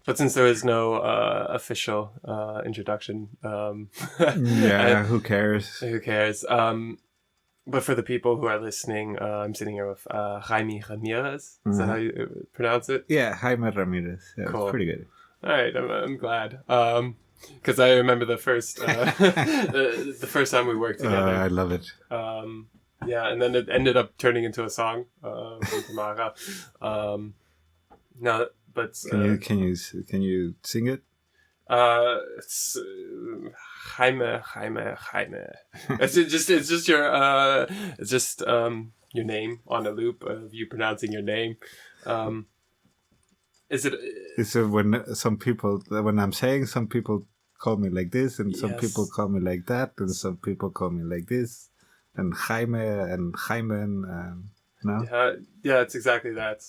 But since there is no official introduction, yeah, who cares? Who cares? But for the people who are listening, I'm sitting here with Jaime Ramirez. Is that how you pronounce it? Yeah, Jaime Ramirez. Yeah, cool. It's pretty good. All right, I'm glad. Because I remember the first the first time we worked together. I love it. Yeah, and then it ended up turning into a song from Guatemala. No, but can you sing it? It's Jaime. It's just your name on a loop of you pronouncing your name. Is it? It's when I'm saying, some people call me like this, and some people call me like that, and some people call me like this, and Jaime and no. Yeah, it's exactly that.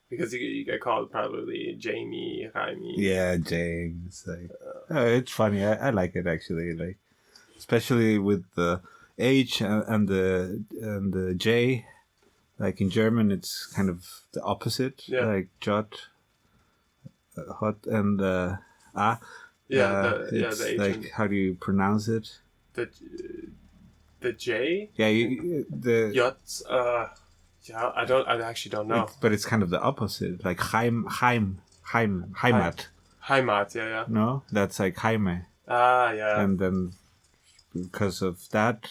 Because you get called probably Jamie, Jaime. Yeah, James. It's funny. I like it actually. Like, especially with the H and the J. Like in German, it's kind of the opposite. Yeah. Like Jot, Hot, and A. Yeah, the H. Like, how do you pronounce it? The J. Yeah, the Yot. Yeah, I actually don't know. But it's kind of the opposite, like Heimat. Heimat, yeah. No, that's like Jaime. Yeah. And then because of that,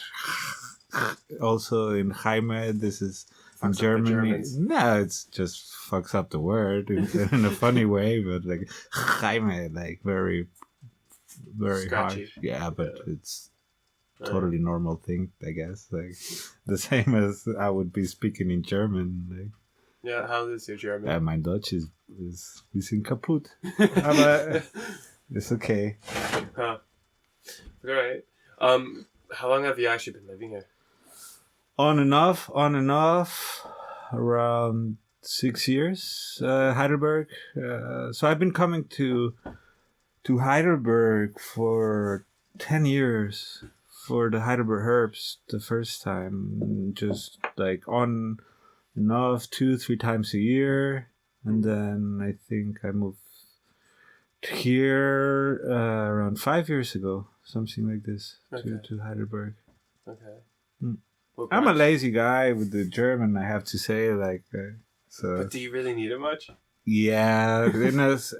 also in Jaime, this is in German. No, it's just fucks up the word in a funny way, but like Jaime, like very, very harsh. Yeah, but it's totally normal thing, I guess. Like the same as I would be speaking in German. Like, yeah, how is your German? My Dutch is bisschen kaputt. Aber it's okay. Huh. All right. How long have you actually been living here? On and off, around 6 years. Heidelberg. So I've been coming to Heidelberg for 10 years. For the Heidelberg Herbs the first time, just like on and off 2-3 times a year, and then I think I moved here around 5 years ago, something like this, to Heidelberg. Okay. I'm a lazy guy with the German, I have to say, like so. But do you really need it much? Yeah,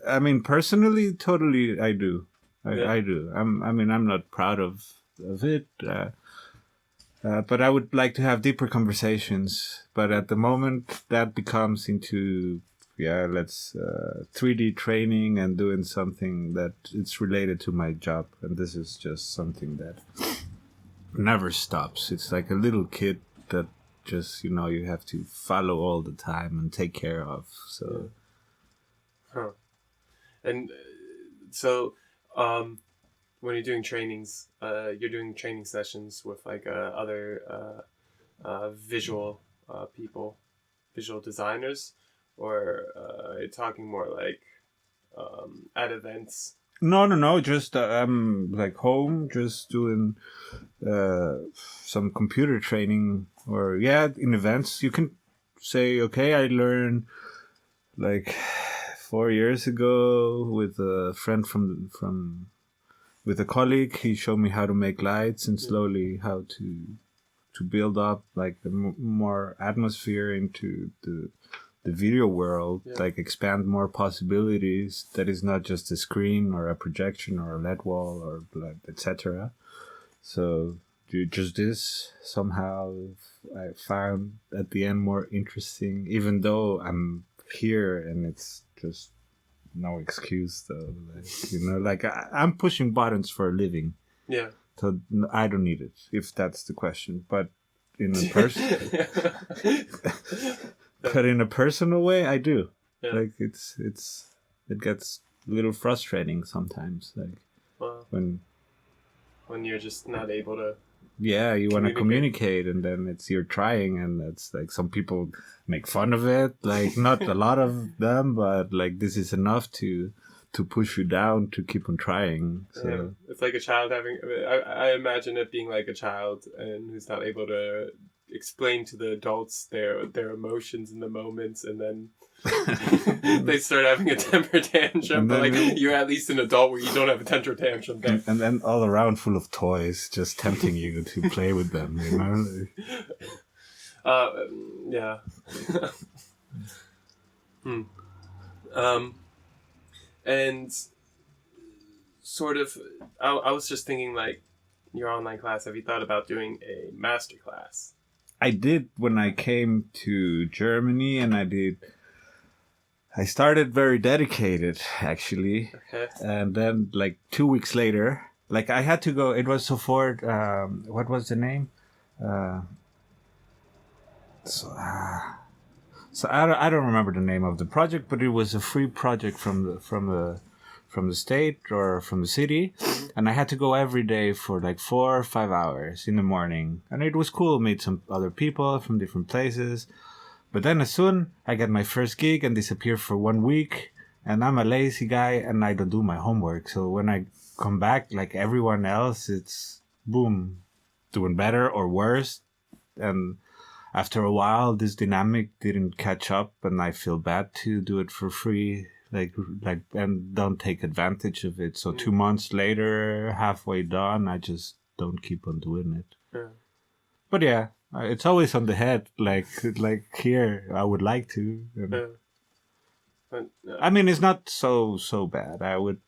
I mean, personally, totally, I do. I do. I'm not proud of it, but I would like to have deeper conversations. But at the moment, that becomes into let's 3D training and doing something that it's related to my job, and this is just something that never stops. It's like a little kid that just you have to follow all the time and take care of. So, and so. When you're doing trainings, you're doing training sessions with like other visual people, visual designers, or you're talking more like at events? No. Just I'm like home, just doing some computer training, or in events. You can say, okay, I learned like 4 years ago with a friend with a colleague. He showed me how to make lights and slowly how to build up like the more atmosphere into the video world, like expand more possibilities that is not just a screen or a projection or a LED wall or etc. So just this somehow I found at the end more interesting, even though I'm here and it's just no excuse though, like I'm pushing buttons for a living, so I don't need it, if that's the question. But in a in a personal way, I do. Like it gets a little frustrating sometimes, like when you're just not able to you want to communicate, and then you're trying, and it's like some people make fun of it, like not a lot of them, but like this is enough to push you down to keep on trying. So it's like a child having I imagine it being like a child and who's not able to explain to the adults their emotions in the moments, and then they start having a temper tantrum, but like you're at least an adult where you don't have a temper tantrum. And then all around full of toys, just tempting you to play with them. You know. Yeah. And sort of, I was just thinking, like, your online class, have you thought about doing a master class? I did when I came to Germany, and I started very dedicated, actually. Okay. And then, like, 2 weeks later, like, I had to go, it was sofort, what was the name? So I don't remember the name of the project, but it was a free project from the state or from the city, and I had to go every day for like 4 or 5 hours in the morning, and it was cool. Meet some other people from different places, but then as soon I get my first gig and disappear for 1 week, and I'm a lazy guy and I don't do my homework. So when I come back, like everyone else, it's boom, doing better or worse, and after a while, this dynamic didn't catch up, and I feel bad to do it for free, like, and don't take advantage of it. So 2 months later, halfway done, I just don't keep on doing it. Yeah. But yeah, it's always on the head. Like here, I would like to. I mean, it's not so bad. I would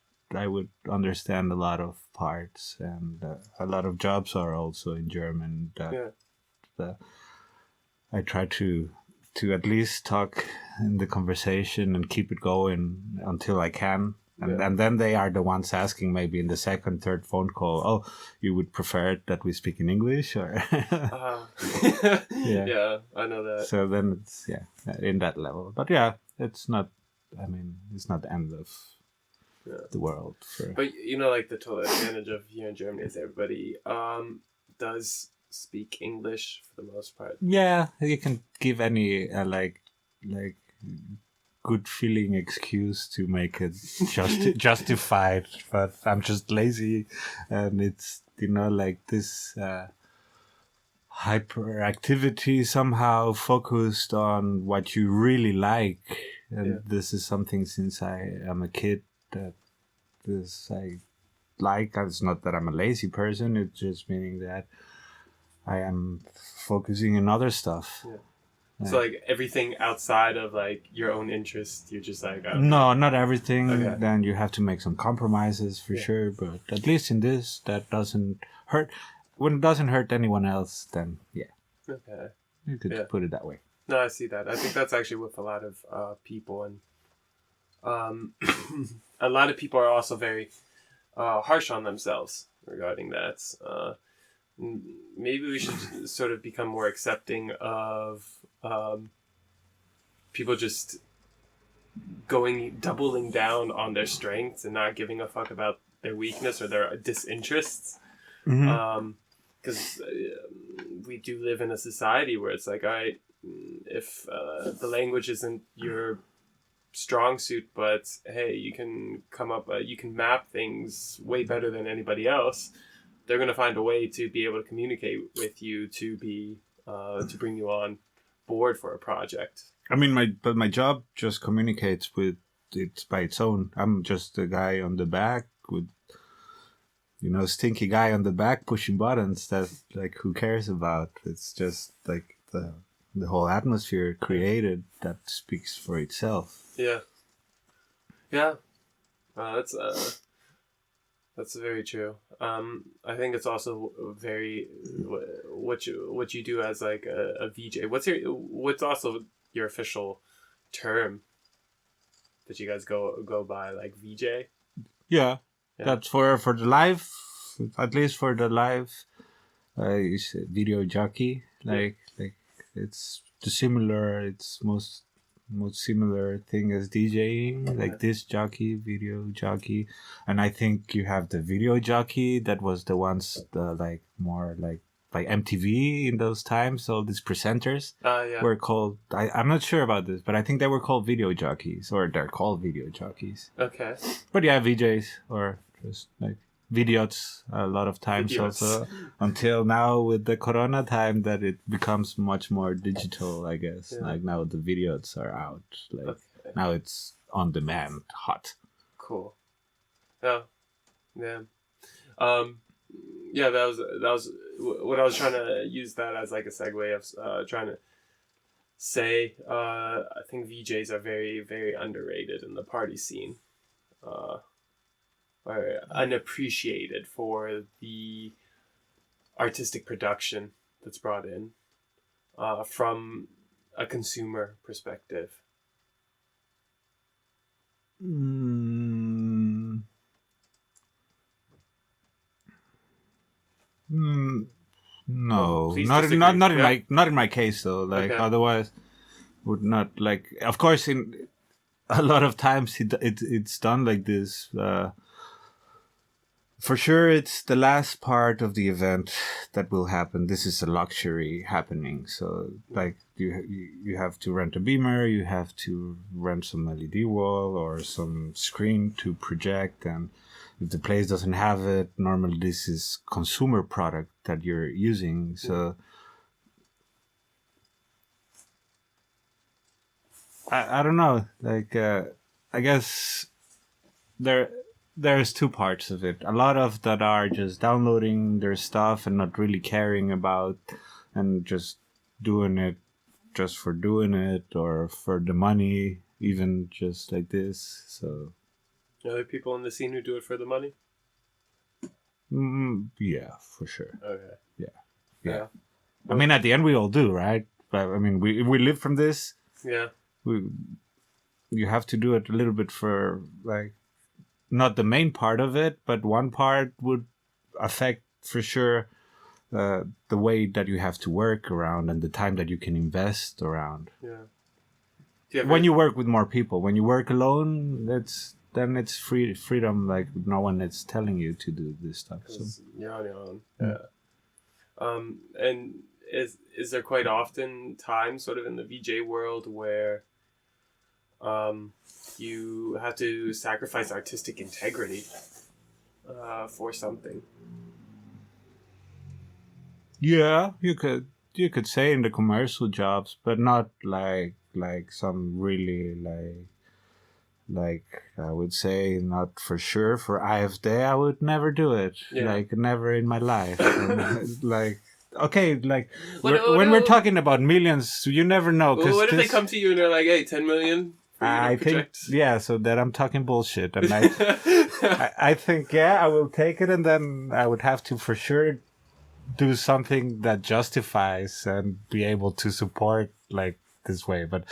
understand a lot of parts, and a lot of jobs are also in German. I try to at least talk in the conversation and keep it going until I can. And then they are the ones asking maybe in the second, third phone call, oh, you would prefer that we speak in English? Or Yeah, I know that. So then it's, in that level. But yeah, it's not the end of the world. But, you know, like the total advantage of here in Germany is everybody does speak English for the most part. Yeah, you can give any like good feeling excuse to make it justified, but I'm just lazy, and it's, you know, like this hyperactivity somehow focused on what you really like, and this is something since I am a kid that this I like. It's not that I'm a lazy person, it's just meaning that I am focusing on other stuff. Yeah. So, like, everything outside of, like, your own interest, you're just like... No, not everything. Okay. Then you have to make some compromises for sure. But at least in this, that doesn't hurt. When it doesn't hurt anyone else, then, Okay. You could put it that way. No, I see that. I think that's actually with a lot of people. And a lot of people are also very harsh on themselves regarding that. Maybe we should sort of become more accepting of people just doubling down on their strengths and not giving a fuck about their weakness or their disinterests. Because we do live in a society where it's like, all right, if the language isn't your strong suit, but hey, you can you can map things way better than anybody else, they're going to find a way to be able to communicate with you to bring you on board for a project. I mean, my job just communicates with it by its own. I'm just a guy on the back with, you know, stinky guy on the back pushing buttons that, like, who cares about? It's just like the whole atmosphere created that speaks for itself. Yeah. That's very true. I think it's also very what you do as like a VJ. What's also your official term that you guys go by, like VJ? Yeah. That's for the live, at least for the live. It's video jockey. Like it's most similar thing as DJing, like disc jockey, video jockey, and I think you have the video jockey that was the ones like more like MTV in those times. All these presenters were called. I'm not sure about this, but I think they were called video jockeys, or they're called video jockeys. Okay. But yeah, VJs or just like videos a lot of times also, until now with the Corona time that it becomes much more digital, I guess. Yeah. Like now the videos are out. Like now it's on demand, hot. Cool. Yeah. Yeah. Yeah, that was what I was trying to use that as like a segue of trying to say. I think VJs are very, very underrated in the party scene. Or unappreciated for the artistic production that's brought in from a consumer perspective. No, not in my case though. Like otherwise, would not like. Of course, in a lot of times it's done like this. For sure, it's the last part of the event that will happen. This is a luxury happening. So, like, you have to rent a beamer, you have to rent some LED wall or some screen to project. And if the place doesn't have it, normally this is consumer product that you're using. So, I don't know. Like, I guess there's two parts of it. A lot of that are just downloading their stuff and not really caring about and just doing it just for doing it or for the money, even just like this. So, are there people in the scene who do it for the money? Yeah, for sure. Okay. Yeah. I mean, at the end, we all do, right? But I mean, we live from this. Yeah. You have to do it a little bit for like. Not the main part of it, but one part would affect for sure the way that you have to work around and the time that you can invest around. Yeah. When you work with more people, when you work alone, it's freedom. Like no one is telling you to do this stuff. So. You're on your own. Yeah. And is there quite often times sort of in the VJ world where you have to sacrifice artistic integrity for something? Yeah, you could say in the commercial jobs, but not like some really like I would say not for sure for IFD. I would never do it. Like never in my life. Like. Okay, like when we're talking about millions, you never know. What if they come to you and they're like, "Hey, 10 million." I think, so that I'm talking bullshit. And I think, I will take it, and then I would have to for sure do something that justifies and be able to support like this way. But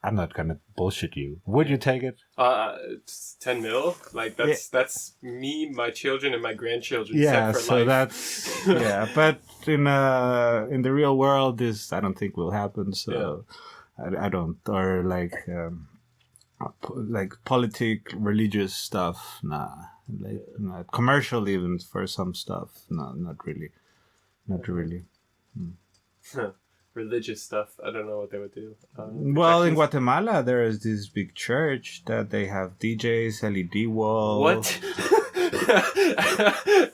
I'm not gonna bullshit you. Would you take it? It's 10 mil. Like that's me, my children, and my grandchildren. Yeah, set for so life. That's But in the real world, this I don't think will happen. So. I don't, or like religious stuff, nah. Like commercial even for some stuff, no, not really. Religious stuff, I don't know what they would do. Well, in Guatemala, there is this big church that they have DJs, LED wall. What?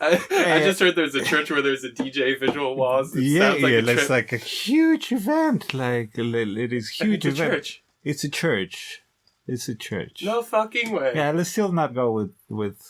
I just heard there's a church where there's a DJ visual walls. It's like a huge event. Like it is huge event. It's a church. No fucking way. Yeah, let's still not go with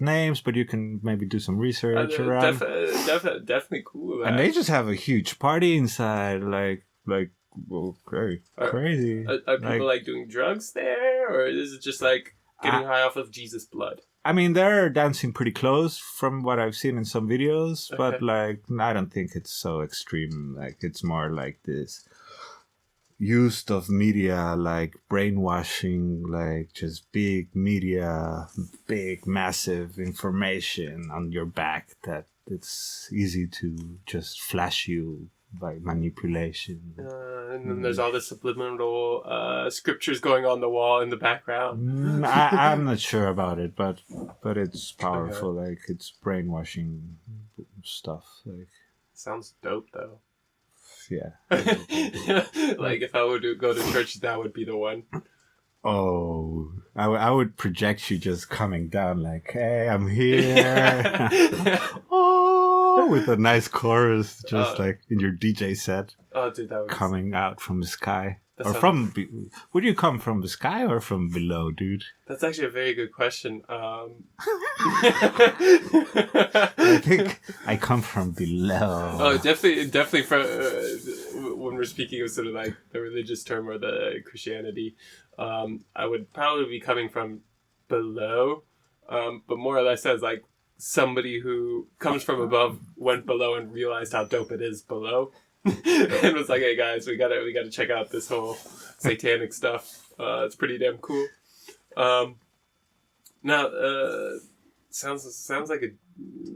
names, but you can maybe do some research around. Definitely cool. And they just have a huge party inside. Like okay, crazy. Are people like doing drugs there, or is it just like getting high off of Jesus' blood? I mean, they're dancing pretty close from what I've seen in some videos, but like, I don't think it's so extreme. Like, it's more like this use of media, like brainwashing, like just big media, big, massive information on your back that it's easy to just flash you by manipulation. And then there's all the subliminal scriptures going on the wall in the background. I'm not sure about it, but it's powerful. Like it's brainwashing stuff. Like sounds dope though. Yeah. Like if I were to go to church, that would be the one. Oh. I would project you just coming down like, hey, I'm here. Oh, with a nice chorus, just like in your DJ set. Oh, dude, that was coming out from the sky. Or from... Would you come from the sky or from below, dude? That's actually a very good question. I think I come from below. Oh, definitely from... when we're speaking of sort of like the religious term or the Christianity, I would probably be coming from below, but more or less as like somebody who comes from above, went below and realized how dope it is below. And was like, hey guys, we gotta check out this whole satanic stuff. It's pretty damn cool. Now, sounds like a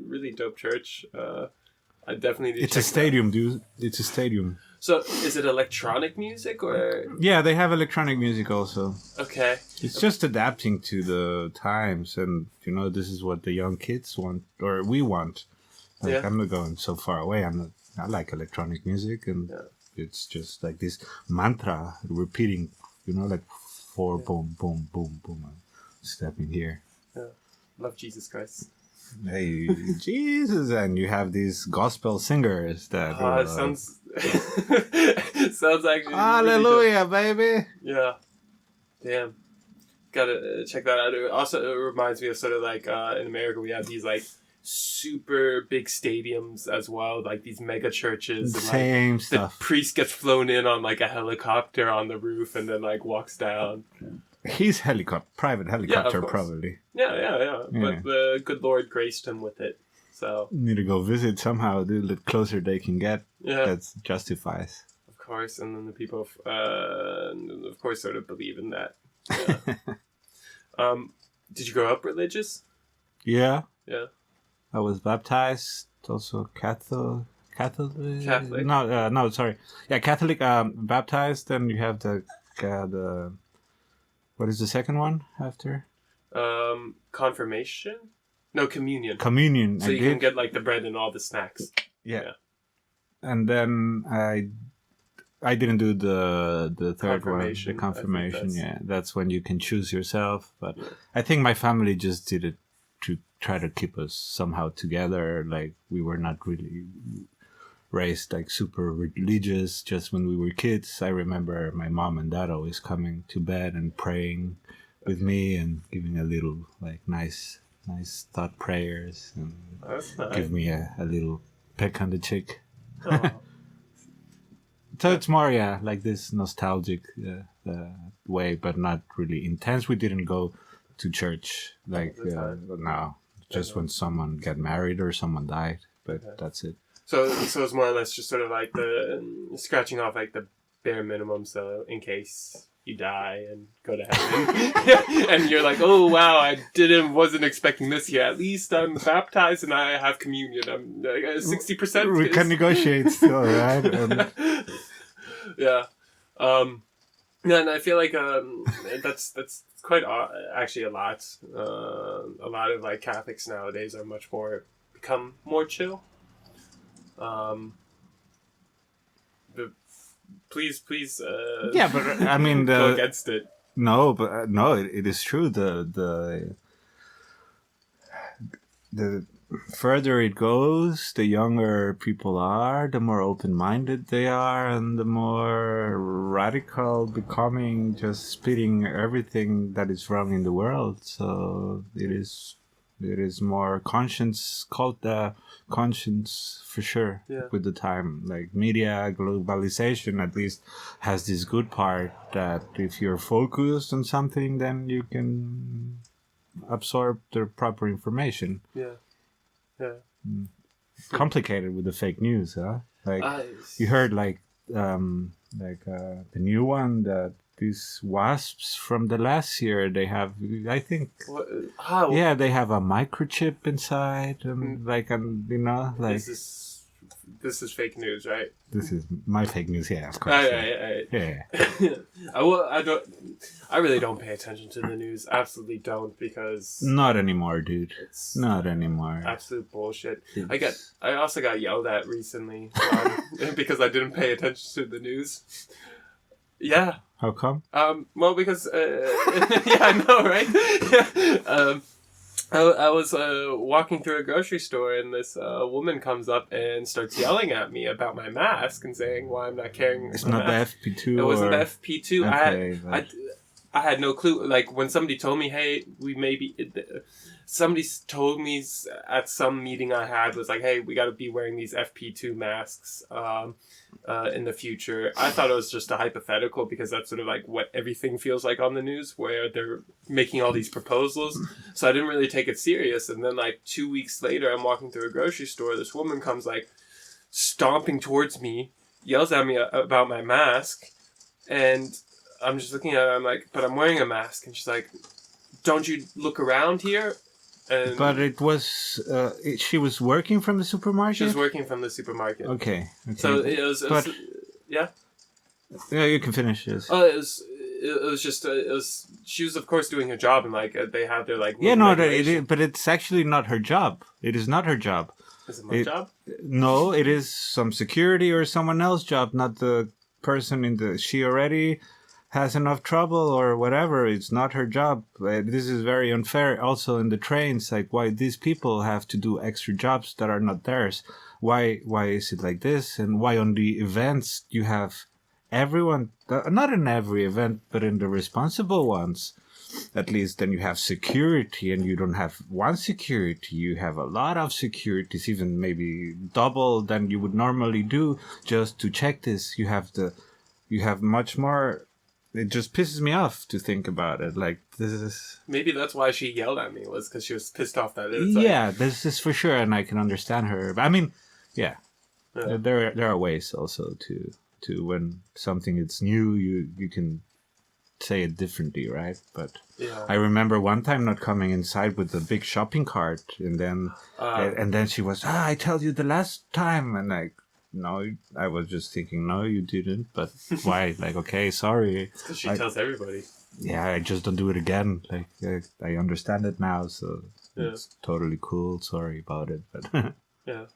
really dope church. I definitely need to It's a stadium, dude. It's a stadium. So, is it electronic music or? Yeah, they have electronic music also. Okay. It's just adapting to the times, and this is what the young kids want, or we want. Like, Yeah. I'm not going so far away. I like electronic music, and it's just like this mantra repeating, like 4 boom, boom, boom, boom, stepping here. Yeah. Love Jesus Christ. Hey, Jesus, and you have these gospel singers that... it sounds... sounds actually... Hallelujah, really baby! Yeah. Damn. Gotta check that out. It reminds me of sort of like, in America we have these like super big stadiums as well, like these mega churches. And, Same stuff. The priest gets flown in on like a helicopter on the roof and then like walks down. He's private helicopter, probably. Yeah. But the good Lord graced him with it. So need to go visit somehow, dude. The closer they can get, that justifies. Of course, and then the people, of course, sort of believe in that. Yeah. Did you grow up religious? Yeah. Yeah. I was baptized, also Catholic. Catholic? No, sorry. Yeah, Catholic, baptized, then you have the what is the second one after? Confirmation? No, communion. Communion. So you can get like the bread and all the snacks. Yeah. And then I didn't do the third one, the confirmation. Yeah, that's when you can choose yourself. But I think my family just did it to try to keep us somehow together. Like, we were not really raised like super religious. Just when we were kids, I remember my mom and dad always coming to bed and praying with me and giving a little like nice thought prayers and give me a little peck on the cheek. Oh. So it's more like this nostalgic way, but not really intense. We didn't go to church like no, just when someone got married or someone died, but that's it. So it's more or less just sort of like the scratching off like the bare minimum, so in case you die and go to heaven, and you're like, oh wow, I wasn't expecting this here. At least I'm baptized and I have communion. I'm 60%. We can negotiate still, right? Yeah. And I feel like that's quite actually a lot. A lot of like Catholics nowadays are become more chill. But please. Yeah, but I mean, go against it. No, but no, it is true. The further it goes, the younger people are, the more open-minded they are, and the more radical becoming, just spitting everything that is wrong in the world. So it is more conscience for sure. With the time, like media globalization at least has this good part that if you're focused on something, then you can absorb the proper information. Complicated with the fake news, huh? Like you heard like the new one that these wasps from the last year, they have, I think, they have a microchip inside, and This is fake news, right? This is my fake news, yeah, of course. Yeah. I really don't pay attention to the news. Absolutely don't, because not anymore, dude. It's not anymore. Absolute bullshit. I also got yelled at recently because I didn't pay attention to the news. Yeah. How come? Well, because yeah, I know, right? I was walking through a grocery store, and this woman comes up and starts yelling at me about my mask and saying why I'm not carrying It's my not mask. the FP2. It wasn't the FP2. Okay, I had no clue. Like, when somebody told me, hey, somebody told me at some meeting I had, was like, hey, we got to be wearing these FP2 masks in the future. I thought it was just a hypothetical, because that's sort of like what everything feels like on the news, where they're making all these proposals. So I didn't really take it serious. And then, like, 2 weeks later, I'm walking through a grocery store. This woman comes, like, stomping towards me, yells at me about my mask, and I'm just looking at her. I'm like, but I'm wearing a mask. And she's like, don't you look around here? And but it was she was working from the supermarket. She was working from the supermarket. Okay. So it was yeah. Yeah, you can finish this. Oh, it was just she was, of course, doing her job, and like they have their like. Yeah, no, but it's actually not her job. It is not her job. Is it my job? No, it is some security or someone else's job, not the person in the. She already has enough trouble or whatever. It's not her job. This is very unfair. Also in the trains, like, why these people have to do extra jobs that are not theirs. Why is it like this? And why on the events you have everyone, not in every event, but in the responsible ones, at least, then you have security, and you don't have one security. You have a lot of securities, even maybe double than you would normally do, just to check this. You have much more. It just pisses me off to think about it. Like, this is... Maybe that's why she yelled at me, was because she was pissed off that it's yeah, this is for sure, and I can understand her. But I mean, yeah. There are ways also to when something is new, you can say it differently, right? But I remember one time not coming inside with a big shopping cart, and then she was, I told you the last time, and like, no, I was just thinking, no, you didn't. But why? Like, okay, sorry. It's because she tells everybody. Yeah, I just don't do it again. Like, I understand it now, so it's totally cool. Sorry about it, but yeah,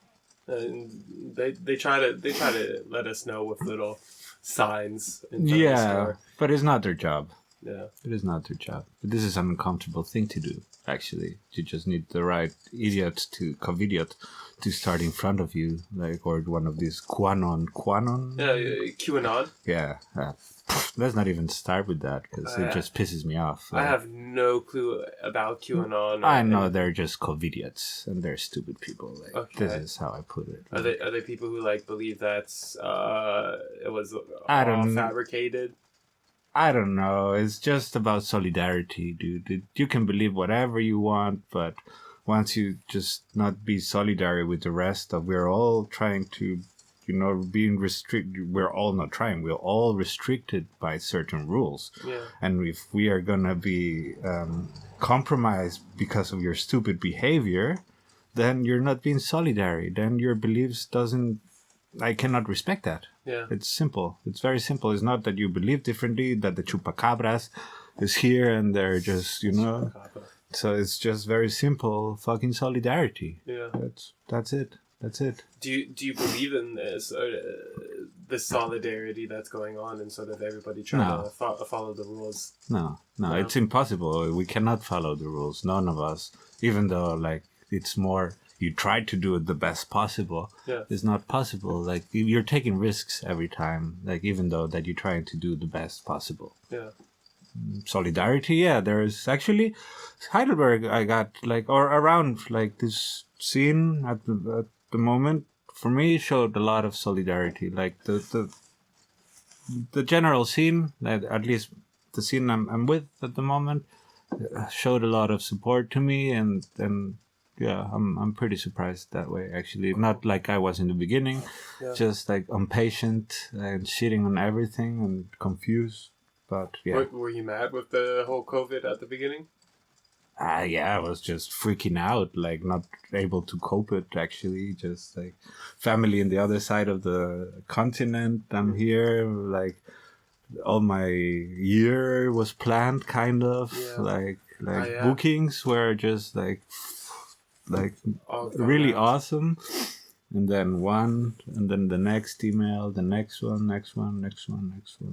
and they try to let us know with little signs. In front of the store. But it's not their job. Yeah, it is not their job. But this is an uncomfortable thing to do. Actually, you just need the right idiot to start in front of you, like, or one of these QAnon. Yeah, QAnon. Yeah, let's not even start with that, because it just pisses me off. I have no clue about QAnon. I know they're just COVIDiots, and they're stupid people. Like, okay. This is how I put it. Are they people who like believe that's it was all fabricated? I don't know. It's just about solidarity, dude. You can believe whatever you want, but once you just not be solidary with the rest of, we're all trying to, being restricted. We're all not trying. We're all restricted by certain rules. Yeah. And if we are gonna be compromised because of your stupid behavior, then you're not being solidary. Then your beliefs I cannot respect that. Yeah. It's simple. It's very simple. It's not that you believe differently, that the chupacabras is here and they're just, So it's just very simple fucking solidarity. Yeah. That's it. Do you believe in this, the solidarity that's going on, and sort of everybody trying to follow the rules? No, it's impossible. We cannot follow the rules. None of us. Even though, like, it's more... You try to do it the best possible. Yeah. It's not possible. Like, you're taking risks every time. Like, even though that you're trying to do the best possible. Yeah. Solidarity, yeah. There is actually Heidelberg. I got or around this scene at the moment. For me, showed a lot of solidarity. Like the general scene, at least the scene I'm with at the moment, showed a lot of support to me, and yeah, I'm pretty surprised that way, actually. Not like I was in the beginning, just like impatient and shitting on everything and confused. But yeah. Were you mad with the whole COVID at the beginning? Yeah, I was just freaking out, like not able to cope it, actually. Just like family in the other side of the continent. I'm here, like all my year was planned, kind of. Yeah. Like bookings were just like really awesome, and then one, and then the next email, the next one.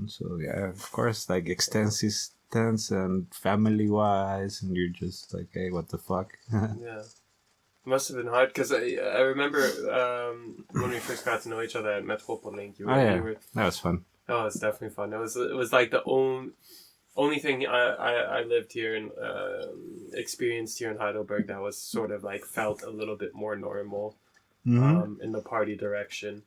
So yeah, of course, like extensive and family wise, and you're just like, hey, what the fuck? Yeah. Must have been hard because I remember when we first got to know each other at Metropolilink. You were that was fun. Oh, it's definitely fun. It was like the only thing I lived here and experienced here in Heidelberg that was sort of like felt a little bit more normal in the party direction.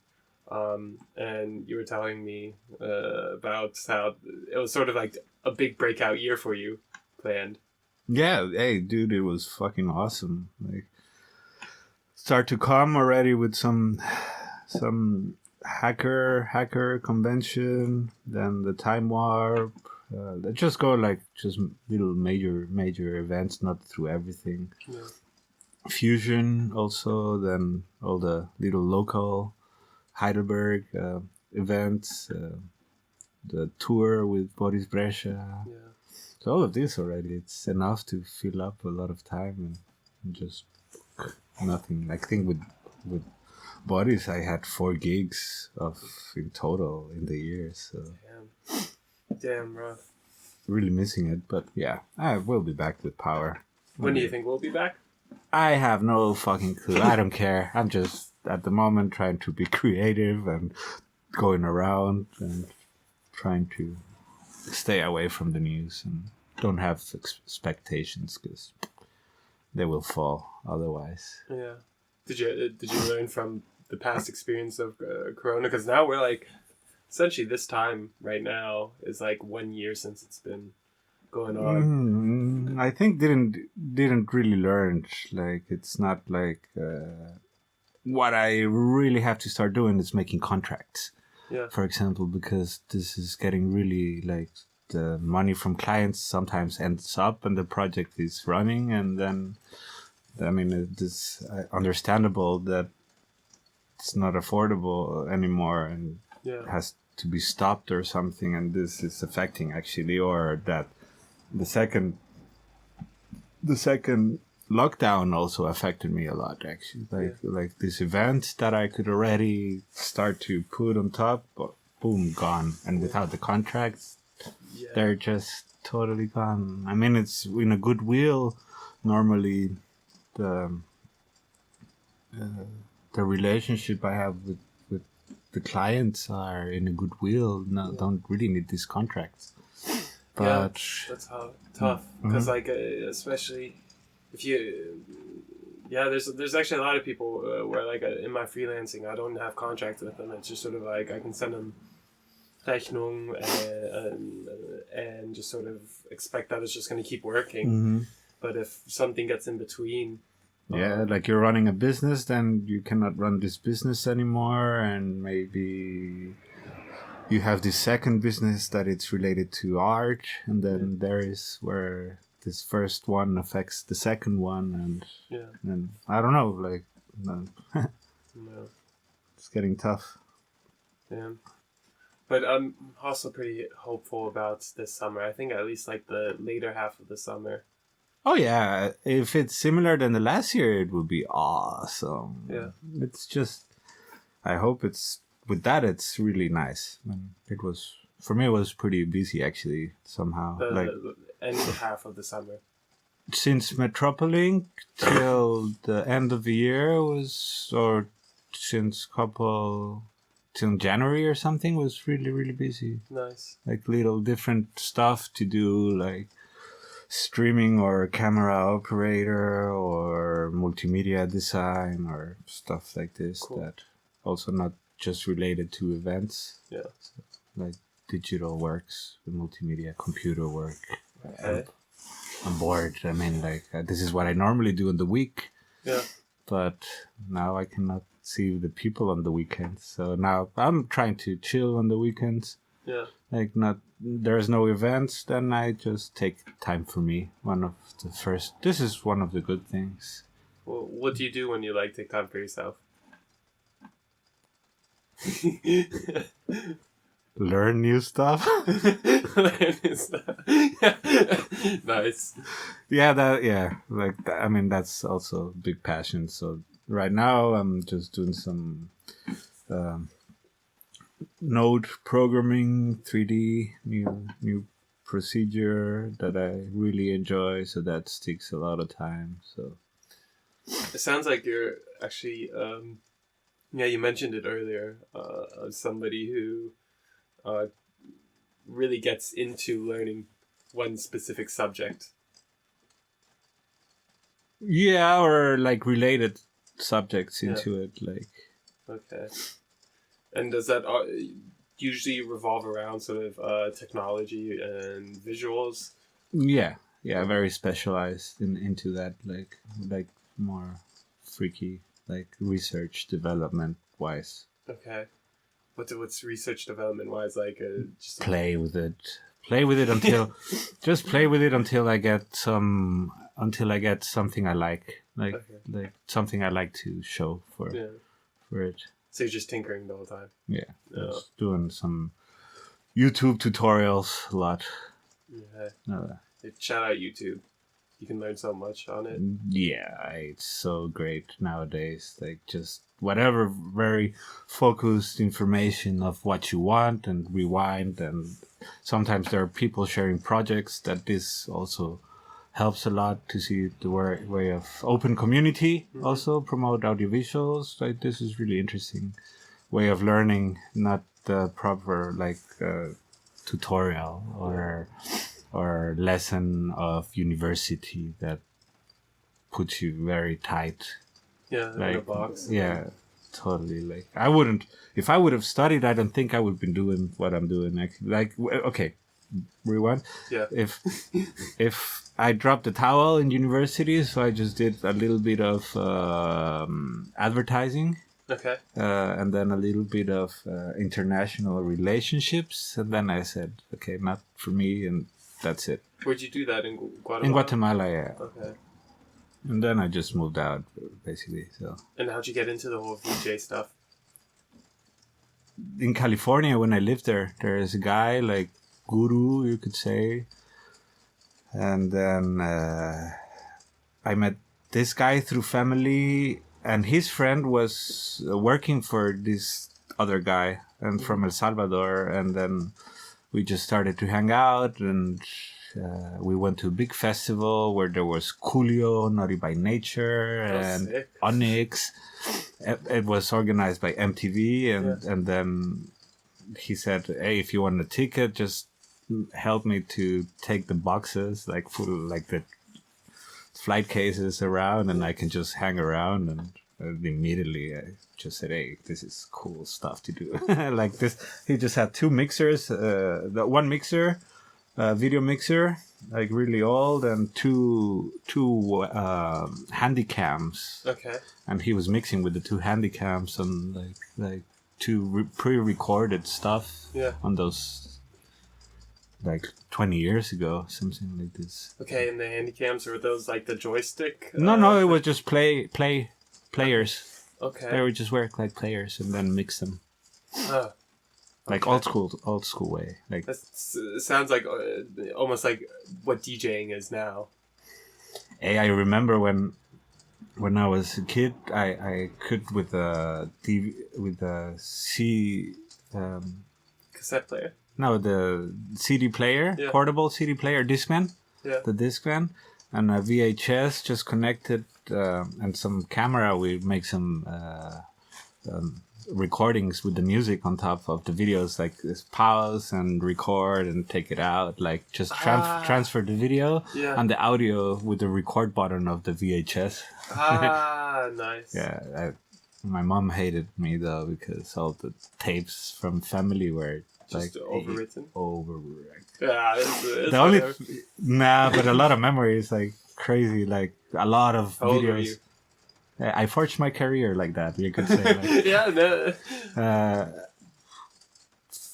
And you were telling me about how it was sort of like a big breakout year for you planned. Yeah, hey, dude, it was fucking awesome. Like, start to come already with some hacker convention, then the time warp. They just go like just little major events, not through everything. Yeah. Fusion also, then all the little local Heidelberg events, the tour with Boris Brescia. Yeah. So all of this already, it's enough to fill up a lot of time and just nothing. I think with Boris, I had 4 gigs in total in the year. So damn rough. Really missing it, but yeah, I will be back with power. When do you think we'll be back? I have no fucking clue. I don't care. I'm just at the moment trying to be creative and going around and trying to stay away from the news and don't have expectations because they will fall otherwise. Yeah. Did you learn from the past experience of Corona? Because now we're like, essentially this time right now is like 1 year since it's been going on. I think didn't really learn. Like, it's not like what I really have to start doing is making contracts. Yeah. For example, because this is getting really like the money from clients sometimes ends up and the project is running, and then I mean it is understandable that it's not affordable anymore and has to be stopped or something, and this is affecting actually, or that the second lockdown also affected me a lot actually, like this event that I could already start to put on top, but boom, gone, and without the contracts they're just totally gone. I mean, it's in a goodwill normally the relationship I have with the clients are in a goodwill, don't really need these contracts. But that's how tough, because like especially if you there's actually a lot of people where like in my freelancing I don't have contracts with them. It's just sort of like I can send them Rechnung and just sort of expect that it's just going to keep working. But if something gets in between, like you're running a business, then you cannot run this business anymore, and maybe you have this second business that it's related to art, and then there is where this first one affects the second one, and I don't know, like it's getting tough. Yeah. But I'm also pretty hopeful about this summer. I think at least like the later half of the summer. Oh yeah, if it's similar than the last year, it would be awesome. Yeah. It's just, I hope it's really nice. It was, for me, it was pretty busy actually, somehow. The end half of the summer. Since Metropolilink till the end of the year or since till January or something was really, really busy. Nice. Like little different stuff to do, like streaming or camera operator or multimedia design or stuff like this. Cool. That also not just related to events. Yeah. So, like digital works, the multimedia, computer work. Okay. I'm bored. I mean, like this is what I normally do in the week. Yeah. But now I cannot see the people on the weekends. So now I'm trying to chill on the weekends. Yeah. Like there's no events, then I just take time for me. This is one of the good things. Well, what do you do when you like take time for yourself? Learn new stuff. Nice. Yeah, like I mean that's also a big passion. So right now I'm just doing some node programming, 3D, new procedure that I really enjoy. So that takes a lot of time. So it sounds like you're actually, you mentioned it earlier, somebody who really gets into learning one specific subject. yeah, or like related subjects into it, like. Okay. And does that usually revolve around sort of technology and visuals? Yeah, very specialized into that, like more freaky, like research development wise. Okay. What's research development wise like? Just Play with it until just play with it until I get something I like, like something I like to show for it. So you're just tinkering the whole time. Yeah, just doing some YouTube tutorials a lot. Yeah. Shout out YouTube. You can learn so much on it. Yeah, it's so great nowadays. Like just whatever very focused information of what you want and rewind. And sometimes there are people sharing projects that this also helps a lot to see the way of open community. Mm-hmm. Also promote audiovisuals. Like this is really interesting way of learning, not the proper tutorial or lesson of university that puts you very tight. Yeah, in a box. Yeah, totally. Like if I would have studied, I don't think I would have been doing what I'm doing. Okay, rewind. Yeah. If I dropped the towel in university, so I just did a little bit of advertising. Okay. And then a little bit of international relationships, and then I said, okay, not for me, and that's it. Where'd you do that, in Guatemala? In Guatemala, yeah. Okay. And then I just moved out, basically. So. And how'd you get into the whole VJ stuff? In California, when I lived there, there's a guy like guru, you could say, and then I met this guy through family, and his friend was working for this other guy, and from El Salvador, and then we just started to hang out, and we went to a big festival where there was Coolio, Naughty by Nature, and Onyx. It was organized by MTV, and then he said, hey, if you want a ticket, just help me to take the boxes, like full, like the flight cases around, and I can just hang around. And immediately I just said, hey, this is cool stuff to do. Like this, he just had two mixers, the one mixer, video mixer, like really old, and two handy cams. Okay. And he was mixing with the two handy cams and like two pre-recorded stuff. Yeah. On those. Like 20 years ago, something like this. Okay, and the handycams, were those like the joystick? No, it was just players. Okay. They would just work like players and then mix them. Okay. Like old school way. Like it sounds like almost like what DJing is now. Hey, I remember when I was a kid, I could with the cassette player. No, the CD player, portable CD player, Discman, the Discman, and a VHS just connected, and some camera. We make some recordings with the music on top of the videos, like this pause and record and take it out, like just transfer the video and the audio with the record button of the VHS. Nice. Yeah, my mom hated me though because all the tapes from family were. Just like overwritten? Yeah, it's but a lot of memories, like crazy, like a lot of How videos. old were you? I forged my career like that, you could say. Like, yeah, no.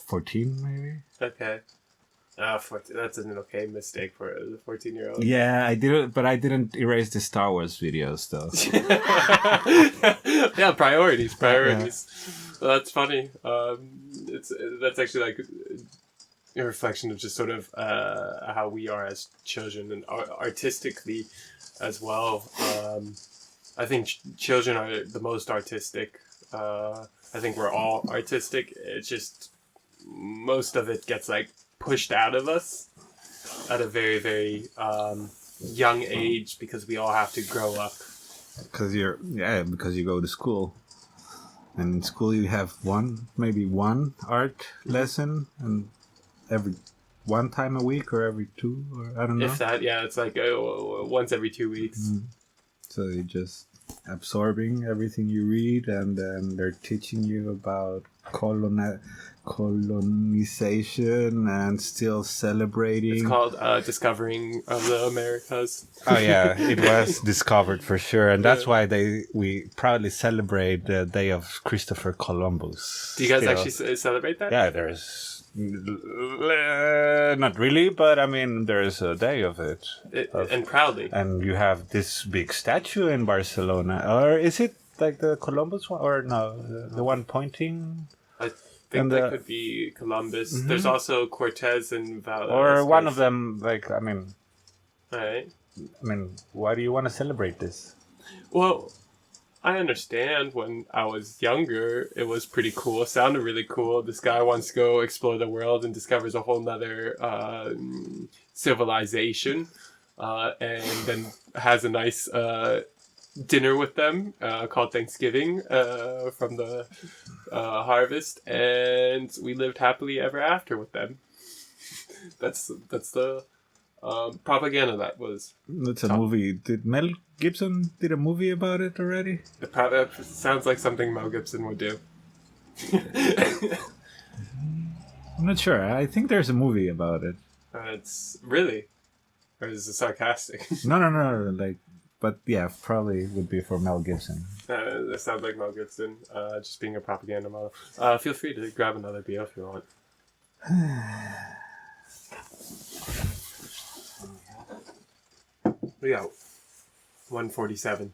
14 maybe. Okay. 14, that's an okay mistake for a 14-year-old. Yeah, I did it, but I didn't erase the Star Wars videos though. Yeah, priorities. Well, that's funny. That's actually like a reflection of just sort of how we are as children and artistically as well. I think children are the most artistic. I think we're all artistic. It's just most of it gets like pushed out of us at a very, very young age because we all have to grow up. Because you go to school. And in school you have maybe one art lesson, and every one time a week or every two, or I don't know. If that, yeah, it's like once every 2 weeks. Mm. So you're just absorbing everything you read, and then they're teaching you about colonization and still celebrating. It's called Discovering of the Americas. Oh yeah, it was discovered for sure, and that's why we proudly celebrate the day of Christopher Columbus. Do you guys actually celebrate that? Yeah, there's not really, but I mean there's a day of it, and proudly. And you have this big statue in Barcelona, or is it like the Columbus one, or no, the one pointing? I think that could be Columbus. Mm-hmm. There's also Cortez and Val. Or one of them, like, I mean... Alright. I mean, why do you want to celebrate this? Well, I understand when I was younger, it was pretty cool. It sounded really cool. This guy wants to go explore the world and discovers a whole nother civilization. And then has a nice... dinner with them called Thanksgiving from the harvest, and we lived happily ever after with them. That's the propaganda that was. That's a movie. Did Mel Gibson did a movie about it already? It sounds like something Mel Gibson would do. I'm not sure. I think there's a movie about it. It's really, or is it sarcastic? No. Like. But yeah, probably would be for Mel Gibson. That sounds like Mel Gibson, just being a propaganda model. Feel free to grab another beer if you want. We got 147.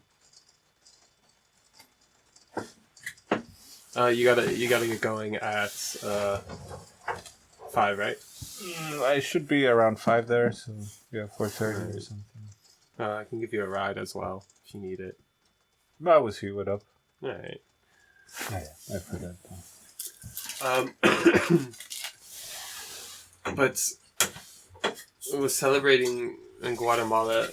You gotta get going at 5, right? I should be around 5 there, so yeah, 4:30 or something. I can give you a ride as well if you need it. That was you. What up? All right. Oh, yeah, I forgot. But it was celebrating in Guatemala.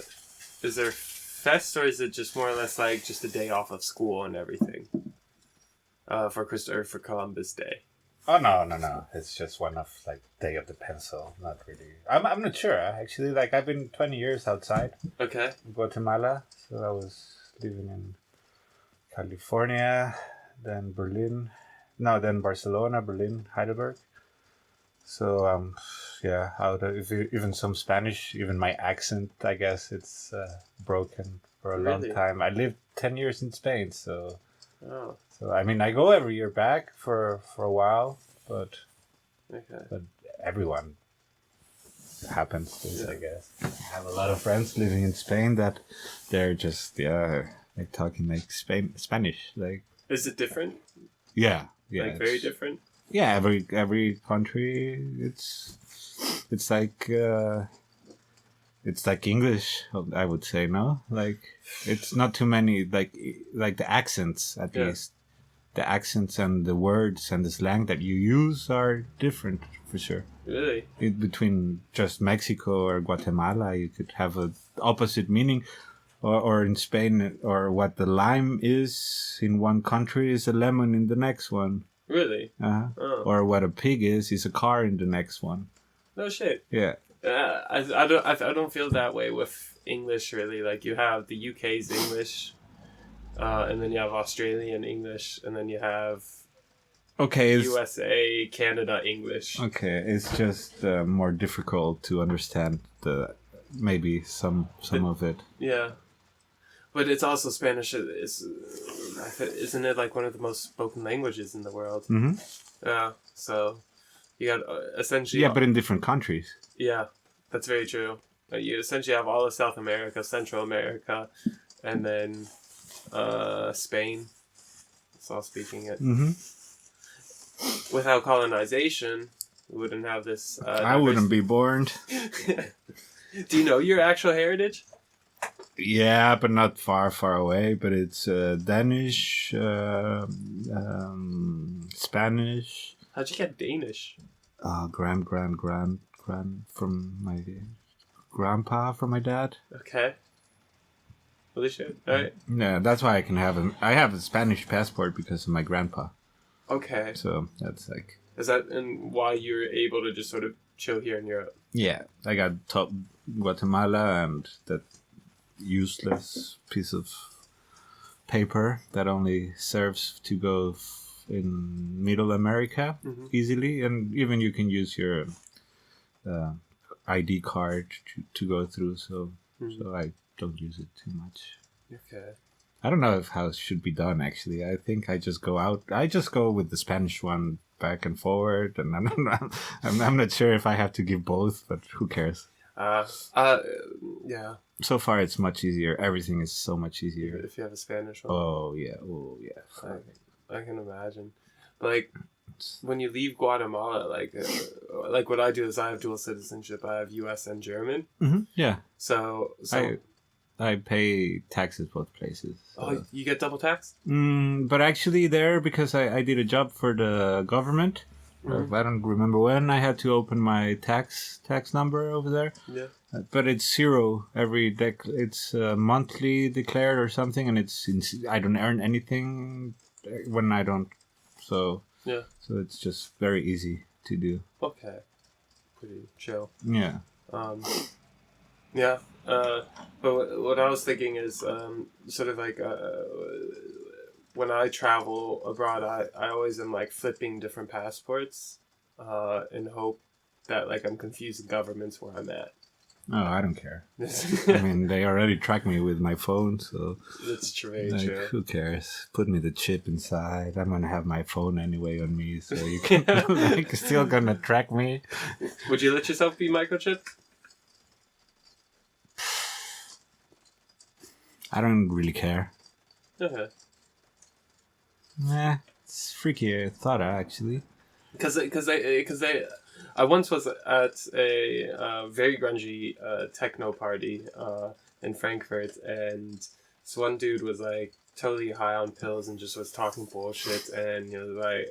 Is there fest, or is it just more or less like just a day off of school and everything? For Columbus Day. Oh no! It's just one of like Day of the Pencil. Not really. I'm not sure actually. Like I've been 20 years outside. Okay. Guatemala. So I was living in California, then Berlin. No, then Barcelona, Berlin, Heidelberg. So yeah, even some Spanish, even my accent, I guess it's broken for a long time. I lived 10 years in Spain, so. Oh. So I mean, I go every year back for a while, but everyone happens this, I guess. I have a lot of friends living in Spain that they're just like talking like Spanish. Like, is it different? Yeah, like very different. Yeah, every country it's like English, I would say. No, like it's not too many like the accents at least. The accents and the words and the slang that you use are different for sure. Really? Between just Mexico or Guatemala, you could have an opposite meaning. Or in Spain, or what the lime is in one country is a lemon in the next one. Really? Oh. Or what a pig is a car in the next one. No shit. Yeah. I don't feel that way with English really. Like you have the UK's English. And then you have Australian English, and then you have USA, Canada English. Okay, it's just more difficult to understand maybe some of it. Yeah, but it's also Spanish. Isn't it like one of the most spoken languages in the world? Mm-hmm. Yeah, so you got essentially. Yeah, but in different countries. Yeah, that's very true. You essentially have all of South America, Central America, and then. Spain. It's all speaking it. Mm-hmm. Without colonization, we wouldn't have this. I wouldn't be born. Do you know your actual heritage? Yeah, but not far away. But it's Danish, Spanish. How'd you get Danish? Grand from my grandpa, from my dad. Okay. Holy shit! All right. Yeah, that's why I have a Spanish passport because of my grandpa. Okay. So that's like. Is that and why you're able to just sort of chill here in Europe? Yeah, I got Guatemala and that useless piece of paper that only serves to go in Middle America easily, and even you can use your ID card to go through. So I don't use it too much. Okay. I don't know how it should be done. Actually, I think I just go with the Spanish one back and forward, and I'm not sure if I have to give both, but who cares? Yeah. So far, it's much easier. Everything is so much easier. If you have a Spanish one. Oh yeah. I can imagine. But like, when you leave Guatemala, like what I do is I have dual citizenship. I have U.S. and German. Mm-hmm. Yeah. So I pay taxes both places. So. Oh, you get double tax? But actually there, because I did a job for the government, I don't remember when, I had to open my tax number over there. Yeah. But it's zero every it's monthly declared or something, and I don't earn anything when I don't. So yeah. So it's just very easy to do. Okay. Pretty chill. Yeah. Yeah. But what I was thinking is sort of like when I travel abroad, I always am like flipping different passports in hope that like I'm confusing governments where I'm at. Oh, I don't care. I mean, they already track me with my phone, so... That's true, like, true. Who cares? Put me the chip inside. I'm gonna have my phone anyway on me, so you can... like, still gonna track me. Would you let yourself be microchipped? I don't really care. Okay. Nah, it's freaky thought, actually. Because I once was at a very grungy techno party in Frankfurt, and this one dude was like totally high on pills and just was talking bullshit, and like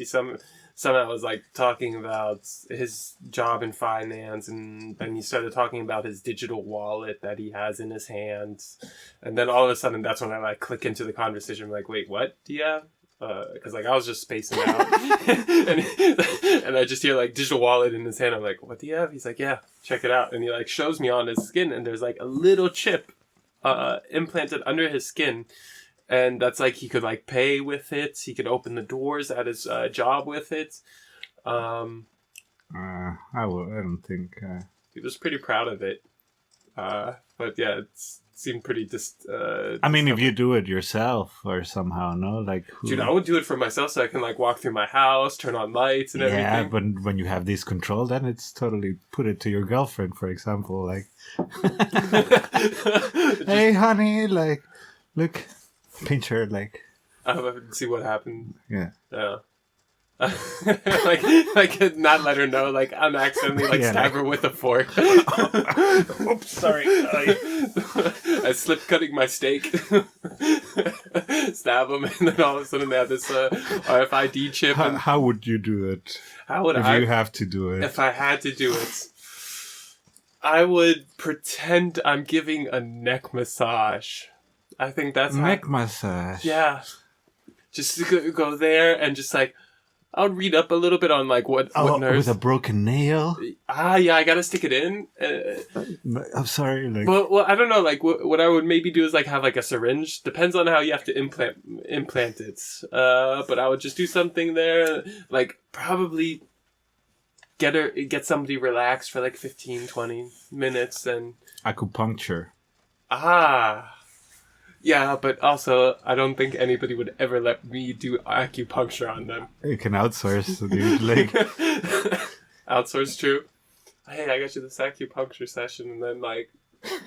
somehow was like talking about his job in finance, and then he started talking about his digital wallet that he has in his hands, and then all of a sudden that's when I like click into the conversation. I'm like, wait, what do you have? Because like I was just spacing out, and I just hear like digital wallet in his hand. I'm like, what do you have? He's like, yeah, check it out. And he like shows me on his skin, and there's like a little chip implanted under his skin, and that's like he could like pay with it. He could open the doors at his job with it. I don't think. He was pretty proud of it, but yeah, it seemed pretty I mean, if you do it yourself or somehow, no, like. Dude, I would do it for myself so I can like walk through my house, turn on lights and everything. Yeah, but when you have this control, then it's totally put it to your girlfriend, for example, like. Hey, honey, like, look, pinch her, like. See what happened. Yeah. Yeah. like not let her know, like I'm accidentally stab her with a fork. Oops, sorry. I slipped cutting my steak. Stab them, and then all of a sudden they have this RFID chip. How would you do it? How would if you have to do it? If I had to do it, I would pretend I'm giving a neck massage. I think that's neck massage. Yeah, just go there and just like. I'll read up a little bit on like what nerves. With a broken nail. Yeah, I gotta stick it in. I'm sorry. Like... Well, I don't know. Like what I would maybe do is like have like a syringe. Depends on how you have to implant it. But I would just do something there. Like probably get somebody relaxed for like 15, 20 minutes and acupuncture. Yeah, but also, I don't think anybody would ever let me do acupuncture on them. You can outsource, dude. Like... Outsource, true. Hey, I got you this acupuncture session, and then, like,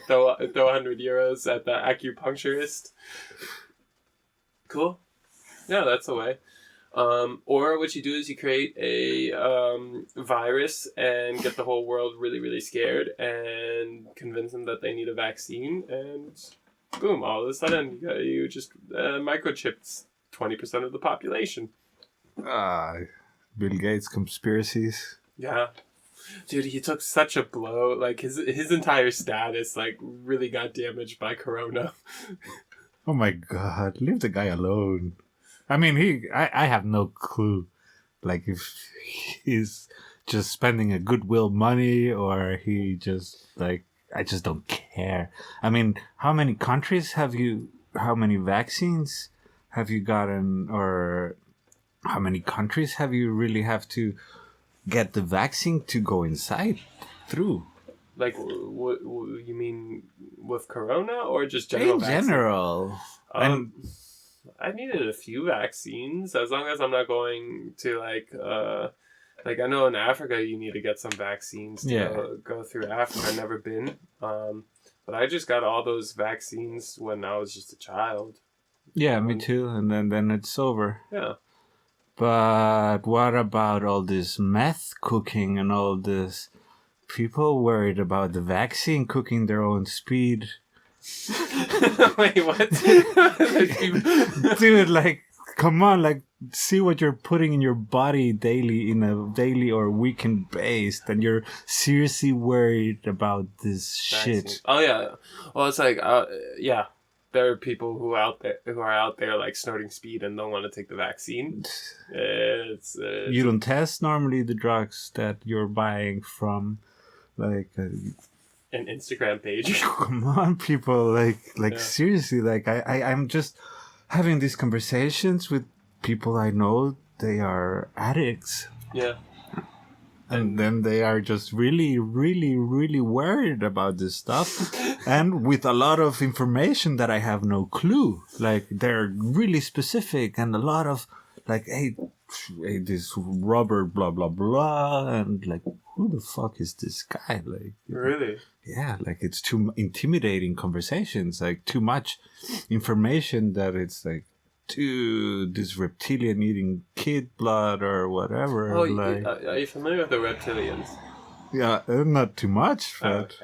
throw €100 at the acupuncturist. Cool. Yeah, that's a way. Or what you do is you create a virus and get the whole world really, really scared and convince them that they need a vaccine, and boom, all of a sudden you just microchipped 20% of the population. Bill Gates conspiracies. Yeah. Dude, he took such a blow. Like, his entire status, like, really got damaged by Corona. Oh my god, leave the guy alone. I mean, I have no clue. Like, if he's just spending a goodwill money or he just, like, I just don't care. I mean, how many vaccines have you gotten, or how many countries have you really have to get the vaccine to go inside through? Like, what you mean with Corona or just general In vaccine? general. I needed a few vaccines, as long as I'm not going to, like I know in Africa you need to get some vaccines to go through Africa. I've never been. But I just got all those vaccines when I was just a child. Yeah, me too. And then it's over. Yeah. But what about all this meth cooking and all this? People worried about the vaccine cooking their own speed. Wait, what? Dude, like, come on, like, see what you're putting in your body daily, in a daily or weekend based, and you're seriously worried about this shit. Oh yeah. Well, it's like, yeah, there are people who are out there like snorting speed and don't want to take the vaccine. It's you don't test normally the drugs that you're buying from, like. An Instagram page. Come on, people! Like seriously, like I'm just having these conversations with people I know. They are addicts. Yeah. And then they are just really, really, really worried about this stuff, and with a lot of information that I have no clue. Like, they're really specific, and a lot of like, hey, this Robert, blah blah blah, and like, who the fuck is this guy? Like, really? Yeah, like, it's too intimidating conversations, like too much information that it's like, dude, this reptilian eating kid blood or whatever. Oh, like, are you familiar with the reptilians? Yeah, not too much, but...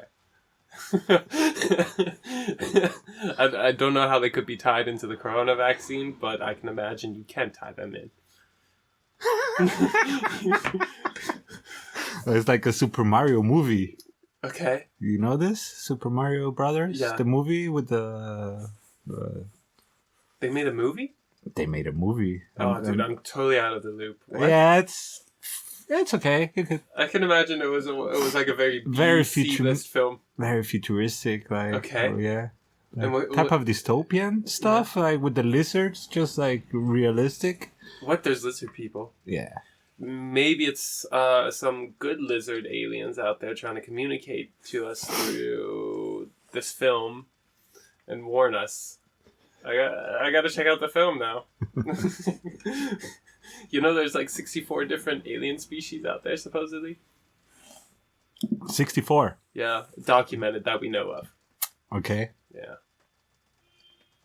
Oh, okay. I don't know how they could be tied into the corona vaccine, but I can imagine you can tie them in. It's like a Super Mario movie. Okay. You know this? Super Mario Brothers? Yeah. The movie with the... They made a movie? They made a movie. Oh, dude, I'm totally out of the loop. What? Yeah, it's okay. I can imagine it was like a very C-list film. Very futuristic, like. Okay. Yeah. Like, And type of dystopian stuff, like with the lizards, just like realistic. What? There's lizard people? Yeah. Maybe it's some good lizard aliens out there trying to communicate to us through this film and warn us. I got to check out the film now. You know, there's like 64 different alien species out there, supposedly. 64. Yeah, documented that we know of. Okay. Yeah.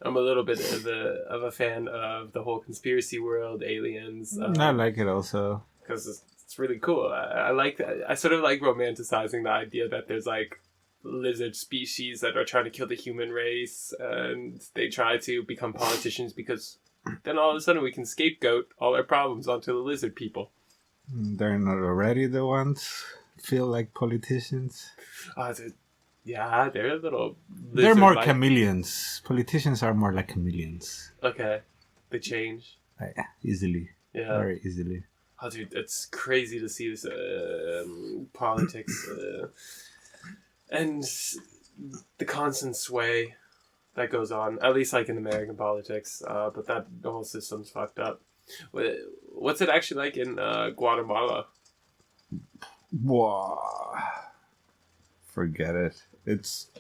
I'm a little bit of a fan of the whole conspiracy world, aliens. I like it also. Because it's really cool. I like that. I sort of like romanticizing the idea that there's like lizard species that are trying to kill the human race, and they try to become politicians because then all of a sudden we can scapegoat all our problems onto the lizard people. They're not already the ones feel like politicians. Yeah, they're a little they're more chameleons. Politicians are more like chameleons. Okay. They change. Easily. Yeah. Very easily. Oh, dude, it's crazy to see this politics and the constant sway that goes on, at least like in American politics, but the whole system's fucked up. What's it actually like in Guatemala? Wow. Forget it. It's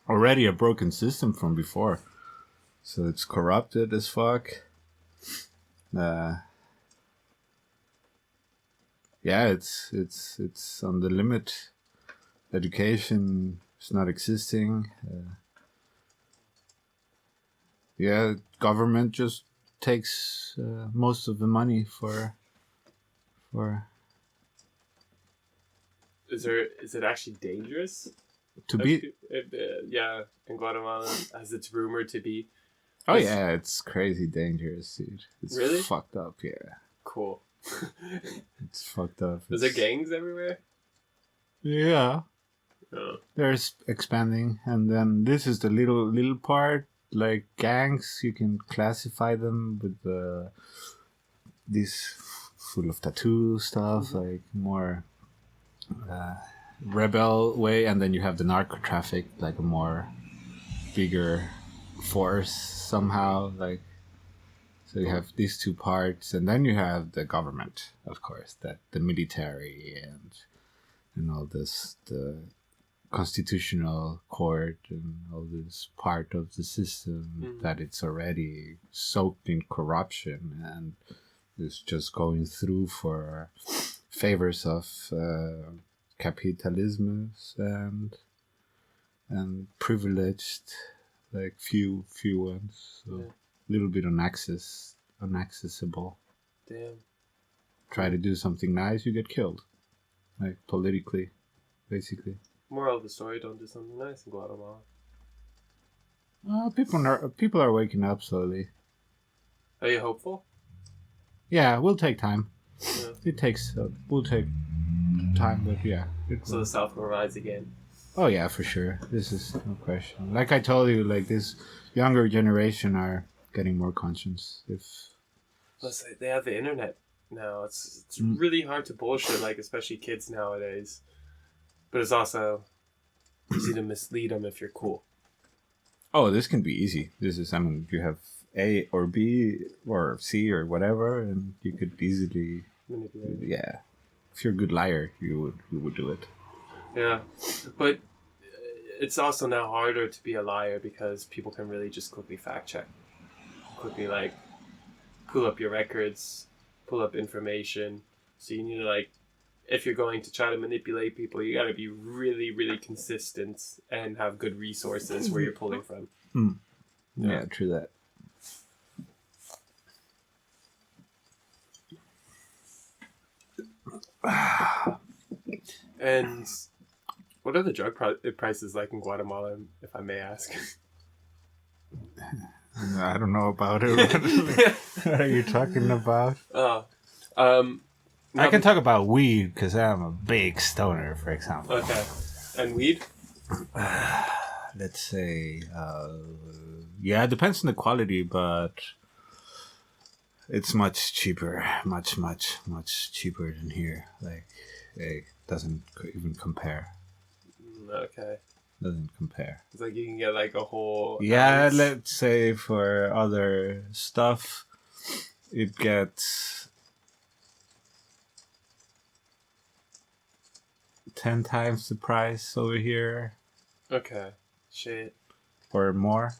already a broken system from before. So it's corrupted as fuck. Yeah, it's on the limit. Education is not existing. Government just takes most of the money for. Is it actually dangerous? To be. Yeah, in Guatemala, as it's rumored to be. Oh yeah, it's crazy dangerous, dude. It's really fucked up. Yeah. Cool. It's fucked up. Is there gangs everywhere? Yeah. Oh. There's expanding, and then this is the little part. Like gangs, you can classify them with this full of tattoo stuff, like more rebel way, and then you have the narco traffic, like a more bigger force somehow, like. So you have these two parts, and then you have the government, of course, that the military and all this, the constitutional court and all this part of the system that it's already soaked in corruption and is just going through for favors of capitalism and privileged, like few ones. So. Yeah. Little bit inaccessible. Damn. Try to do something nice, you get killed. Like politically, basically. Moral of the story: don't do something nice in Guatemala. People are waking up slowly. Are you hopeful? Yeah, we'll take time. Yeah. We'll take time, but yeah. So the South will rise again. Oh yeah, for sure. This is no question. Like I told you, like this younger generation are getting more conscious. Plus, they have the internet now. It's really hard to bullshit, like especially kids nowadays. But it's also easy to mislead them if you're cool. Oh, this can be easy. You have A or B or C or whatever, and you could easily manipulate. Yeah, if you're a good liar, you would do it. Yeah, but it's also now harder to be a liar because people can really just quickly fact check. Quickly, like, pull up your records, pull up information. So you need to, like, if you're going to try to manipulate people, you gotta be really, really consistent and have good resources where you're pulling from. Yeah, true that. And what are the drug prices like in Guatemala, if I may ask? I don't know about it. What are you talking about? I can talk about weed because I'm a big stoner, for example. Okay. And weed? Let's say, yeah, it depends on the quality, but it's much cheaper. Much cheaper than here. Like, it doesn't even compare. Okay. Doesn't compare. It's like you can get like a whole... Yeah, ounce. let's say for other stuff, it gets 10 times the price over here. Okay. Shit. Or more.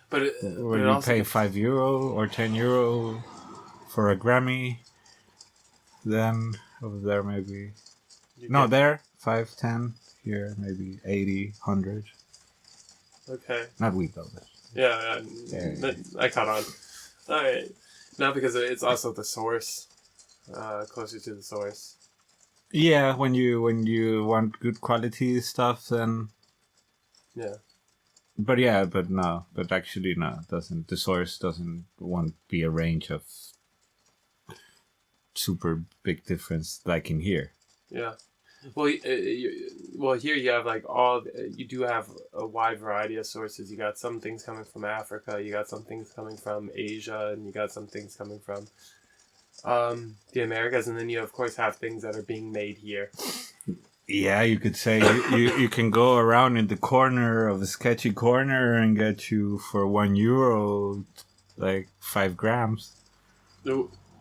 But or you pay €5 or €10 for a Grammy. Then over there maybe... there, 5, 10. Here, maybe 80, 100. Okay. Not weed though. Yeah. I caught on. All right. Not because it's also the source, closer to the source. Yeah, when you want good quality stuff, then. Yeah. But actually no, it doesn't. The source won't be a range of super big difference like in here. Yeah. Well, here you have like you do have a wide variety of sources. You got some things coming from Africa, you got some things coming from Asia, and you got some things coming from the Americas, and then you of course have things that are being made here. Yeah, you could say you can go around in the corner of a sketchy corner and get you for €1 like 5 grams.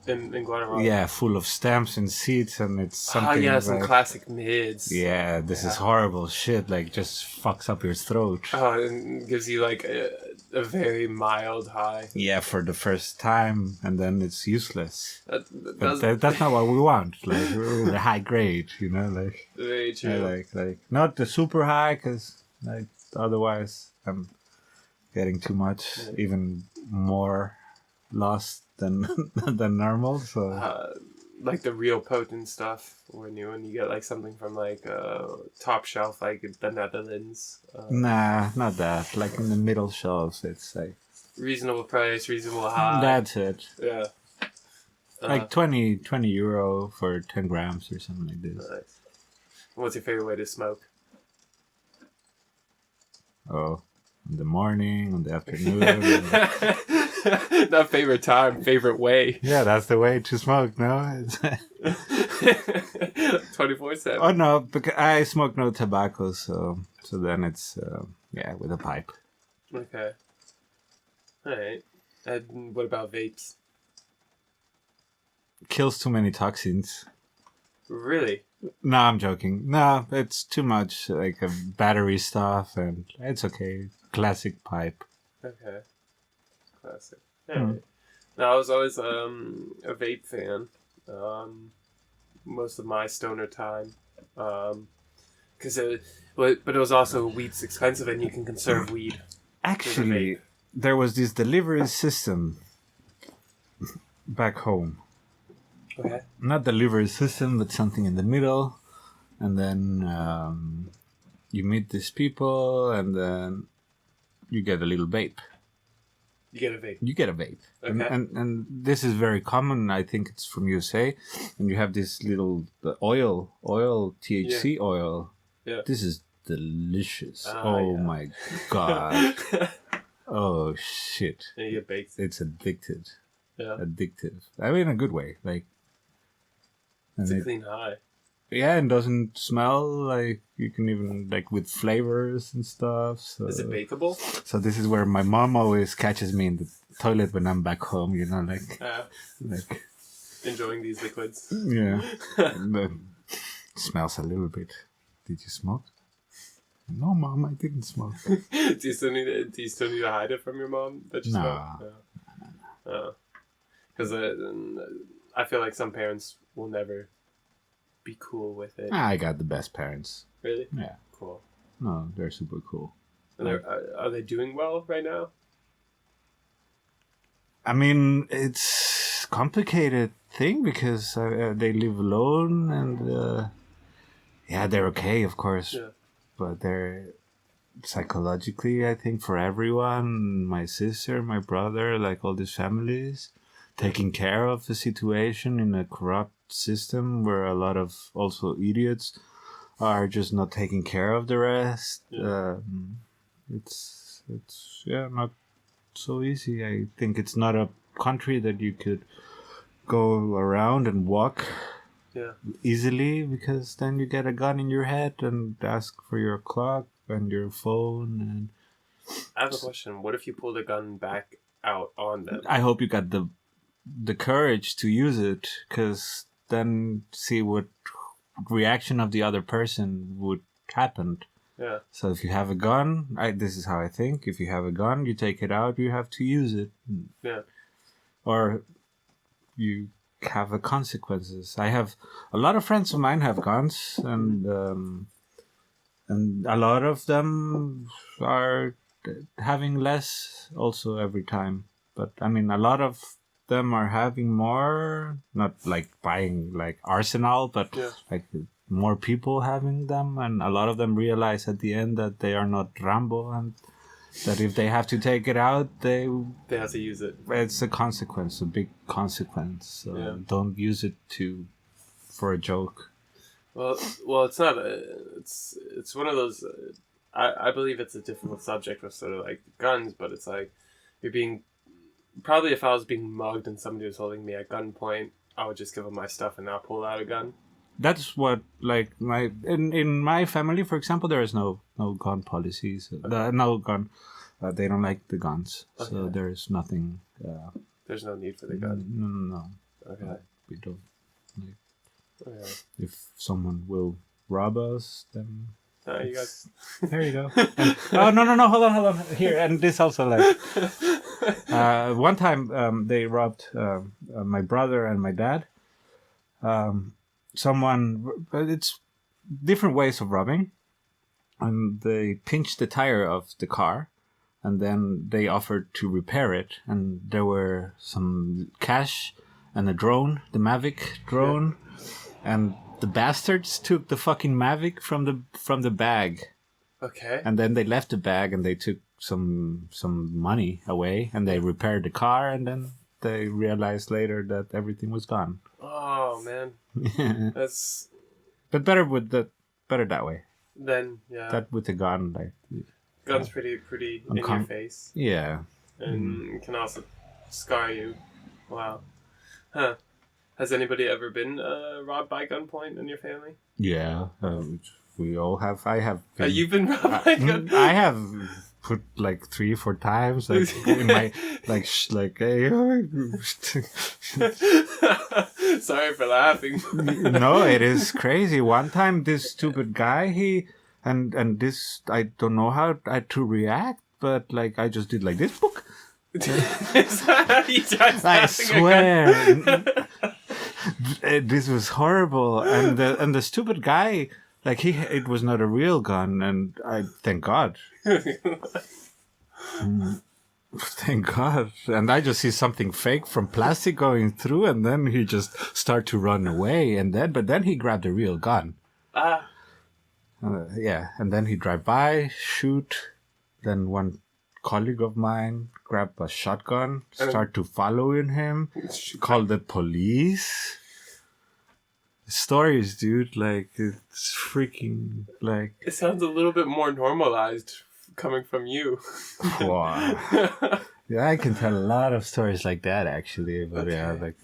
In Guatemala. Yeah, full of stamps and seeds, and it's something. Some classic mids. Yeah, this is horrible shit. Like, just fucks up your throat. Oh, and gives you like a very mild high. Yeah, for the first time, and then it's useless. That's not what we want. Like, the high grade, like. Very true. Like not the super high, because otherwise I'm getting too much, even more lost than than normal. So like the real potent stuff when you get like something from like top shelf like the Netherlands. nah, not that. Like in the middle shelves, it's like Reasonable price, reasonable high. that's it. Yeah. Like 20 euro for 10 grams or something like this. Nice. What's your favorite way to smoke? Oh, in the morning, in the afternoon. Not favorite time, favorite way. Yeah, that's the way to smoke, no? 24/7. Oh, no, because I smoke no tobacco, so then it's, with a pipe. Okay. Alright. And what about vapes? Kills too many toxins. Really? No, I'm joking. No, it's too much, like, battery stuff, and it's okay. Classic pipe. Okay. Classic. Alright. No, I was always a vape fan. Most of my stoner time. But it was also weed's expensive and you can conserve weed. Actually, there was this delivery system back home. Okay. Not delivery system, but something in the middle. And then you meet these people, and then you get a little vape. You get a vape. You get a vape. Okay. And this is very common. I think it's from USA. And you have this little oil, THC oil. Yeah. This is delicious. Yeah. My God. Oh, shit. And you get baked. It's addicted. Yeah. Addictive. I mean, in a good way. Like, It's a clean high. yeah, and doesn't smell like you can even like with flavors and stuff. So. Is it bakeable? So this is where my mom always catches me in the toilet when I'm back home. You know, like Enjoying these liquids. Yeah, but smells a little bit. Did you smoke? No, Mom, I didn't smoke. Do you still need to hide it from your mom that you smoke? No. Because I feel like some parents will never be cool with it. I got the best parents. Really? Yeah. Cool. No, they're super cool. And are they doing well right now? I mean, it's a complicated thing because they live alone and they're okay, of course. Yeah. But they're psychologically, I think, for everyone, my sister, my brother, like all these families, taking care of the situation in a corrupt system where a lot of also idiots are just not taking care of the rest. Yeah. It's not so easy. I think it's not a country that you could go around and walk easily, because then you get a gun in your head and ask for your clock and your phone. And I have a question. What if you pull the gun back out on them? I hope you got the courage to use it, because then see what reaction of the other person would happen. Yeah. So if you have a gun, this is how I think. If you have a gun, you take it out, you have to use it. Yeah. Or you have the consequences. I have a lot of friends of mine have guns, and a lot of them are having less also every time. But I mean, a lot of them are having more, not like buying like arsenal, but like more people having them, and a lot of them realize at the end that they are not Rambo, and that if they have to take it out, they have to use it. It's a consequence, a big consequence. So don't use it for a joke. Well, it's not. It's one of those. I believe it's a difficult subject with sort of like guns, but it's like you're being. Probably if I was being mugged and somebody was holding me at gunpoint, I would just give them my stuff and not pull out a gun. That's what, like, in my family, for example, there is no gun policies. No gun. They don't like the guns. Okay. So there's nothing. There's no need for the gun. No. Okay. We don't. Like, if someone will rob us, then. You guys. There you go. And, no! Hold on. Here, and this also, like. One time, they robbed my brother and my dad. It's different ways of robbing, and they pinched the tire of the car, and then they offered to repair it, and there were some cash and a drone, the Mavic drone, and the bastards took the fucking Mavic from the bag. Okay. And then they left the bag and they took some money away, and they repaired the car, and then they realized later that everything was gone. Oh man, that's. But better that way. Then That with the gun, like. Gun's pretty in your face. Yeah. And can also scar you. Wow. Huh. Has anybody ever been robbed by gunpoint in your family? Yeah. We all have. I have. You've been robbed by gunpoint? I have put like 3-4 times, like in my hey. Sorry for laughing. No, it is crazy. One time, this stupid guy, and this, I don't know how to react, but like I just did like this book. I swear, this was horrible, and the stupid guy, like it was not a real gun, and I thank God. Thank God. And I just see something fake from plastic going through, and then he just start to run away, but then he grabbed a real gun. Yeah, and then he drive by, shoot, then one colleague of mine grab a shotgun, start to following him, call the police. Stories, dude, like, it's freaking, like... It sounds a little bit more normalized coming from you. Wow. Yeah, I can tell a lot of stories like that, actually, but okay. Yeah, like,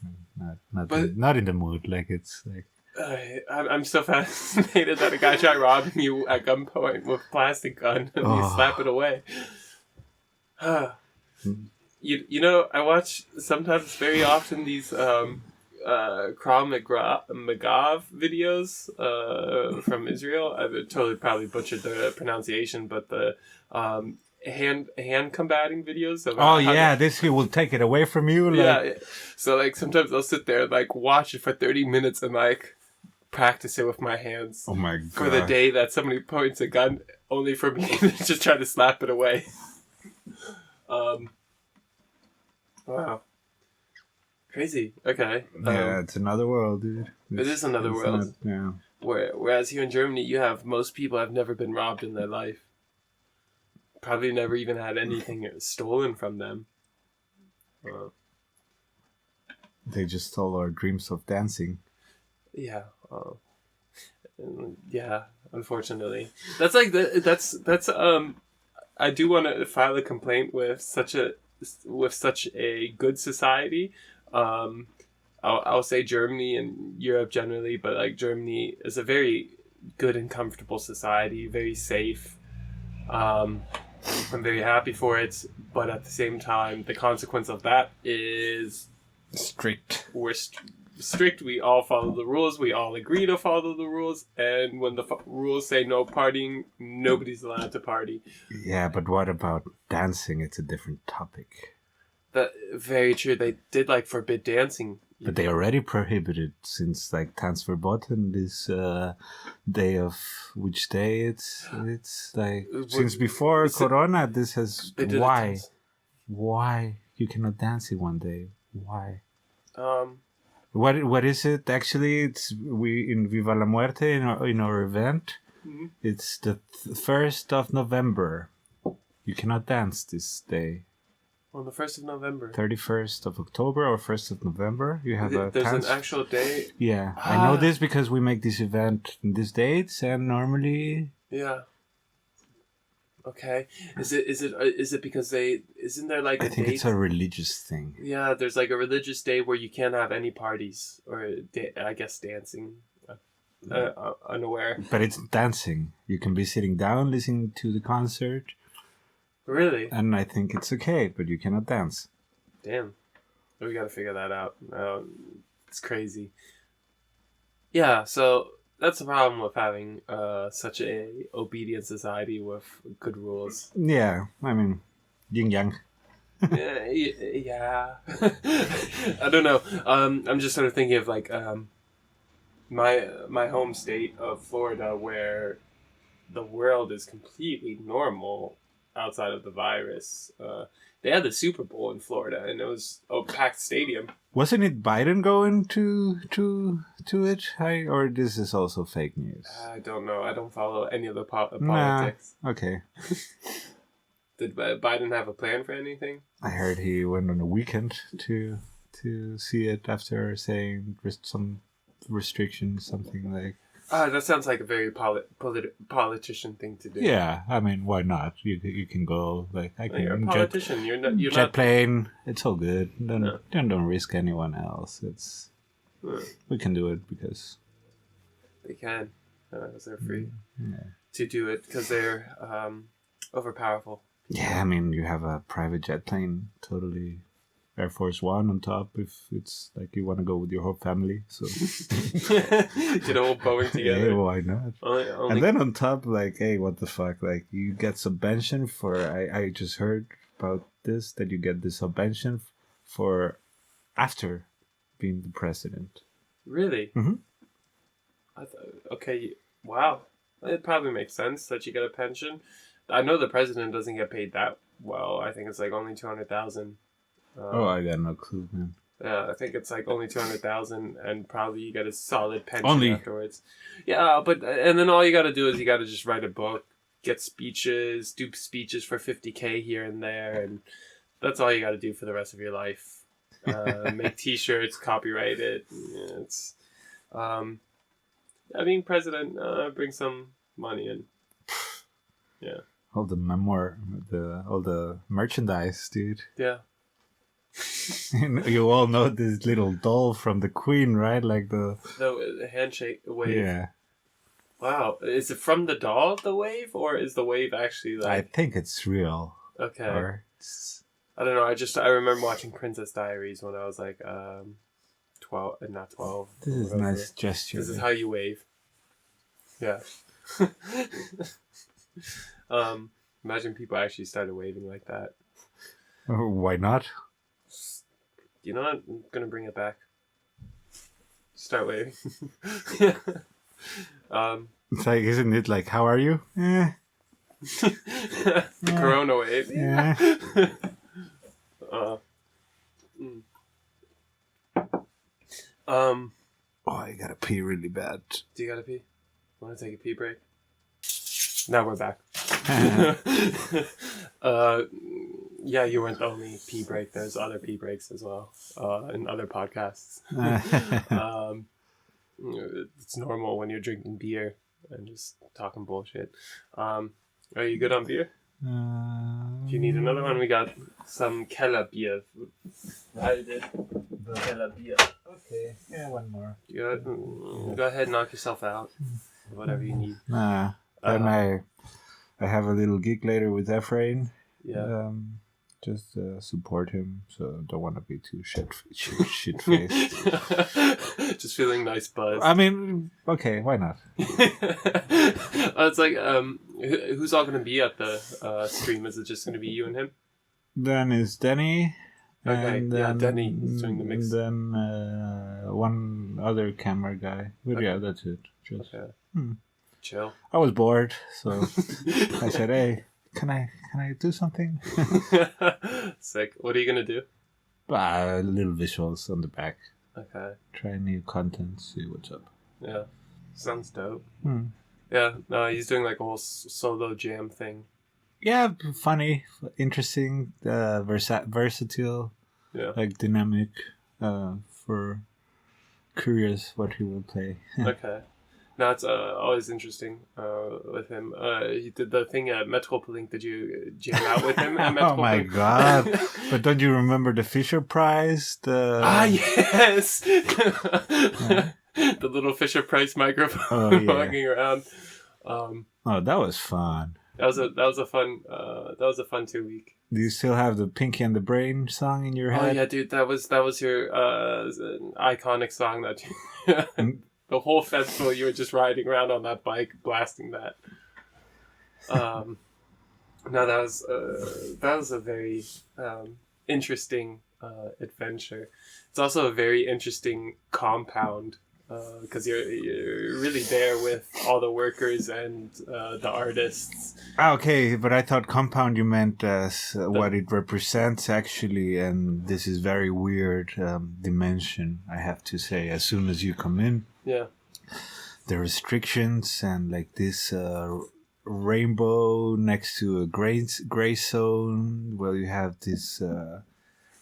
not in the mood, like, it's, like... I'm so fascinated that a guy tried robbing you at gunpoint with a plastic gun and you slap it away. You know, I watch sometimes very often these Krav Maga videos from Israel. I totally probably butchered the pronunciation, but the hand combating videos. This he will take it away from you. Like... Yeah, so like sometimes I'll sit there and like watch it for 30 minutes and like practice it with my hands. Oh my God. For the day that somebody points a gun, only for me to just try to slap it away. Wow. Crazy. Okay. Yeah, it's another world, dude. It is another world. Yeah. Whereas here in Germany, most people have never been robbed in their life. Probably never even had anything stolen from them. They just stole our dreams of dancing. Yeah. Yeah. Unfortunately, that's like that's I do want to file a complaint with such a good society. I'll say Germany and Europe generally, but like Germany is a very good and comfortable society, very safe. I'm very happy for it, but at the same time, the consequence of that is strict. We're strict. We all follow the rules. We all agree to follow the rules. And when the rules say no partying, nobody's allowed to party. Yeah, but what about dancing? It's a different topic. Very true. They did like forbid dancing. But they already prohibited since like Tanzverboten this day of which day it's like since before Corona this has why you cannot dance in one day, why what is it actually? It's in Viva la Muerte in our event. Mm-hmm. It's the 1st of November. You cannot dance this day. On the 1st of November. 31st of October or 1st of November. You have there's an actual day? Yeah. I know this because we make this event in these dates and normally... Yeah. Okay. Is it because isn't there like a date? I think it's a religious thing. Yeah, there's like a religious day where you can't have any parties or I guess dancing. Unaware. But it's dancing. You can be sitting down listening to the concert. Really? And I think it's okay, but you cannot dance. Damn. We gotta figure that out. It's crazy. Yeah, so that's the problem with having such a obedient society with good rules. Yeah, I mean, yin yang. Yeah. I don't know. I'm just sort of thinking of like my home state of Florida, where the world is completely normal. outside of the virus. They had the Super Bowl in Florida, and it was a packed stadium. Wasn't it Biden going to it? Or this is also fake news? I don't know. I don't follow any of the politics. Okay. Did Biden have a plan for anything? I heard he went on a weekend to see it after saying some restrictions, something like. That sounds like a very politician thing to do. Yeah, I mean, why not? You can go You're a politician. You're not. Jet plane. It's all good. Don't risk anyone else. We can do it because they can. Because they're free yeah. to do it because they're overpowerful. Yeah, I mean, you have a private jet plane, totally Air Force One on top if it's like you want to go with your whole family. So get all Boeing together. Yeah, why not? Only... And then on top, like, hey, what the fuck? Like, you get subvention for. I just heard about this that you get the subvention for after being the president. Really? Mm-hmm. Okay. Wow. It probably makes sense that you get a pension. I know the president doesn't get paid that well. I think it's like only $200,000. I got no clue, man. Yeah, I think it's like only $200,000, and probably you get a solid pension afterwards. Yeah, and then all you got to do is you got to just write a book, get speeches, do speeches for $50K here and there, and that's all you got to do for the rest of your life. Make T-shirts, copyright it. Yeah, it's, president bring some money in. Yeah. All the all the merchandise, dude. Yeah. You all know this little doll from the Queen, right? Like the handshake wave. Yeah. Wow. Is it from the doll, the wave, or is the wave actually like... I think it's real. Okay. I don't know. I remember watching Princess Diaries when I was like 12, not 12. This is a nice gesture. This is how you wave. Yeah. Imagine people actually started waving like that. Why not? You know what? I'm gonna bring it back. Start waving. It's like, isn't it like, how are you? Corona wave. Yeah. Oh, I gotta pee really bad. Do you gotta pee? Want to take a pee break? Now we're back. Yeah, you weren't the only pee break. There's other pee breaks as well in other podcasts. It's normal when you're drinking beer and just talking bullshit. Are you good on beer? If you need another one, we got some Kellerbier. Kellerbier. Okay, yeah, one more. Go ahead, knock yourself out. Whatever you need. Then I have a little gig later with Ephraim. Yeah. Just support him, so don't want to be too shit faced. Just feeling nice buzz. I mean, okay, why not? It's like, who's all going to be at the stream? Is it just going to be you and him? Then is Denny. Okay, and Denny is doing the mix. And then one other camera guy. But yeah, that's it. Just chill. I was bored, so I said, "Hey, can I do something?" Sick. What are you gonna do? Little visuals on the back. Okay. Try new content. See what's up. Yeah, sounds dope. Yeah. No, he's doing like a whole solo jam thing. Yeah, funny, interesting, versatile. Yeah. Like dynamic. For curious what he will play. Okay. No, it's always interesting with him. He did the thing at Metropolitan. Did you jam out with him at Metropolitan? Oh my god! But don't you remember the Fisher Prize? Yes! The little Fisher Price microphone walking around. That was fun. That was a fun 2 week. Do you still have the Pinky and the Brain song in your head? Oh yeah, dude, that was your iconic song that you, the whole festival you were just riding around on that bike blasting that. No, that was a very interesting adventure. It's also a very interesting compound because you're really there with all the workers and the artists. Okay, but I thought compound you meant as what it represents actually, and this is very weird dimension, I have to say. As soon as you come in, Yeah. the restrictions and like this rainbow next to a gray zone, well, you have this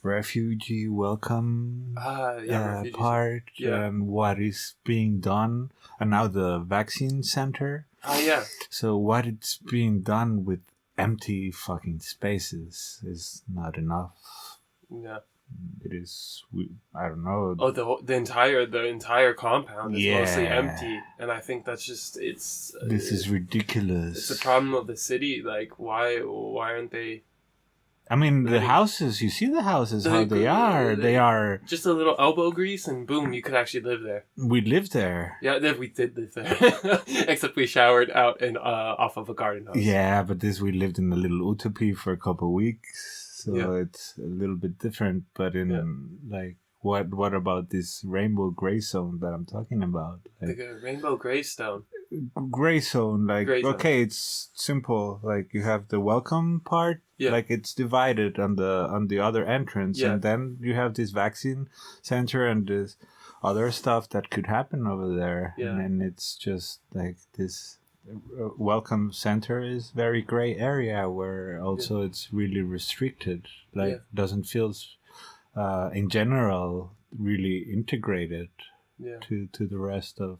refugee welcome refugees. part Yeah. and what is being done, and now the vaccine center. Yeah. So what it's being done with empty fucking spaces is not enough. Yeah. It is, I don't know. Oh, the entire compound is mostly Yeah. empty, and I think that's just This is ridiculous. It's a problem of the city. Like, why aren't they? I mean, the houses, you see the houses, how they are. They are... Just a little elbow grease and boom, you could actually live there. We lived there. Yeah, we did live there. Except we showered out off of a garden house. Yeah, but we lived in a little utopia for a couple of weeks. So it's a little bit different. But like, what about this rainbow gray zone that I'm talking about? Like, the rainbow gray stone. Gray zone, like, Gray zone. Okay, it's simple. Like, you have the welcome part. Yeah. Like, it's divided on the other entrance, Yeah. and then you have this vaccine center and this other stuff that could happen over there. Yeah. And then it's just like this welcome center is very gray area where also it's really restricted. Like, doesn't feel in general really integrated. Yeah. To the rest of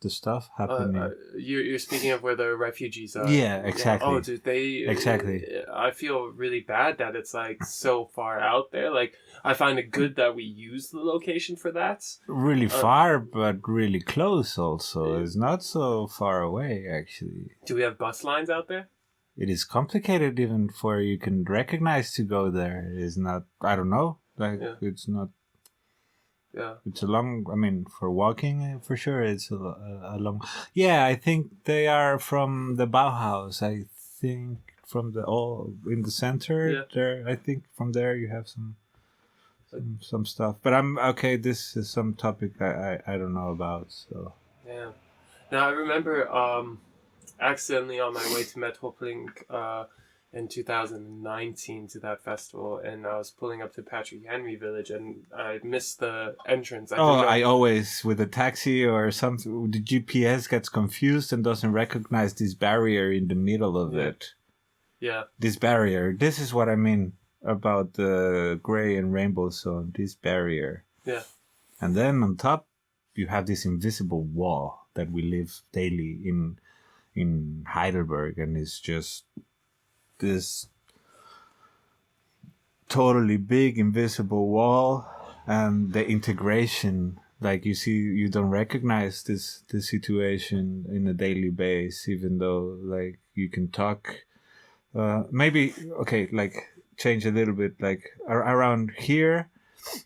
the stuff happening. You're speaking of where the refugees are. Yeah, exactly. Oh, dude, exactly. I feel really bad that it's like so far out there. Like, I find it good that we use the location for that. Really far, but really close also. It's not so far away, actually. Do we have bus lines out there? It is complicated even for you can recognize to go there. It is not, I don't know. Like, it's not. Yeah. It's a long, I mean, for walking, for sure, it's a long... Yeah, I think they are from the Bauhaus. I think from in the center there, I think from there you have some stuff. But okay, this is some topic I don't know about, so... Yeah. Now, I remember accidentally on my way to Metropolitink in 2019 to that festival, and I was pulling up to Patrick Henry Village, and I missed the entrance. I always, with a taxi or something, the GPS gets confused and doesn't recognize this barrier in the middle of it. Yeah. This barrier. This is what I mean about the gray and rainbow zone, this barrier. Yeah. And then on top, you have this invisible wall that we live daily in Heidelberg, and it's just this totally big invisible wall, and the integration, like you don't recognize this situation in a daily base, even though like you can talk maybe okay, like change a little bit, like around here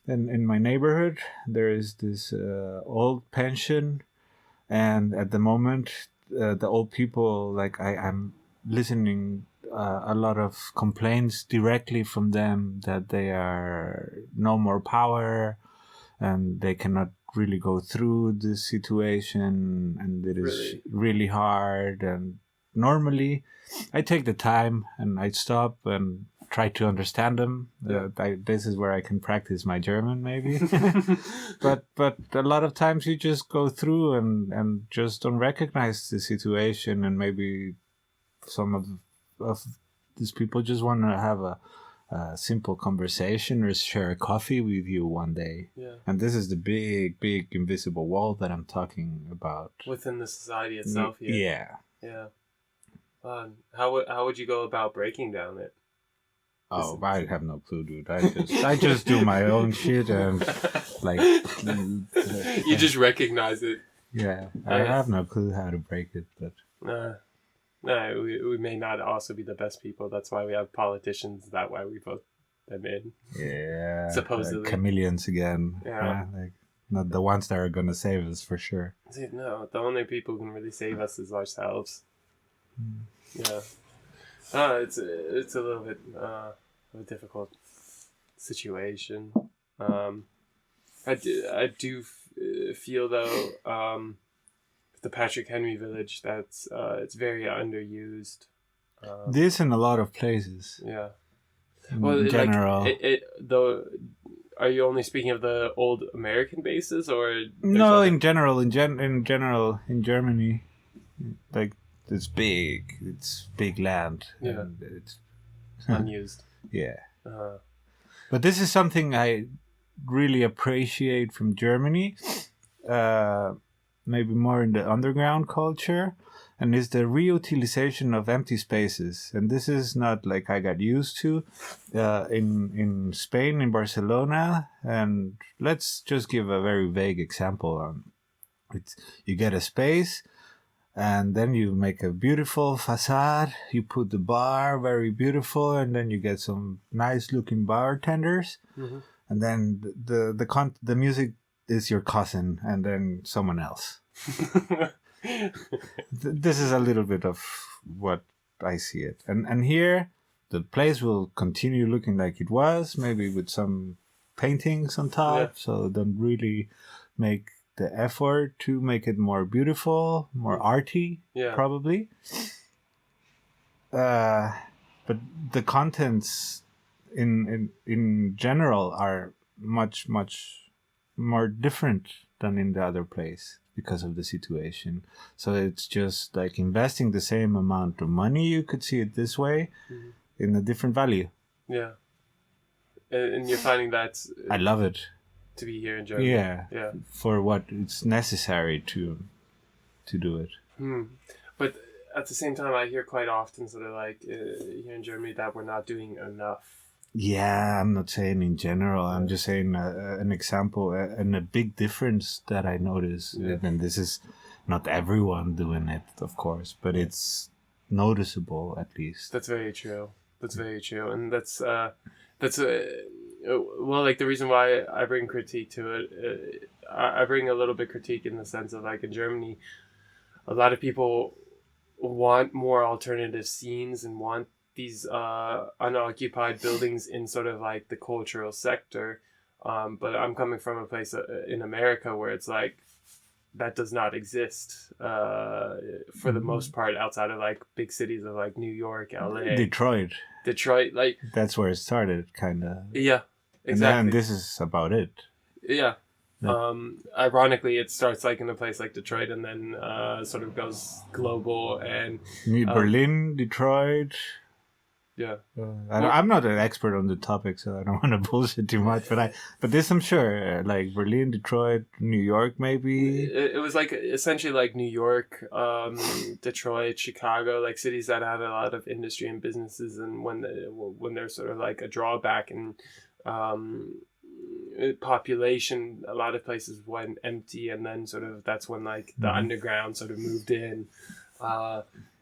in my neighborhood there is this old pension, and at the moment the old people, like I'm listening a lot of complaints directly from them that they are no more power and they cannot really go through this situation, and it is really hard. And normally I take the time and I stop and try to understand them. This is where I can practice my German maybe. but a lot of times you just go through and just don't recognize the situation, and maybe some of these people just want to have a simple conversation or share a coffee with you one day. Yeah. And this is the big invisible wall that I'm talking about. Within the society itself here. Yeah. Yeah. How would you go about breaking down it? Oh, I have no clue, dude. I just do my own shit and like... You just recognize it. Yeah. I have no clue how to break it, but... No, we may not also be the best people. That's why we have politicians. That why we vote them in. Yeah. Supposedly. Chameleons again. Yeah. Like, not the ones that are going to save us for sure. See, no, the only people who can really save us is ourselves. Yeah. It's a little bit of a difficult situation. I do feel though, the Patrick Henry Village, that's it's very underused. This in a lot of places. Yeah. In general. Though, are you only speaking of the old American bases, or no? In general, in general, in Germany, like it's big land. Yeah. And it's unused. Yeah. Uh-huh. But this is something I really appreciate from Germany. Maybe more in the underground culture, and is the reutilization of empty spaces. And this is not like I got used to in Spain, in Barcelona. And let's just give a very vague example. You get a space, and then you make a beautiful facade. You put the bar very beautiful, and then you get some nice looking bartenders, Mm-hmm. and then the music is your cousin, and then someone else. This is a little bit of what I see it, and here the place will continue looking like it was, maybe with some paintings on top. So don't really make the effort to make it more beautiful, more arty, probably. But the contents in general are much more different than in the other place because of the situation. So it's just like investing the same amount of money, you could see it this way, in a different value. Yeah. And you're finding that... I love it. To be here in Germany. Yeah. For what it's necessary to do it. But at the same time, I hear quite often sort of like here in Germany that we're not doing enough. Yeah, I'm not saying in general. I'm just saying an example and a big difference that I notice. Yeah. And this is not everyone doing it, of course, but it's noticeable at least. That's very true. And that's well, like the reason why I bring critique to it, I bring a little bit critique in the sense of like in Germany, a lot of people want more alternative scenes and want these unoccupied buildings in sort of like the cultural sector. But I'm coming from a place in America where it's like that does not exist for the most part outside of like big cities of like New York, LA. Detroit, like... That's where it started, kind of. Yeah, exactly. And then this is about it. Yeah. Ironically, it starts like in a place like Detroit and then sort of goes global and... Berlin, Detroit... Yeah. I'm not an expert on the topic, so I don't want to bullshit too much. But this I'm sure, like Berlin, Detroit, New York, maybe. It was like essentially like New York, Detroit, Chicago, like cities that had a lot of industry and businesses, and when there's sort of like a drawback in population, a lot of places went empty, and then sort of that's when like the underground sort of moved in,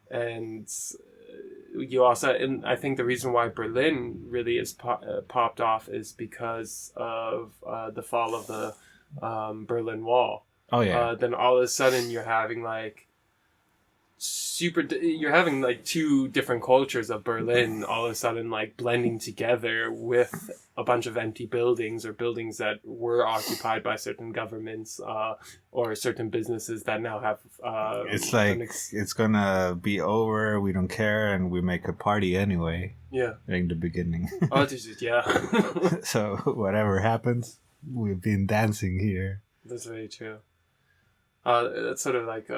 and. You also, and I think the reason why Berlin really is popped off is because of the fall of the Berlin Wall. Oh yeah. Then all of a sudden you're having like you're having like two different cultures of Berlin all of a sudden like blending together with a bunch of empty buildings or buildings that were occupied by certain governments or certain businesses that now have it's like it's gonna be over, we don't care, and we make a party anyway. Yeah, in the beginning. Yeah. So whatever happens, we've been dancing here. That's very true. That's sort of like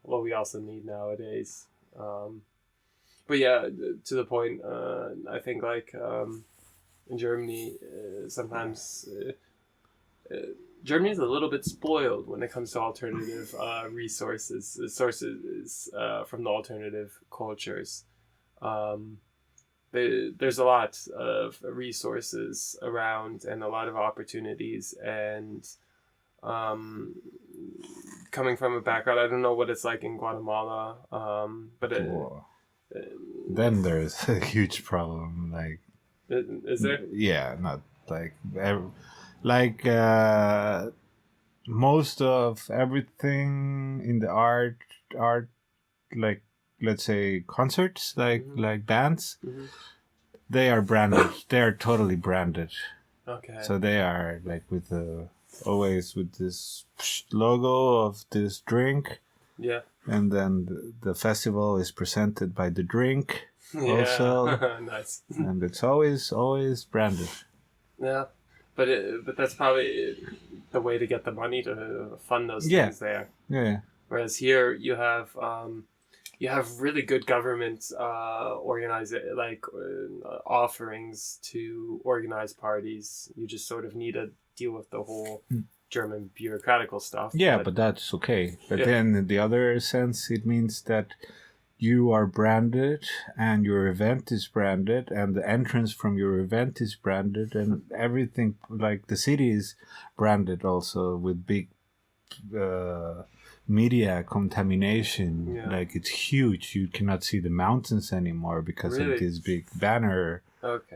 what we also need nowadays. But yeah, to the point, I think like in Germany, sometimes Germany is a little bit spoiled when it comes to alternative sources from the alternative cultures. There's a lot of resources around and a lot of opportunities, and coming from a background, I don't know what it's like in Guatemala, but then there's a huge problem. Like, is there? Yeah, not like most of everything in the art, like let's say concerts, like bands, they are branded. They are totally branded. Okay. So they are like with the always with this logo of this drink. Yeah. And then the festival is presented by the drink also. Nice. And it's always branded. Yeah. But that's probably the way to get the money to fund those things there. Yeah. Whereas here you have really good government offerings to organize parties. You just sort of need to deal with the whole German bureaucratical stuff. Yeah, but that's okay. But then in the other sense, it means that you are branded and your event is branded and the entrance from your event is branded and everything, like the city is branded also with big media contamination. Yeah. Like it's huge. You cannot see the mountains anymore because of this big banner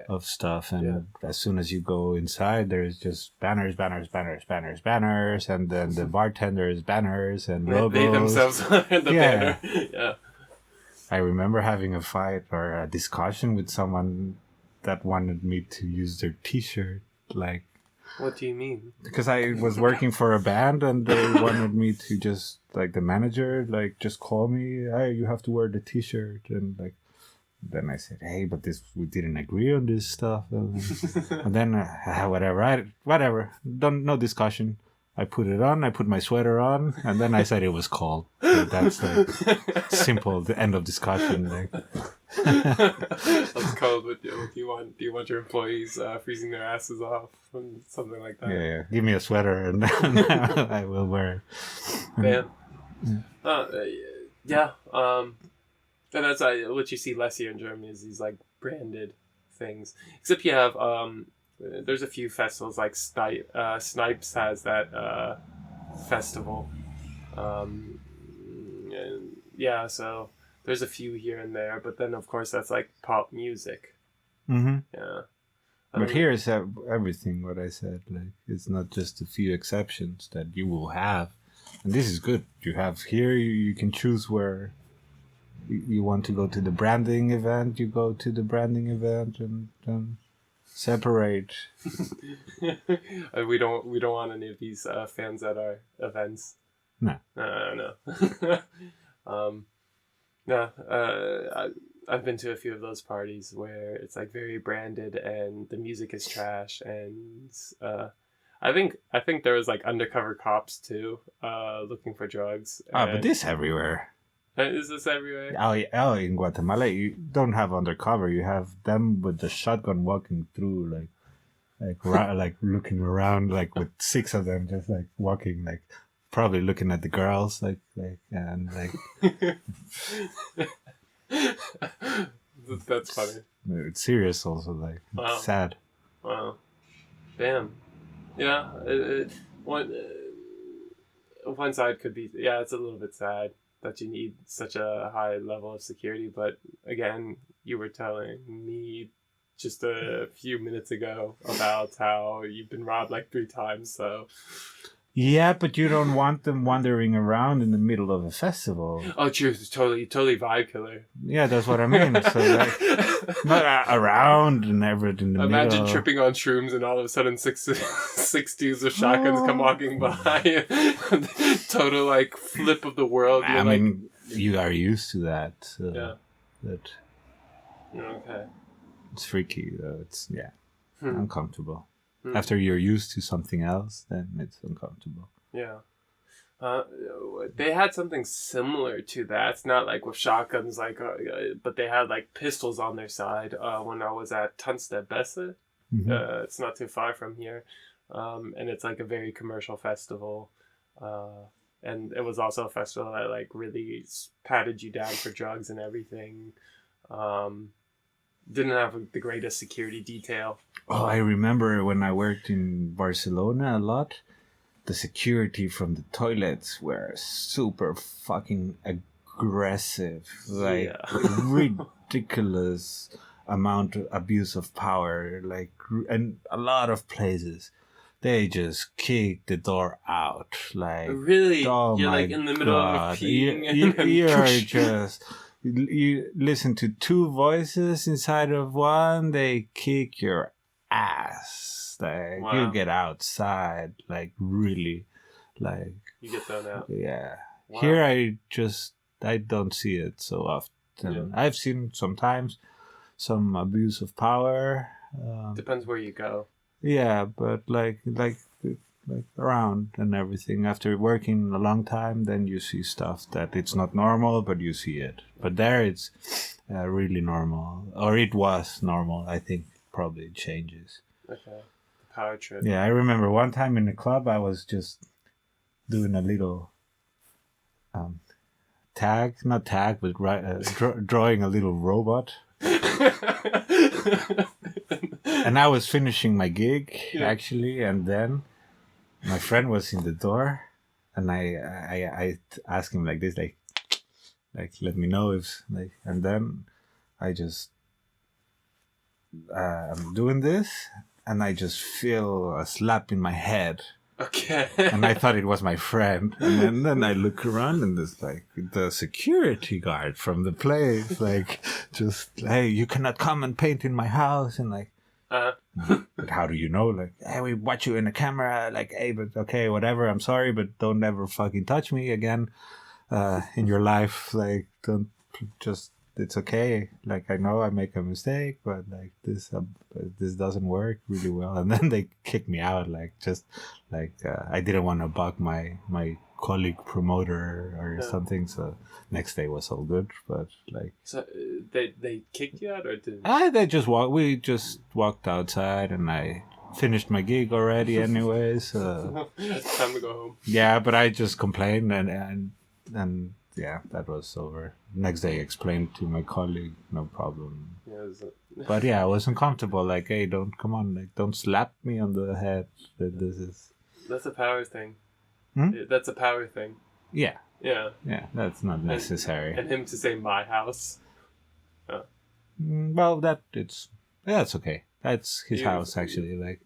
of stuff. And as soon as you go inside, there's just banners, and then the bartenders banners and logos. They themselves are the banner. Yeah. I remember having a fight or a discussion with someone that wanted me to use their T-shirt. Like, what do you mean? Because I was working for a band and they wanted me to just, like, the manager, like, just call me. Hey, you have to wear the T-shirt. And, like, then I said, hey, but we didn't agree on this stuff. And then, whatever. No discussion. I put it on, I put my sweater on, and then I said it was cold. So that's like simple, the end of discussion. Like. That's cold, but do you want your employees freezing their asses off and something like that? Yeah. Give me a sweater and I will wear it. And that's what you see less here in Germany is these like branded things. Except you have there's a few festivals like Snipes has that festival. So there's a few here and there, but then of course that's like pop music. Mm-hmm. Yeah. But here is everything what I said. Like it's not just a few exceptions that you will have, and this is good. You have here you can choose where you want to go to the branding event. You go to the branding event and. Separate. We don't want any of these fans at our events. No. No. I've been to a few of those parties where it's like very branded and the music is trash and I think there was like undercover cops too, looking for drugs. But this everywhere. Is this everywhere? Oh, in Guatemala, you don't have undercover. You have them with the shotgun walking through, like looking around, like with 6 of them, just like walking, like probably looking at the girls, and like. That's funny. It's serious, also, like it's sad. Wow, damn, yeah. One side could be, it's a little bit sad that you need such a high level of security. But again, you were telling me just a few minutes ago about how you've been robbed like 3 times. So yeah, but you don't want them wandering around in the middle of a festival. Oh, true. Totally vibe killer. Yeah, that's what I mean. So like, not around and everything in the middle. Imagine tripping on shrooms and all of a sudden six dudes with shotguns come walking by. Total like flip of the world. I mean, you are used to that. So that. Okay. It's freaky though. It's uncomfortable. After you're used to something else, then it's uncomfortable. Yeah. They had something similar to that. It's not like with shotguns, but they had like pistols on their side when I was at Tanstebesse. Mm-hmm. It's not too far from here. And it's like a very commercial festival. And it was also a festival that like really patted you down for drugs and everything. Didn't have the greatest security detail. Oh, I remember when I worked in Barcelona a lot, the security from the toilets were super fucking aggressive. Like, ridiculous amount of abuse of power. Like, and a lot of places, they just kick the door out. Like, really? Oh You're my like in the middle God. of peeing You're just... You listen to 2 voices inside of one, they kick your ass. Like Wow. you get outside, like really, like You get thrown out. yeah. Wow. Here I don't see it so often. Yeah. I've seen sometimes some abuse of power. Depends where you go. Yeah, but like around and everything. After working a long time, then you see stuff that it's not normal, but you see it. But there, it's really normal, or it was normal. I think probably it changes. Okay. The power trip. Yeah, I remember one time in the club, I was just doing a little not tag, but drawing a little robot. And I was finishing my gig, actually, and then my friend was in the door, and I asked him like this, like let me know if, like, and then I just I'm doing this, and I just feel a slap in my head. Okay. And I thought it was my friend, and then I look around, and there's like the security guard from the place, like, just, hey, you cannot come and paint in my house, and like, but how do you know? Like, hey, we watch you in the camera. Like, hey, but okay, whatever. I'm sorry, but don't ever fucking touch me again in your life. Like, don't just. It's okay. Like, I know I make a mistake, but like this doesn't work really well. And then they kicked me out. Like, just like I didn't want to bug my colleague promoter or something. So next day was all good. But like, so they kicked you out, or did? We just walked outside, and I finished my gig already, anyways. It's time to go home. Yeah, but I just complained, and yeah, that was over. Next day, I explained to my colleague, no problem. Yeah, But yeah, I was uncomfortable. Like, hey, don't slap me on the head. That's a power thing. Hmm? That's a power thing. Yeah. Yeah. Yeah, that's not necessary. And him to say my house. Well, that's okay. That's his house, actually. Like,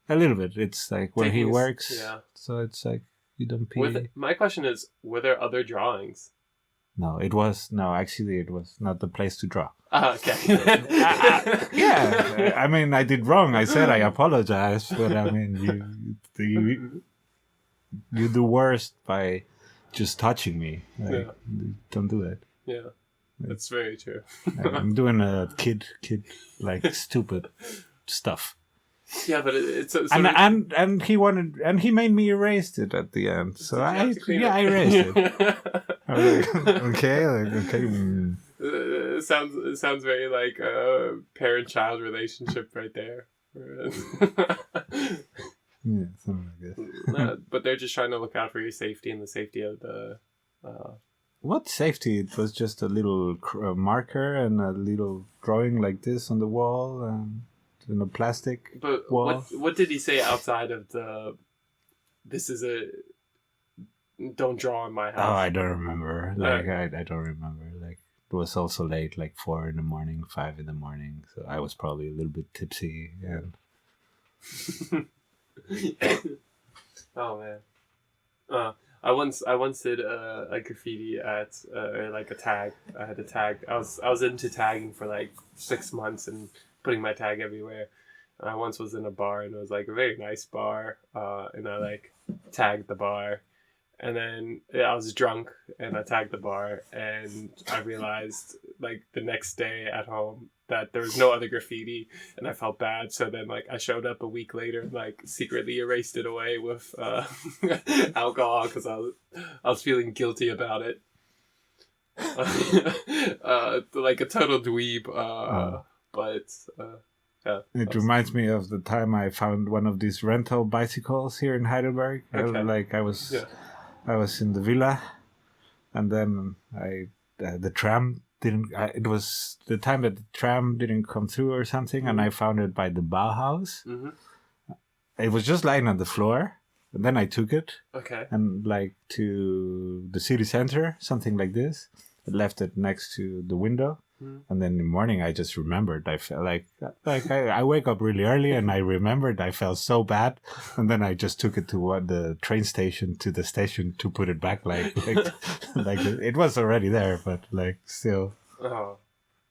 a little bit. It's like where he works. Yeah. So it's like, you don't pee. My question is, were there other drawings? No, actually, it was not the place to draw. Okay. Yeah, I mean, I did wrong. I said I apologize, but I mean, you do worse by just touching me. Like, don't do it. Yeah, that's very true. I'm doing a kid like stupid stuff. Yeah, but it's and he wanted, and he made me erase it at the end. So I erased it. I was like, okay. It sounds very like a parent-child relationship right there. Yeah, something like this. But they're just trying to look out for your safety and the safety of the. What safety? It was just a little marker and a little drawing like this on the wall and in a plastic wall. What did he say outside of the? This is a. Don't draw in my house. Oh, I don't remember. Like I don't remember. Like, it was also late, like 4 a.m, 5 a.m. So I was probably a little bit tipsy. And oh man. I once did a graffiti at like a tag. I had a tag. I was into tagging for like 6 months and putting my tag everywhere. And I once was in a bar, and it was like a very nice bar, and I like tagged the bar. And then I was drunk, and I tagged the bar, and I realized, like, the next day at home that there was no other graffiti, and I felt bad. So then, like, I showed up a week later and, like, secretly erased it away with alcohol because I was feeling guilty about it. Like a total dweeb, but... yeah, it reminds me of the time I found one of these rental bicycles here in Heidelberg. Okay. I was in the villa, and then the tram didn't. It was the time that the tram didn't come through or something, and I found it by the Bauhaus. Mm-hmm. It was just lying on the floor, and then I took it. Okay. And like to the city center, something like this. I left it next to the window. And then in the morning, I just remembered. I felt like I wake up really early, and I remembered I felt so bad. And then I just took it to the train station, to the station, to put it back. Like it was already there, but like still. Oh,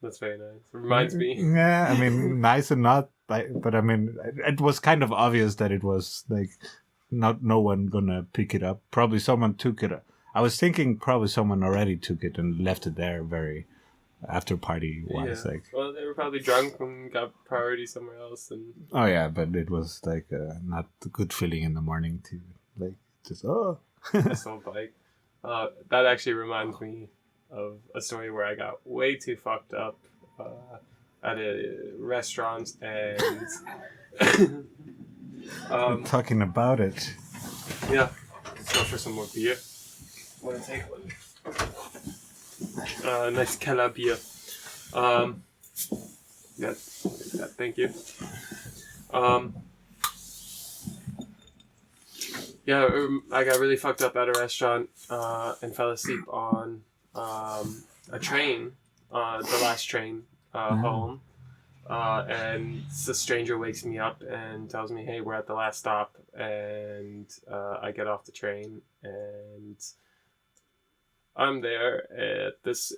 That's very nice. Reminds me. Yeah, I mean, nice and not, but I mean, it was kind of obvious that it was like no one gonna pick it up. Probably someone took it. I was thinking probably someone already took it and left it there very after party wise. Yeah. Like, well, they were probably drunk and got priority somewhere else. And oh yeah, but it was like not a good feeling in the morning to like just this whole bike. That actually reminds me of a story where I got way too fucked up at a restaurant and talking about it. Yeah, let's go for some more beer. Want to take one? Nice Keller beer. Yeah, thank you. Yeah, I got really fucked up at a restaurant and fell asleep on a train, the last train home. And the stranger wakes me up and tells me, hey, we're at the last stop. And I get off the train and I'm there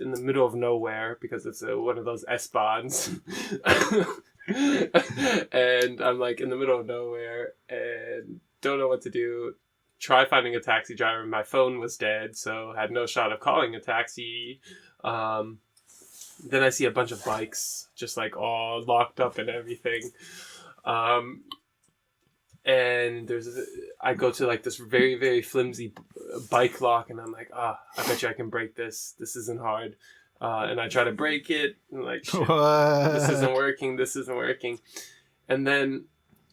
in the middle of nowhere because it's one of those S-Bahns. And I'm like in the middle of nowhere and don't know what to do. Try finding a taxi driver. My phone was dead, so had no shot of calling a taxi. Then I see a bunch of bikes just like all locked up and everything. And I go to like this very, very flimsy bike lock and I'm like, I bet you I can break this. This isn't hard. And I try to break it and like, shit, this isn't working. And then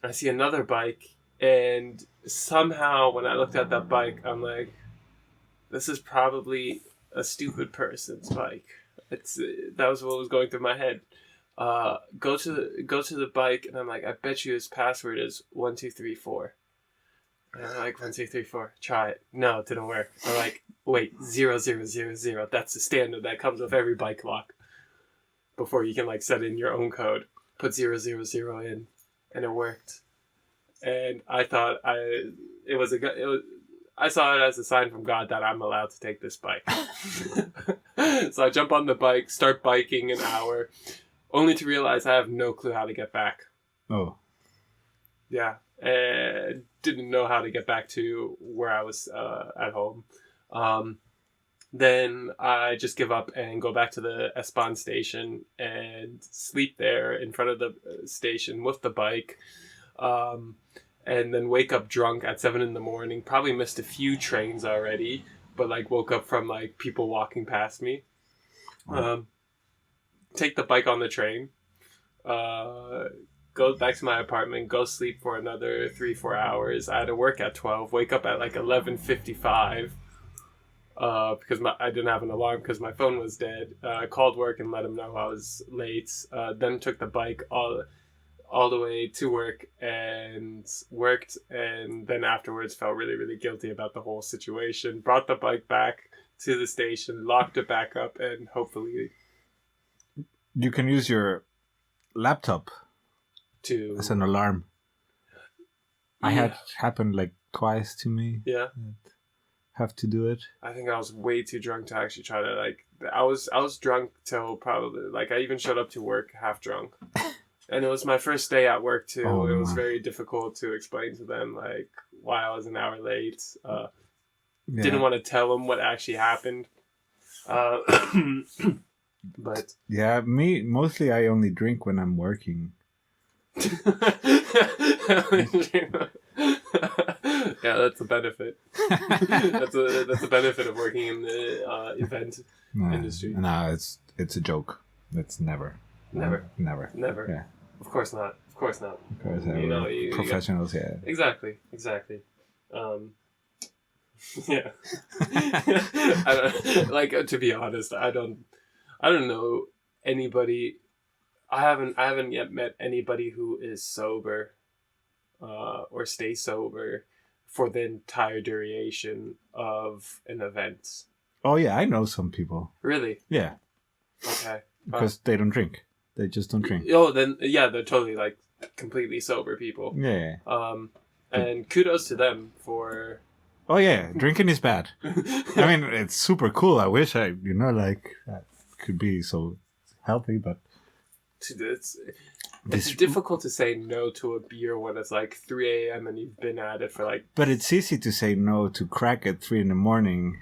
I see another bike and somehow when I looked at that bike, I'm like, this is probably a stupid person's bike. That was what was going through my head. Go to the bike and I'm like, I bet you his password is 1234. And I'm like, 1234, try it. No, it didn't work. I'm like, wait, 0000. That's the standard that comes with every bike lock. Before you can like set in your own code. Put 000 in and it worked. And I thought I saw it as a sign from God that I'm allowed to take this bike. So I jump on the bike, start biking an hour, only to realize I have no clue how to get back. Oh. Yeah. And didn't know how to get back to where I was at home. Then I just give up and go back to the S-Bahn station and sleep there in front of the station with the bike. And then wake up drunk at 7 a.m. Probably missed a few trains already, but like woke up from like people walking past me. Take the bike on the train. Go back to my apartment. Go sleep for another 3-4 hours. I had to work at 12. Wake up at like 11:55. Because I didn't have an alarm because my phone was dead. Called work and let them know I was late. Then took the bike all the way to work and worked, and then afterwards felt really, really guilty about the whole situation. Brought the bike back to the station, locked it back up, and hopefully you can use your laptop as an alarm. I had happened like twice to me. Yeah. Have to do it. I think I was way too drunk to actually try to like. I was drunk till probably like I even showed up to work half drunk. And it was my first day at work too. It was very difficult to explain to them like why I was an hour late. Didn't want to tell them what actually happened. But yeah, mostly I only drink when I'm working. Yeah, that's a benefit. That's a benefit of working in the event industry. No, it's a joke. It's never. Never. Yeah. Of course not. Of course, you professionals. Yeah. Exactly. Yeah. To be honest, I don't know anybody. I haven't yet met anybody who is sober, or stay sober for the entire duration of an event. Oh yeah, I know some people. Really? Yeah. Okay. Because they don't drink. They just don't drink. Oh, then yeah, they're totally like completely sober people. Yeah. And kudos to them for. Oh yeah, drinking is bad. I mean, it's super cool. I wish I could be so healthy, but it's difficult to say no to a beer when it's like 3 a.m. and you've been at it for like... But it's easy to say no to crack at 3 a.m.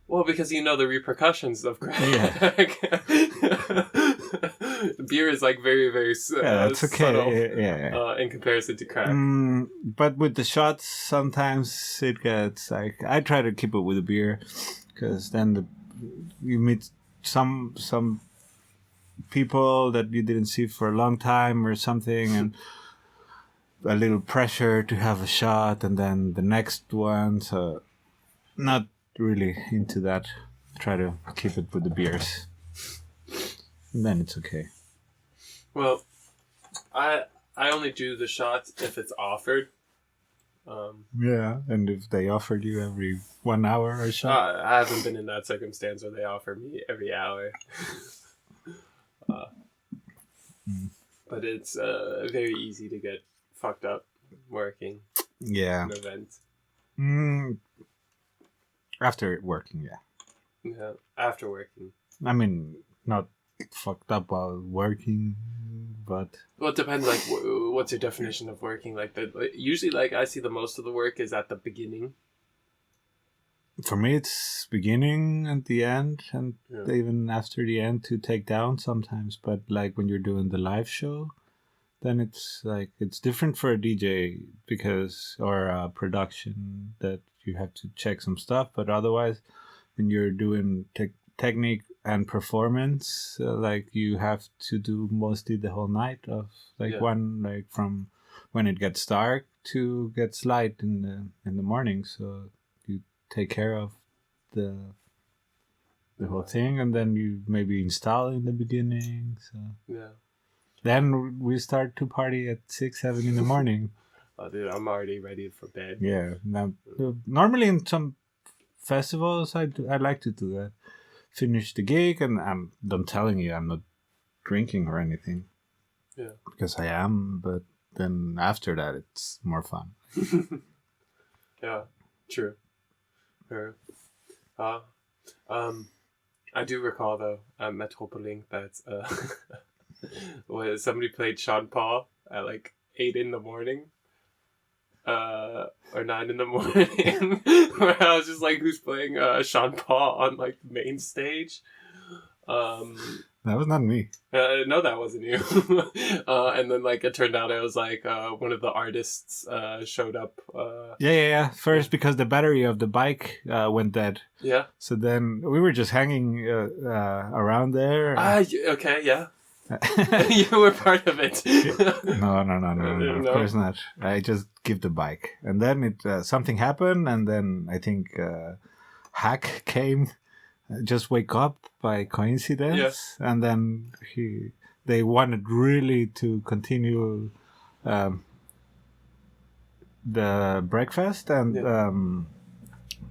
Well, because you know the repercussions of crack. Yeah. Beer is like very, very that's okay. subtle Yeah. in comparison to crack. But with the shots, sometimes it gets like... I try to keep it with a beer, because then you meet some people that you didn't see for a long time or something, and a little pressure to have a shot, and then the next one. So not really into that. Try to keep it with the beers, and then it's okay. Well, I only do the shots if it's offered. Yeah, and if they offered you every 1 hour a shot, I haven't been in that circumstance where they offer me every hour. But it's very easy to get fucked up working. Yeah. An event. After working, yeah. Yeah, after working. I mean, not fucked up while working, but... Well, it depends, like, what's your definition of working? Usually, like, I see the most of the work is at the beginning. For me, it's beginning and the end, and even after the end to take down sometimes. But like when you're doing the live show, then it's like it's different for a DJ or a production that you have to check some stuff. But otherwise, when you're doing technique and performance, like you have to do mostly the whole night of from when it gets dark to gets light in the morning. So take care of the whole thing, and then you maybe install in the beginning. So then we start to party at 6-7 in the morning. Oh, dude, I'm already ready for bed. Yeah. Now, normally in some festivals, I like to do that. Finish the gig, and I'm telling you, I'm not drinking or anything. Yeah. Because I am, but then after that, it's more fun. Yeah. True. I do recall though at Metropoling that when somebody played Sean Paul at like 8 in the morning, or 9 in the morning, where I was just like, who's playing Sean Paul on like the main stage? That was not me. No, that wasn't you. And then, like, it turned out it was, like, one of the artists showed up. Yeah. First, because the battery of the bike went dead. Yeah. So then we were just hanging around there. Okay, yeah. You were part of it. No, of course not. I just give the bike. And then something happened, and then I think Hack came. Just wake up by coincidence, and then they wanted really to continue the breakfast, and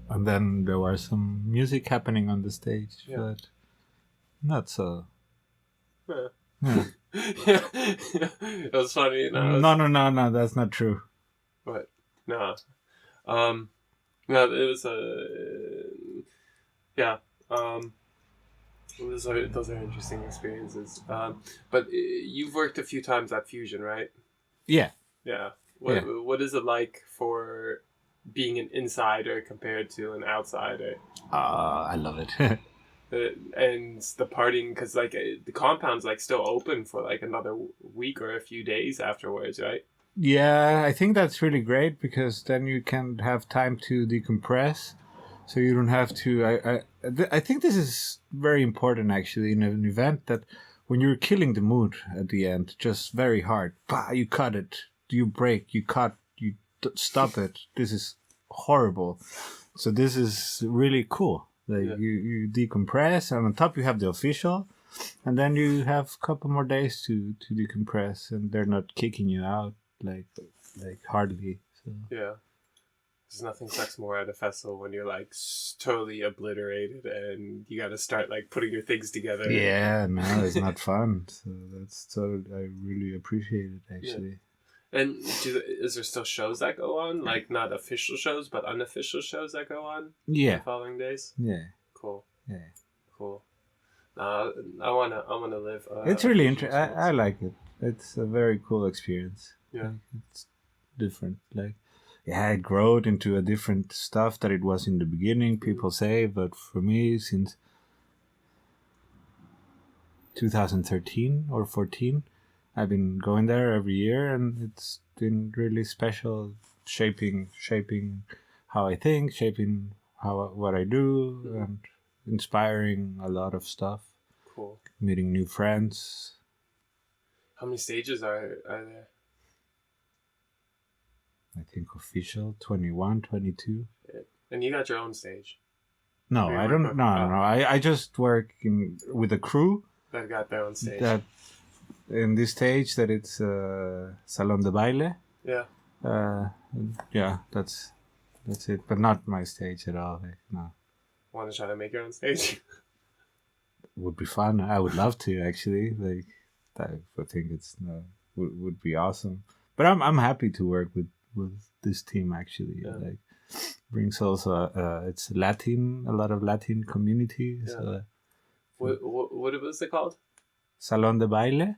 then there was some music happening on the stage, but not so. Yeah. It was funny. No, that's not true. What? No. No, it was those are interesting experiences. But you've worked a few times at Fusion, right? Yeah. Yeah. What is it like for being an insider compared to an outsider? I love it. And the partying, because like the compound's like still open for like another week or a few days afterwards, right? Yeah, I think that's really great, because then you can have time to decompress. So you don't have to... I think this is very important, actually, in an event, that when you're killing the mood at the end, just very hard, you cut it, you break, you cut, you stop it. This is horrible. So this is really cool. Like you decompress, and on top you have the official, and then you have a couple more days to decompress, and they're not kicking you out, like hardly. So. Yeah. There's nothing sucks more at a festival when you're like totally obliterated and you got to start like putting your things together. Yeah, no, it's not fun. So I really appreciate it, actually. Yeah. And is there still shows that go on? Like not official shows, but unofficial shows that go on? Yeah. The following days? Yeah. Cool. Yeah. Cool. I wanna live. It's really interesting. I like it. It's a very cool experience. Yeah. Like, it's different. Like, yeah, it growed into a different stuff that it was in the beginning. People say, but for me, since 2013 or 14, I've been going there every year, and it's been really special, shaping how I think, shaping what I do, and inspiring a lot of stuff. Cool. Meeting new friends. How many stages are there? I think official 21, 22. Yeah. And you got your own stage? No, I don't. No. I just work with a crew that got their own stage. That in this stage that it's salon de baile. Yeah. Yeah, that's it. But not my stage at all. Like, no. Want to try to make your own stage? Would be fun. I would love to actually. Like, I think it's would be awesome. But I'm happy to work with this team actually. Yeah. Like, brings also it's Latin, a lot of Latin community. Yeah. So, what was it called? Salon de baile.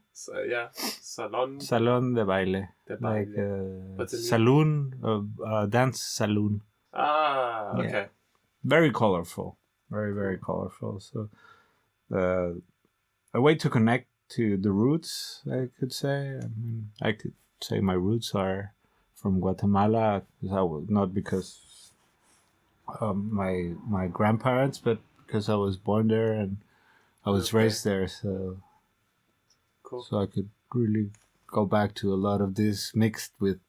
Yeah, salon de baile. Like saloon, dance saloon. Ah, okay. Yeah. Very colorful, very colorful. So, a way to connect to the roots, I could say. I mean, I could say my roots are from Guatemala, not because my grandparents, but because I was born there and I was raised there. So, cool. So I could really go back to a lot of this mixed with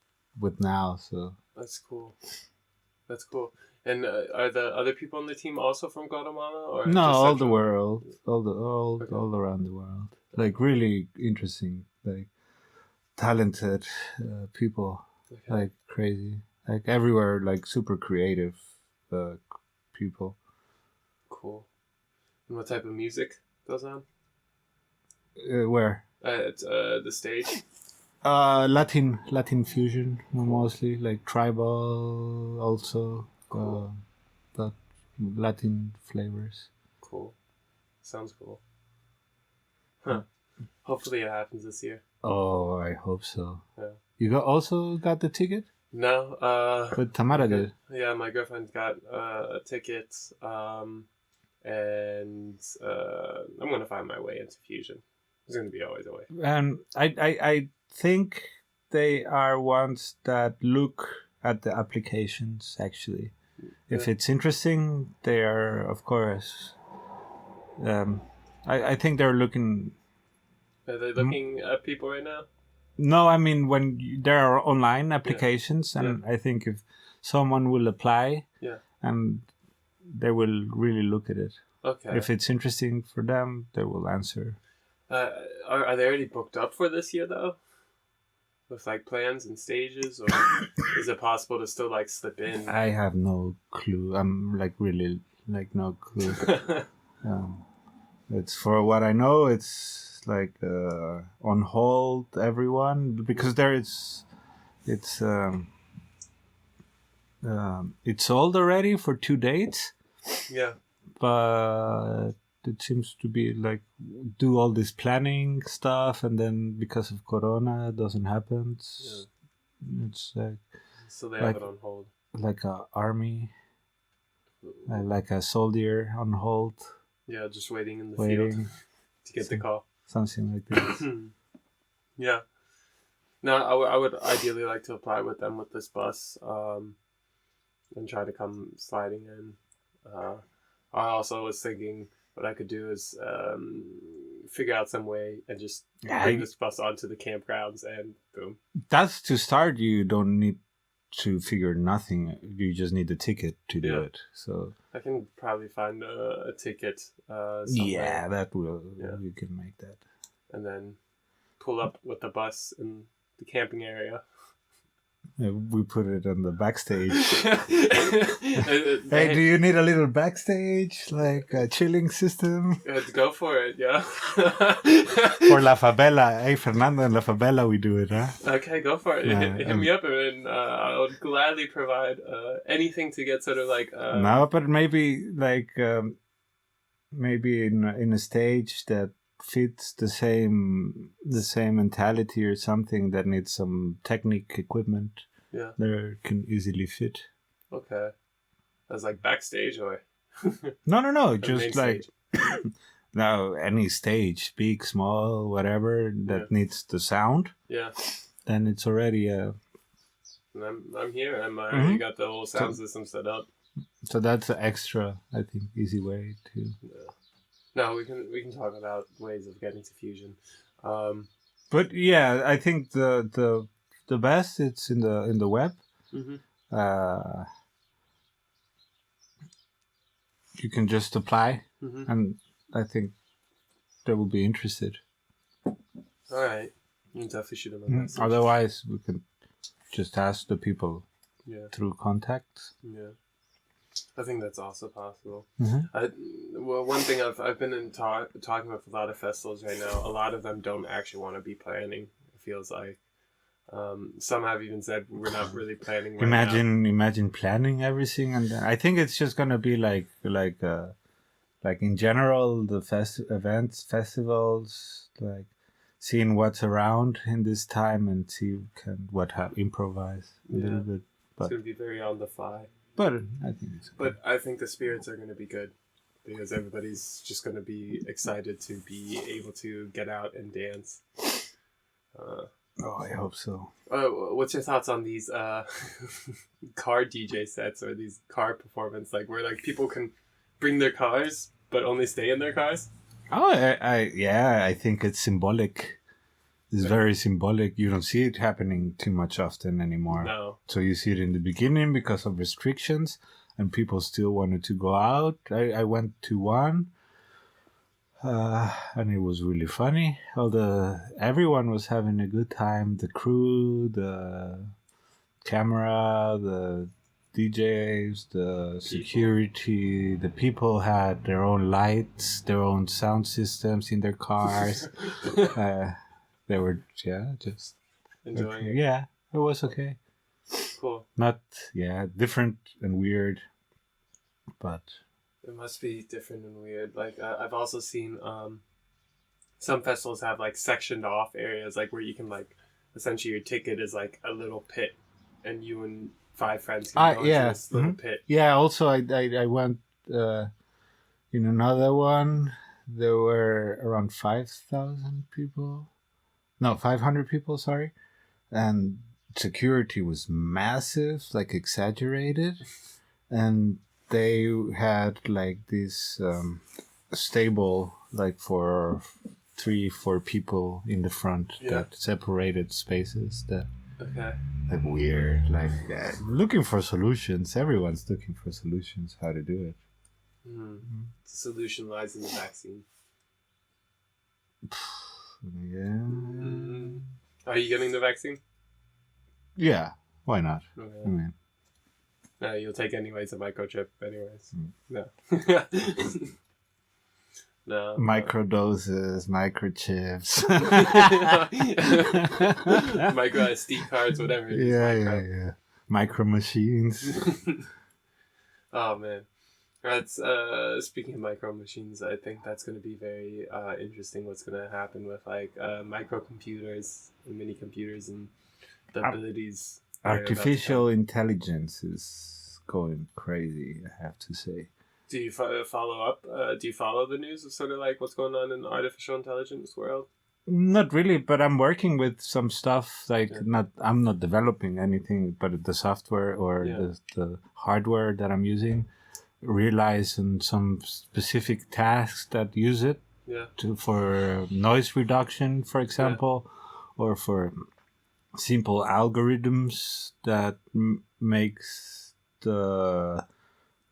now. So that's cool. That's cool. And are the other people on the team also from Guatemala, or no? All the world, all around the world. Like really interesting, like talented people, like crazy, like everywhere, like super creative people. Cool. And what type of music goes on? Where? At the stage. Latin fusion mostly, like tribal also. Cool. But Latin flavors. Cool. Sounds cool. Huh. Hopefully it happens this year. Oh, I hope so. Yeah. You also got the ticket? No. But Tamara did. Yeah, my girlfriend's got a ticket. And I'm gonna find my way into fusion. There's gonna be always a way. And I think they are ones that look at the applications actually. Yeah. If it's interesting, they are, of course. I think they're looking. Are they looking at people right now? No, I mean when there are online applications, and I think if someone will apply, and they will really look at it. Okay. If it's interesting for them, they will answer. Are they already booked up for this year though? With like plans and stages, or is it possible to still like slip in? I have no clue. I'm like really like no clue. It's for what I know. It's like on hold. Everyone because there it's sold already for 2 dates. Yeah, but it seems to be like do all this planning stuff, and then because of Corona, it doesn't happen. It's like so they have it on hold, like a army, like a soldier on hold. Yeah, just waiting in the field to get the call. Something like this. Yeah. No, I would ideally like to apply with them with this bus, and try to come sliding in. I also was thinking what I could do is figure out some way and just bring this bus onto the campgrounds and boom. That's to start. You don't need to figure nothing. You just need a ticket to do it. So I can probably find a ticket. Yeah, that will. Yeah. You can make that. And then pull up with the bus in the camping area. We put it on the backstage. Hey, do you need a little backstage, like a chilling system? Go for it, yeah. For La Favela. Hey, Fernando, in La Favela we do it, huh? Okay, go for it. Hit me up and I would gladly provide anything to get sort of like... No, but maybe like... maybe in a stage that fits the same mentality or something that needs some technique equipment. Yeah. There can easily fit. Okay. That's like backstage or? No. Just like stage. now any stage, big, small, whatever that needs the sound. Yeah. Then it's already a. And I'm here. I'm already got the whole sound system set up. So that's an extra, I think, easy way to. Yeah. No, we can talk about ways of getting to Fusion. But yeah, I think the best it's in the web. Mm-hmm. You can just apply, mm-hmm. and I think they will be interested. All right, you definitely shoot them a message. Otherwise, we can just ask the people through contacts. Yeah, I think that's also possible. Mm-hmm. Well, one thing I've been talking with a lot of festivals right now. A lot of them don't actually want to be planning. It feels like. Some have even said we're not really planning. Right Imagine planning everything, and I think it's just gonna be like in general the festivals, like seeing what's around in this time and see improvise a little bit. But it's gonna be very on the fly. But I think it's. But I think the spirits are gonna be good because everybody's just gonna be excited to be able to get out and dance. I hope so. What's your thoughts on these car DJ sets or these car performance, like where like people can bring their cars but only stay in their cars? I think it's symbolic. It's very symbolic. You don't see it happening too much often anymore. No. So you see it in the beginning because of restrictions, and people still wanted to go out. I went to one. And it was really funny. Everyone was having a good time. The crew, the camera, the DJs, the security, the people had their own lights, their own sound systems in their cars. They were just enjoying it. Yeah, it was okay. Cool. Not different and weird, but. It must be different and weird. Like I've also seen some festivals have like sectioned off areas, like where you can like essentially your ticket is like a little pit, and you and 5 friends can go into this little pit. Yeah. Also, I went in another one. There were around 5,000 people. No, 500 people. Sorry, and security was massive, like exaggerated, and. They had like this stable, like for 3-4 people in the front that separated spaces. Like weird, like looking for solutions. Everyone's looking for solutions how to do it. The solution lies in the vaccine. Yeah. Are you getting the vaccine? Yeah. Why not? Okay. I mean. No, you'll take anyways a microchip anyways. No. No. Microdoses, microchips. Micro SD cards, whatever. Yeah. Micro machines. Oh man. That's speaking of micro machines, I think that's gonna be very interesting what's gonna happen with like microcomputers and mini computers and the abilities. Artificial intelligence is going crazy, I have to say. Do you follow up? Do you follow the news of sort of like what's going on in the artificial intelligence world? Not really, but I'm working with some stuff. I'm not developing anything, but the software or the hardware that I'm using relies on some specific tasks that use it for noise reduction, for example, or for simple algorithms that makes the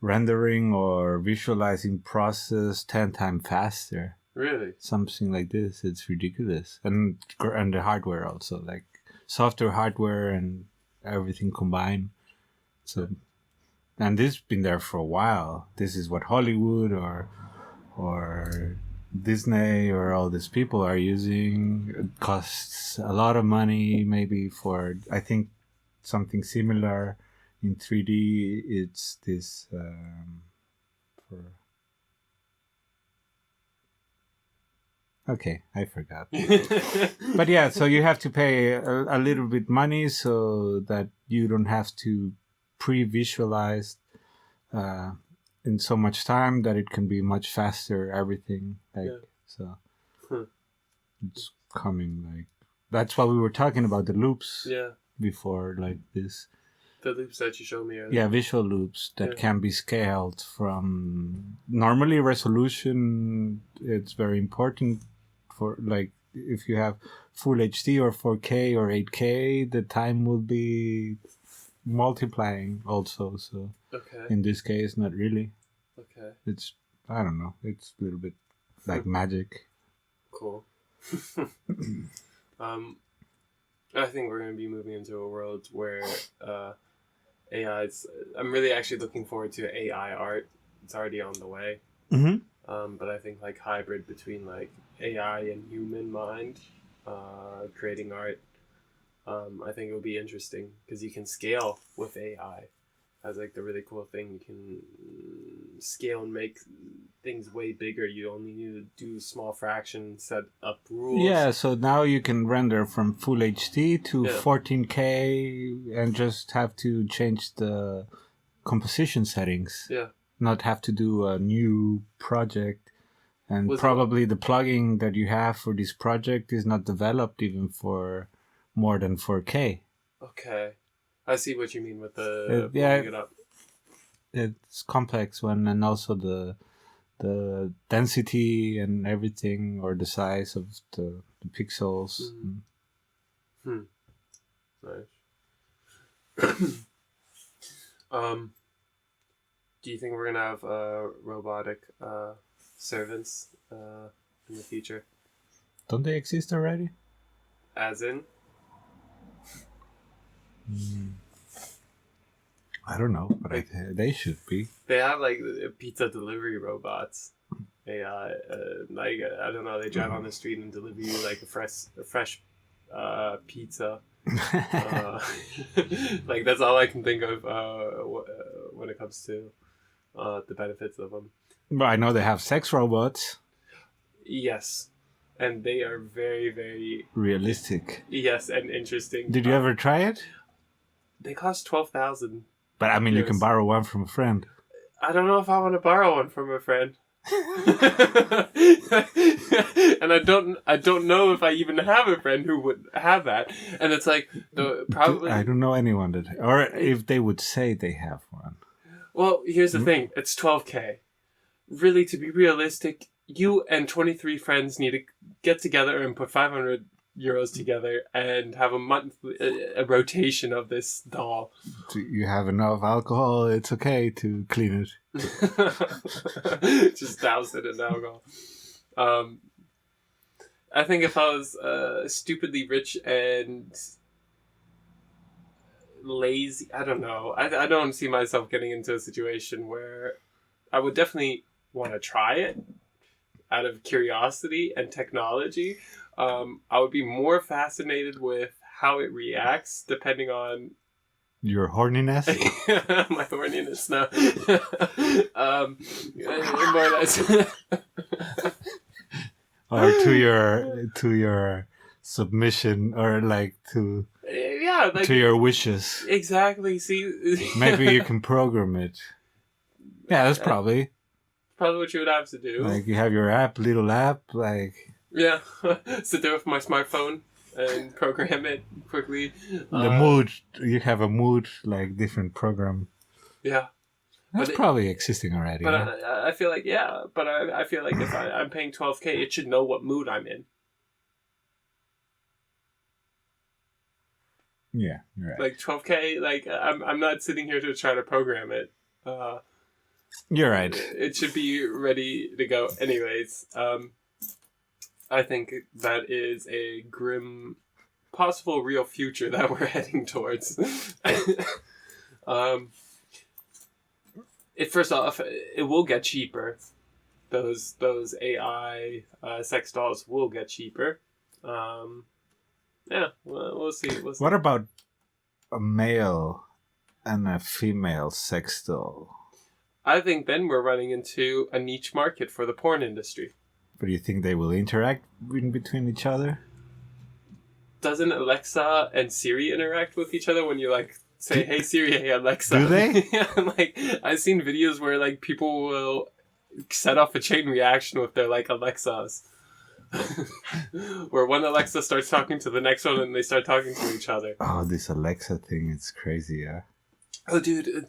rendering or visualizing process 10 times faster. Really? Something like this. It's ridiculous. And the hardware also, like software, hardware, and everything combined. So, and this has been there for a while. This is what Hollywood or Disney or all these people are using. It costs a lot of money, maybe for, I think, something similar in 3D. It's this for Okay, I forgot. But yeah, so you have to pay a little bit money so that you don't have to pre-visualize in so much time that it can be much faster, everything. So it's coming like... That's why we were talking about the loops before, like this. The loops that you showed me earlier. Yeah, visual loops that can be scaled from... Normally resolution, it's very important for, like, if you have full HD or 4K or 8K, the time will be multiplying also. So in this case, not really. Okay. It's, I don't know, it's a little bit like magic. Cool. I think we're going to be moving into a world where AI's... I'm really actually looking forward to AI art. It's already on the way. But I think like hybrid between like AI and human mind creating art. I think it'll be interesting because you can scale with AI. That's like the really cool thing. You can scale and make things way bigger. You only need to do small fractions, set up rules. Yeah, so now you can render from full HD to 14K and just have to change the composition settings. Yeah. Not have to do a new project. And probably the plugin that you have for this project is not developed even for more than 4K. Okay. I see what you mean with the blowing it up. It's complex one, and also the density and everything, or the size of the pixels. Nice. Do you think we're gonna have robotic servants in the future? Don't they exist already? As in? I don't know, but they should be. They have like pizza delivery robots. AI, like I don't know. They drive on the street and deliver you like a fresh pizza. Like that's all I can think of when it comes to the benefits of them. But I know they have sex robots. Yes, and they are very, very realistic. Yes, and interesting. Did you ever try it? They cost 12,000. But I mean, you can borrow one from a friend. I don't know if I want to borrow one from a friend. And I don't know if I even have a friend who would have that. And it's like probably I don't know anyone that, or if they would say they have one. Well, here's the thing. It's 12K. Really, to be realistic, you and 23 friends need to get together and put 500 euros together and have a rotation of this doll. Do you have enough alcohol? It's okay to clean it. Just douse it in alcohol. I think if I was stupidly rich and lazy, I don't know. I don't see myself getting into a situation where I would definitely want to try it out of curiosity and technology. I would be more fascinated with how it reacts depending on your horniness. My horniness, no. More or less. Or to your submission, or like to to your wishes. Exactly. See, maybe you can program it. Yeah, that's probably what you would have to do. Like you have your little app, like. Yeah, sit there with my smartphone and program it quickly. The mood, you have a mood, like different program. Yeah. That's probably existing already. But I feel like, but I feel like if I'm paying 12K, it should know what mood I'm in. Yeah, you're right. Like 12K, like I'm not sitting here to try to program it. You're right. It should be ready to go. Anyways, I think that is a grim, possible real future that we're heading towards. First off, it will get cheaper. Those AI sex dolls will get cheaper. We'll see. What about a male and a female sex doll? I think then we're running into a niche market for the porn industry. But do you think they will interact in between each other? Doesn't Alexa and Siri interact with each other when you like say, "Hey Siri, hey Alexa"? Do they? Yeah, like I've seen videos where like people will set off a chain reaction with their like Alexas, where one Alexa starts talking to the next one and they start talking to each other. Oh, this Alexa thing, it's crazy, yeah. Oh, dude,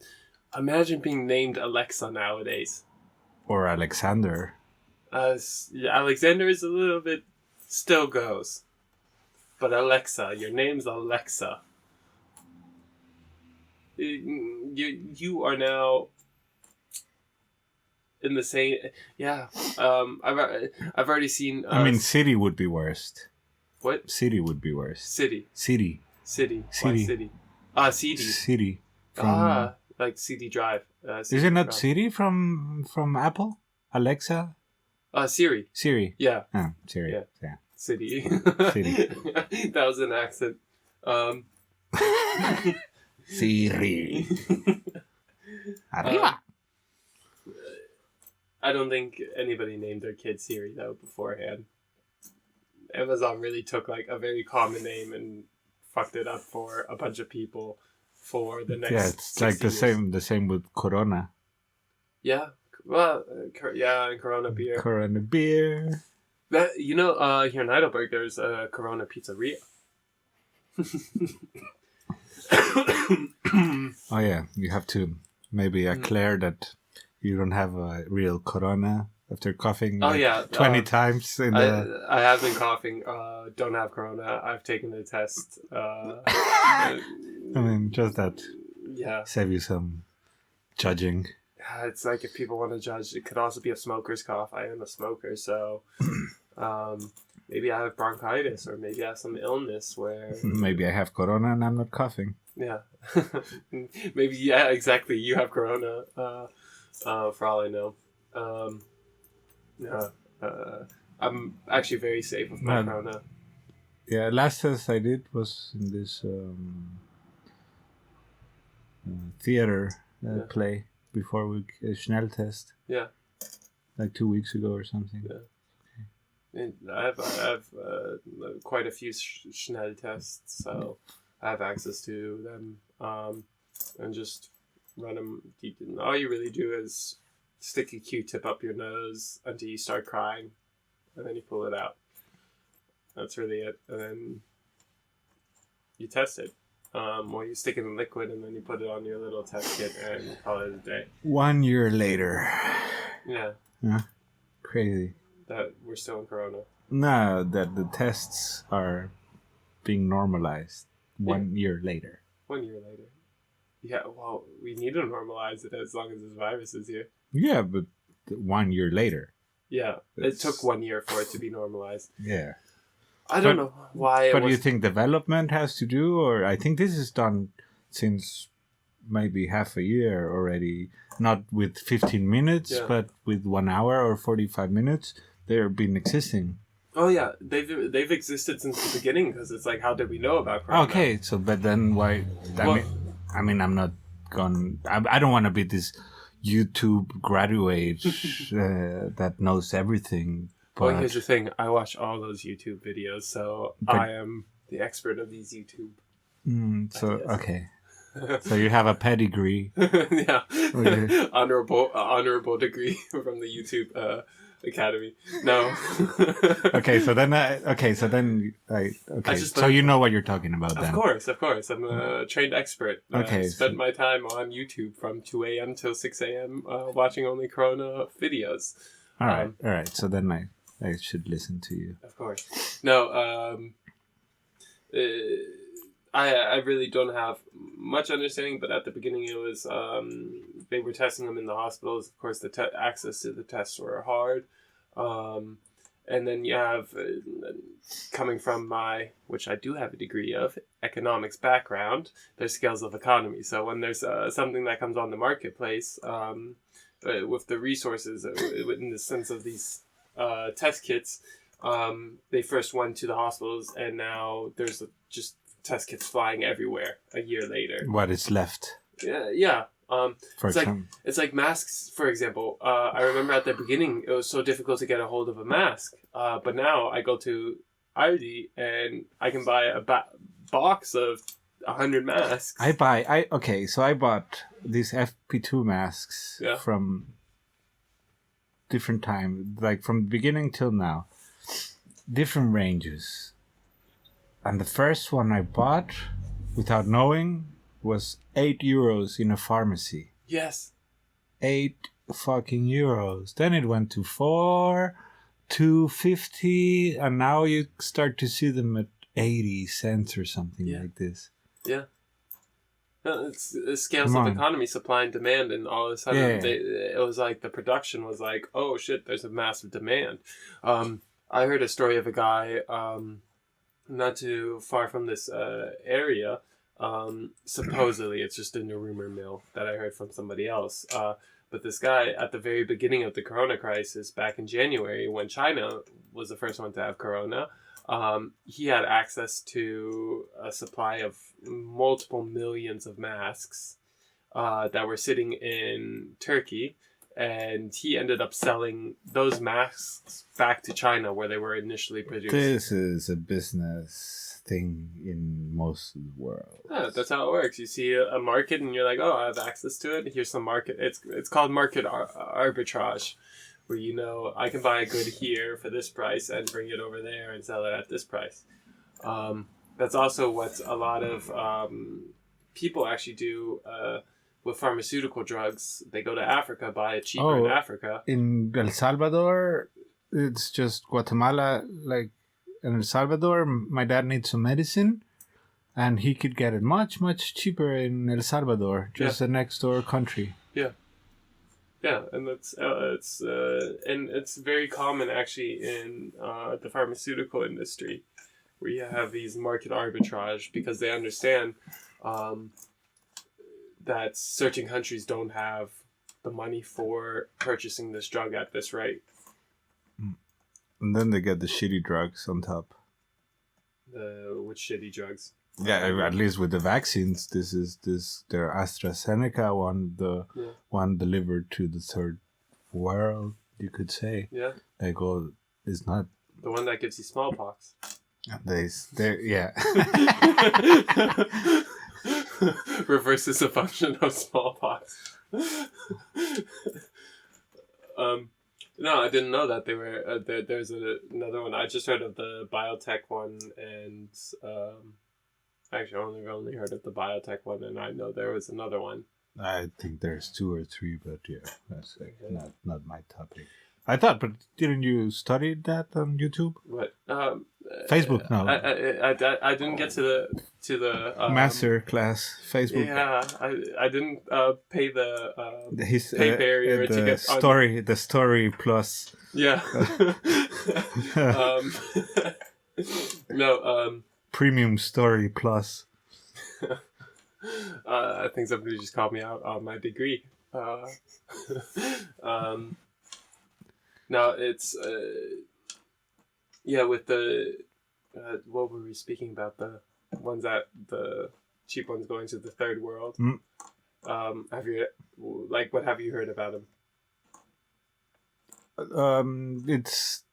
imagine being named Alexa nowadays. Or Alexander. Yeah, Alexander is a little bit still goes. But Alexa, your name's Alexa. You are now in the same. Yeah. I've already seen. I mean, City would be worst. What? City would be worst. City. City. City. City. Why City? CD. City. Like CD drive. Is it not Siri from Apple? Alexa? Siri. Siri. Yeah. Oh, Siri. Yeah. Yeah. City. City. That was an accent. Siri. Arriba. I don't think anybody named their kid Siri though beforehand. Amazon really took like a very common name and fucked it up for a bunch of people for the next. Yeah, it's like the same with Corona. Yeah, well, and Corona beer. Corona beer. That here in Heidelberg, there's a Corona pizzeria. Oh yeah, you have to maybe declare that you don't have a real Corona after coughing 20 times. I have been coughing. Don't have Corona. I've taken the test. I mean, just that. Yeah. Save you some judging. It's like if people want to judge, it could also be a smoker's cough. I am a smoker, so maybe I have bronchitis or maybe I have some illness where... Maybe I have Corona and I'm not coughing. Yeah. Maybe, yeah, exactly. You have Corona, for all I know. I'm actually very safe with my Corona. Yeah, last test I did was in this theater play before we Schnell test. Yeah. Like 2 weeks ago or something. Yeah. And I have quite a few Schnell tests, so I have access to them, and just run them. All you really do is stick a Q-tip up your nose until you start crying, and then you pull it out. That's really it, and then you test it. Or you stick it in liquid, and then you put it on your little test kit and call it a day. 1 year later. Yeah. Yeah. Crazy. That we're still in Corona. No, that the tests are being normalized 1 year later. 1 year later. Yeah, well, we need to normalize it as long as this virus is here. Yeah, but 1 year later. Yeah, it took 1 year for it to be normalized. Yeah. I don't know why. But do you think development has to do, or I think this is done since maybe half a year already, not with 15 minutes, but with 1 hour or 45 minutes. They've been existing. Oh yeah, they've existed since the beginning because it's like, how did we know about Corona? Okay, so but then why? I mean, I'm not going. I don't want to be this YouTube graduate that knows everything. But, well, here's the thing: I watch all those YouTube videos, so I am the expert of these YouTube. Okay, so you have a pedigree. Yeah, Okay. honorable degree from the YouTube Academy. No. So you know what you're talking about then. Of course. I'm a trained expert. I spent my time on YouTube from 2 a.m. till 6 a.m. Watching only Corona videos. All right. So then I should listen to you. Of course. No, I really don't have much understanding, but at the beginning it was, they were testing them in the hospitals. Of course, the access to the tests were hard. And then you have, coming from which I do have a degree of, economics background, there's scales of economy. So when there's something that comes on the marketplace, with the resources, in the sense of these test kits, they first went to the hospitals, and now there's just test kits flying everywhere a year later. What is left? Yeah. It's like masks, for example. I remember at the beginning it was so difficult to get a hold of a mask, but now I go to Aldi and I can buy a box of 100 masks. I bought these FP2 masks from different time, like from the beginning till now, different ranges. And the first one I bought, without knowing, was €8 in a pharmacy. Yes. 8 fucking euros. Then it went to 4, 2.50, and now you start to see them at 80 cents or something like this. Yeah. No, it's scales of economy, supply and demand, and all of a sudden it was like the production was like, oh shit, there's a massive demand. I heard a story of a guy not too far from this area. Supposedly, it's just in a rumor mill that I heard from somebody else. But this guy, at the very beginning of the corona crisis, back in January, when China was the first one to have corona, he had access to a supply of multiple millions of masks that were sitting in Turkey. And he ended up selling those masks back to China where they were initially produced. This is a business thing in most of the world. Yeah, that's how it works. You see a market and you're like, oh, I have access to it. Here's some market. It's called market arbitrage, where I can buy a good here for this price and bring it over there and sell it at this price. That's also what a lot of people actually do with pharmaceutical drugs. They go to Africa, buy it cheaper in Africa. In El Salvador, it's just Guatemala. Like in El Salvador, my dad needs some medicine, and he could get it much, much cheaper in El Salvador, just the next door country. Yeah. Yeah, and it's very common actually in the pharmaceutical industry, where you have these market arbitrage because they understand that certain countries don't have the money for purchasing this drug at this rate. And then they get the shitty drugs on top. Which shitty drugs? Yeah, at least with the vaccines, this is their AstraZeneca one, the one delivered to the third world, you could say. Yeah. Like, it's not the one that gives you smallpox. Yeah. Reverses the function of smallpox. No, I didn't know that they were. There's another one. I just heard of the biotech one, and actually, I only heard of the biotech one, and I know there was another one. I think there's 2 or 3, but that's not my topic. I thought, but didn't you study that on YouTube? What? Facebook? No. I didn't get to the master class Facebook. Yeah, I didn't pay the pay barrier to get the story plus. Yeah. No. Premium story plus. I think somebody just called me out on my degree. No, it's with the what were we speaking about, the ones that the cheap ones going to the third world. Have you what have you heard about them? It's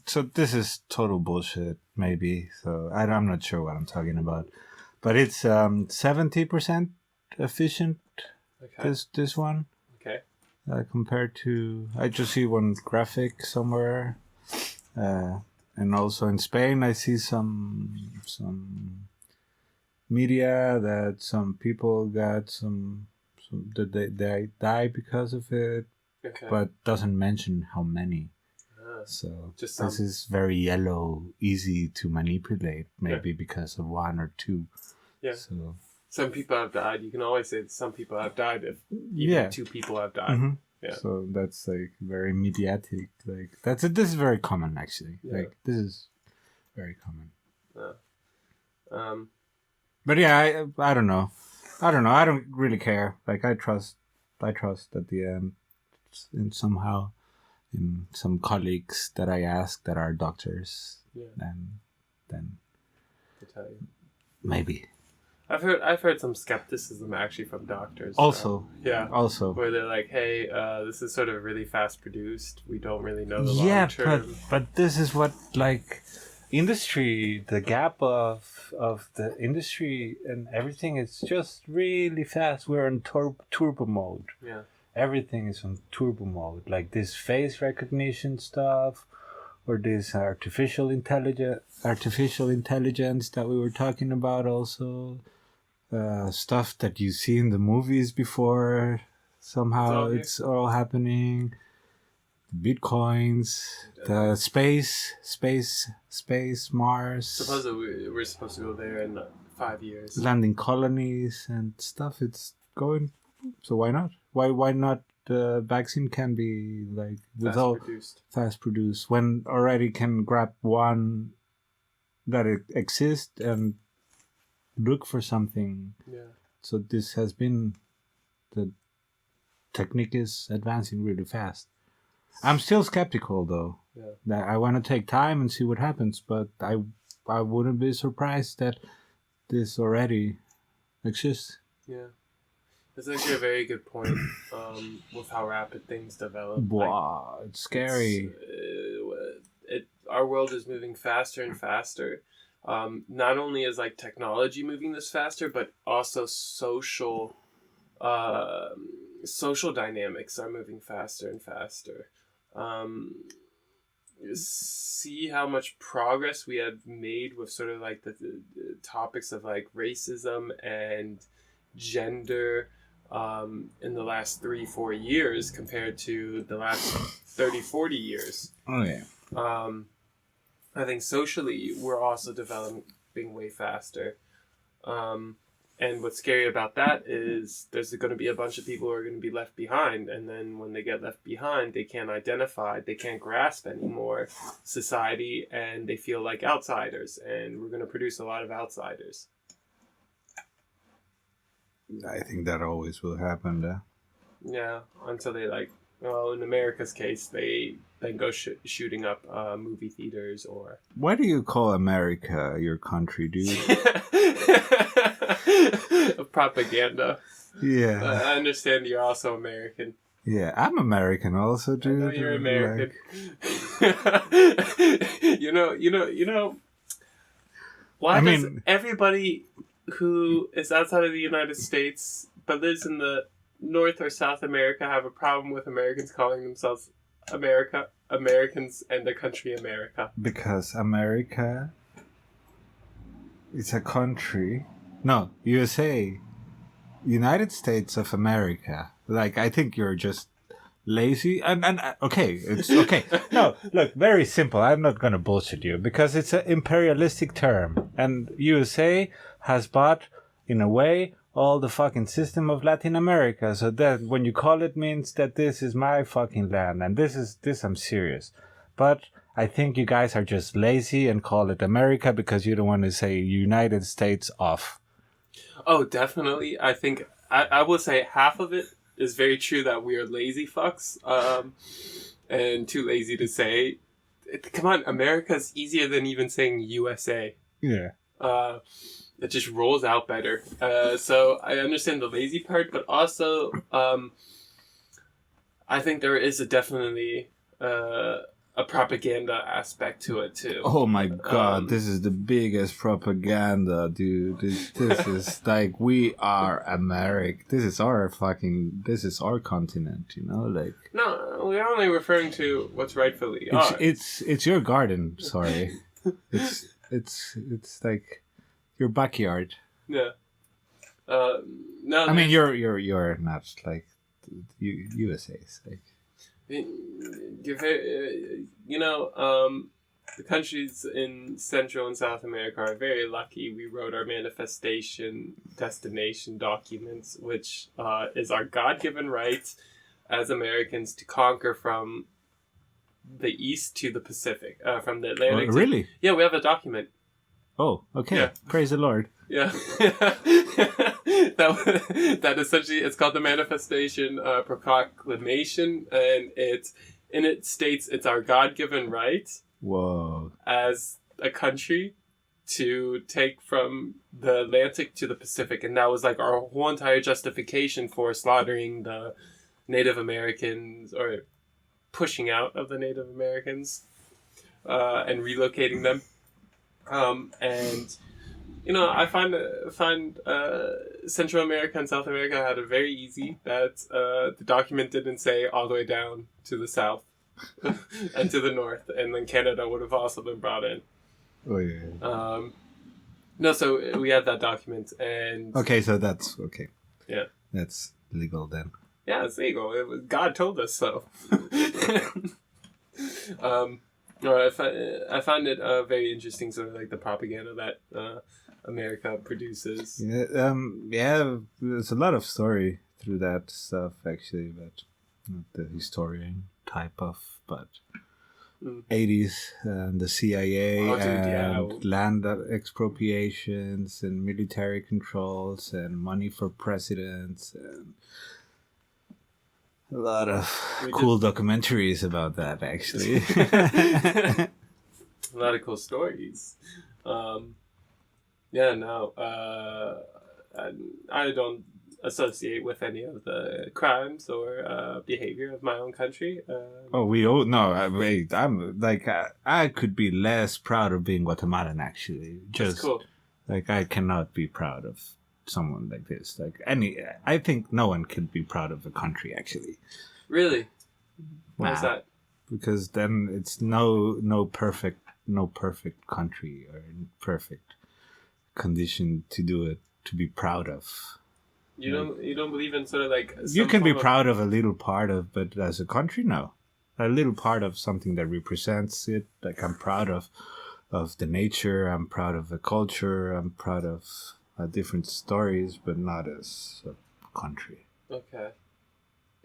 so this is total bullshit, maybe. So I'm not sure what I'm talking about, but it's 70% efficient. Okay. This one. Okay. Compared to, I just see one graphic somewhere, and also in Spain I see some media that some people got some that they die because of it, but doesn't mention how many. So this is very yellow, easy to manipulate, maybe because of 1 or 2. Yeah. So. Some people have died. You can always say that some people have died if even 2 people have died. Mm-hmm. Yeah. So that's like very mediatic. Like this is very common actually. Yeah. Like this is very common. Yeah. But yeah, I don't know. I don't really care. Like I trust at the end in somehow in some colleagues that I ask that are doctors. Yeah. And then to tell you. Maybe. I've heard some skepticism actually from doctors. Also, where they're like, "Hey, this is sort of really fast produced. We don't really know the long yeah, term." but this is what like industry, the gap of the industry and everything is just really fast. We're in turbo mode. Yeah, everything is on turbo mode. Like this face recognition stuff, or this artificial intelligence that we were talking about also. Stuff that you see in the movies before, somehow it's all happening. Bitcoins, the space, Mars. Supposedly we're supposed to go there in 5 years. Landing colonies and stuff. It's going. So why not? Why not? The vaccine can be like fast produced when already can grab one that exists and look for something. Yeah. So this has been, the technique is advancing really fast. I'm still skeptical though. Yeah. That I want to take time and see what happens, but I wouldn't be surprised that this already exists. Yeah. That's actually a very good point with how rapid things develop. Wow, it's scary. Our world is moving faster and faster. Not only is like technology moving this faster, but also social dynamics are moving faster and faster. See how much progress we have made with sort of like the topics of like racism and gender in the last 3-4 years compared to the last 30-40 years. Oh yeah. I think socially we're also developing way faster. And what's scary about that is there's going to be a bunch of people who are going to be left behind. And then when they get left behind, they can't identify, they can't grasp anymore society, and they feel like outsiders. And we're going to produce a lot of outsiders. I think that always will happen. Yeah, until they like, well, in America's case, they then go shooting up movie theaters or... Why do you call America your country, dude? Propaganda. Yeah. I understand you're also American. Yeah, I'm American also, dude. I know you're American. Like... you know. Why does everybody who is outside of the United States but lives in the North or South America have a problem with Americans calling themselves Americans and the country America? Because America is a country. No, USA. United States of America. Like, I think you're just lazy. And okay, it's okay. No, look, very simple. I'm not going to bullshit you because it's an imperialistic term. And USA has bought, in a way, all the fucking system of Latin America. So that when you call it means that this is my fucking land. And this I'm serious. But I think you guys are just lazy and call it America because you don't want to say United States of. Oh, definitely. I think I will say half of it is very true that we are lazy fucks and too lazy to say. Come on, America's easier than even saying USA. Yeah. It just rolls out better. So I understand the lazy part, but also I think there is definitely a propaganda aspect to it too. Oh my god, this is the biggest propaganda, dude. This is like, we are America. This is our continent, you know, like. No, we're only referring to what's rightfully ours. It's it's your garden, sorry. it's like your backyard. Yeah. No. I mean, you're not like USA's like. The countries in Central and South America are very lucky. We wrote our manifestation destination documents, which is our God-given right as Americans to conquer from the east to the Pacific, from the Atlantic. Oh, really? Yeah, we have a document. Oh, okay. Yeah. Praise the Lord. Yeah. that essentially, it's called the Manifestation Proclamation, and it states it's our God-given right. Whoa. As a country to take from the Atlantic to the Pacific, and that was like our whole entire justification for slaughtering the Native Americans, or pushing out of the Native Americans, and relocating them. And I find Central America and South America had it very easy. That the document didn't say all the way down to the south and to the north, and then Canada would have also been brought in. Oh yeah. No, so we had that document, and okay, so that's okay. Yeah, that's legal then. Yeah, it's legal. It was, God told us so. No, I found it very interesting, sort of like the propaganda that America produces. Yeah, there's a lot of story through that stuff actually, but not the historian type of, but 80s and the CIA and land expropriations and military controls and money for presidents and a lot of cool documentaries about that, actually. A lot of cool stories. I don't associate with any of the crimes or behavior of my own country. I'm like, I could be less proud of being Guatemalan, actually. Just, that's cool. Like, I cannot be proud of someone like this. I think no one can be proud of a country, actually. Really? Why is that? Because then it's no perfect country or perfect condition to do it, to be proud of. You don't believe in sort of like you can be proud of a little part of, but as a country, no. A little part of something that represents it. Like, I'm proud of the nature. I'm proud of the culture. I'm proud of different stories, but not as a country. Okay,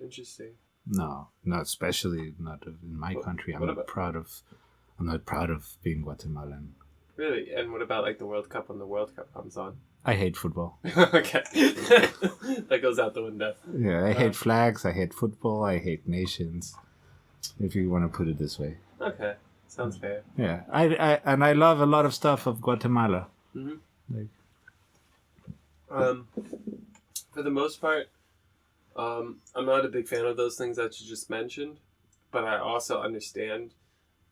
interesting. No, not especially not in my country. I'm not proud of being Guatemalan. Really? And what about like the World Cup when the World Cup comes on? I hate football. Okay, that goes out the window. Yeah, I hate flags. I hate football. I hate nations. If you want to put it this way. Okay, sounds fair. Yeah, I love a lot of stuff of Guatemala. Mm-hmm. For the most part, I'm not a big fan of those things that you just mentioned, but I also understand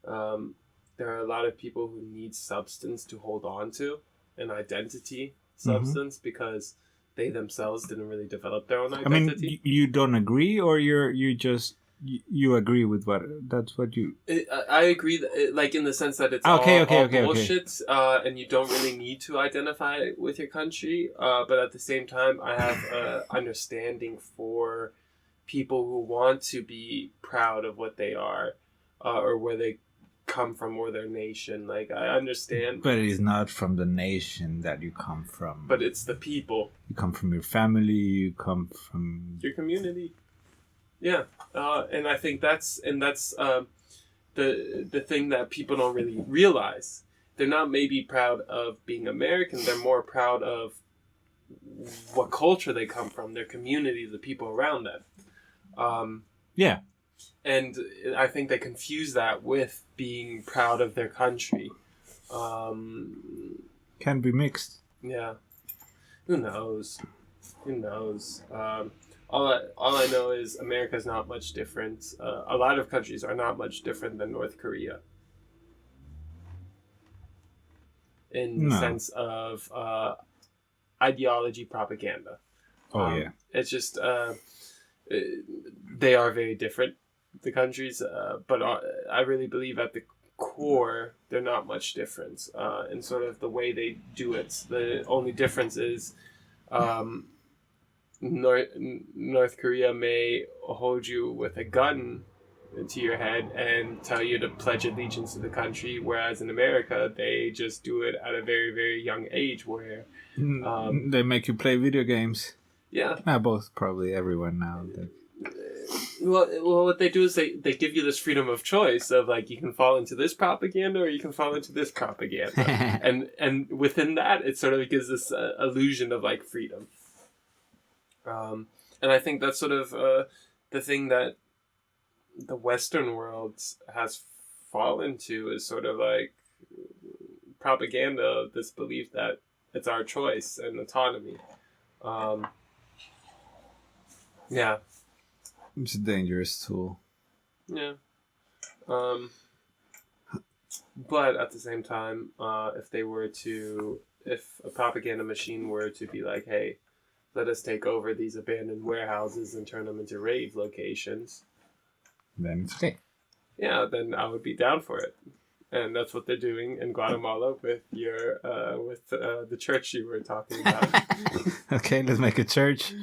there are a lot of people who need substance to hold on to, an identity substance, because they themselves didn't really develop their own identity. I mean, you don't agree, or you agree with what you... I agree, like in the sense that it's all bullshit, and you don't really need to identify with your country, but at the same time, I have understanding for people who want to be proud of what they are, or where they come from, or their nation. Like, I understand. But it is not from the nation that you come from. But it's the people. You come from your family, you come from... your community. Yeah, and I think that's the thing that people don't really realize. They're not maybe proud of being American. They're more proud of what culture they come from, their community, the people around them. Yeah. And I think they confuse that with being proud of their country. Can be mixed. Yeah. Who knows? All I know is America's not much different. A lot of countries are not much different than North Korea. In the sense of ideology propaganda. Yeah. It's just, they are very different, the countries, but I really believe at the core, they're not much different in sort of the way they do it. The only difference is... North Korea may hold you with a gun to your head and tell you to pledge allegiance to the country, whereas in America they just do it at a very, very young age, where they make you play video games. Yeah, both, probably everyone now. Well, what they do is they give you this freedom of choice of, like, you can fall into this propaganda or you can fall into this propaganda, and within that it sort of gives this illusion of like freedom. And I think that's sort of the thing that the Western world has fallen to, is sort of like propaganda, this belief that it's our choice and autonomy. Yeah. It's a dangerous tool. Yeah. But at the same time, if a propaganda machine were to be like, hey, let us take over these abandoned warehouses and turn them into rave locations. Then it's okay. Yeah, then I would be down for it. And that's what they're doing in Guatemala with the church you were talking about. Okay, let's make a church.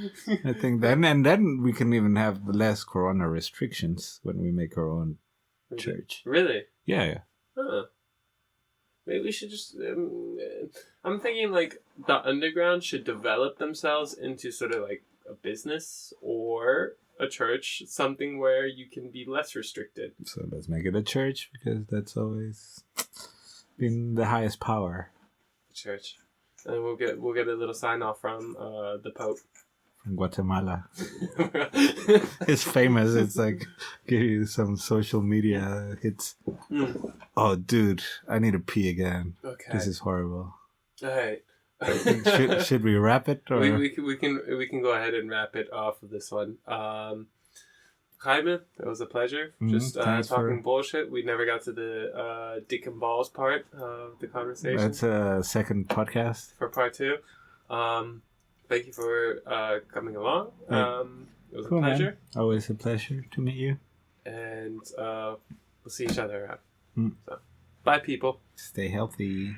I think then we can even have less corona restrictions when we make our own church. Really? Yeah. Huh. Maybe we should just... I'm thinking like the underground should develop themselves into sort of like a business or a church, something where you can be less restricted. So let's make it a church, because that's always been the highest power. Church. And we'll get a little sign off from the Pope. From Guatemala. It's famous. It's like, give you some social media hits. Oh, dude, I need to pee again. Okay. This is horrible. All right. should we wrap it? Or? We can go ahead and wrap it off of this one. Jaime, it was a pleasure. Just talking bullshit. We never got to the dick and balls part of the conversation. That's a second podcast for part 2. Thank you for coming along. It was a pleasure. Man. Always a pleasure to meet you. And we'll see each other around. So, bye, people. Stay healthy.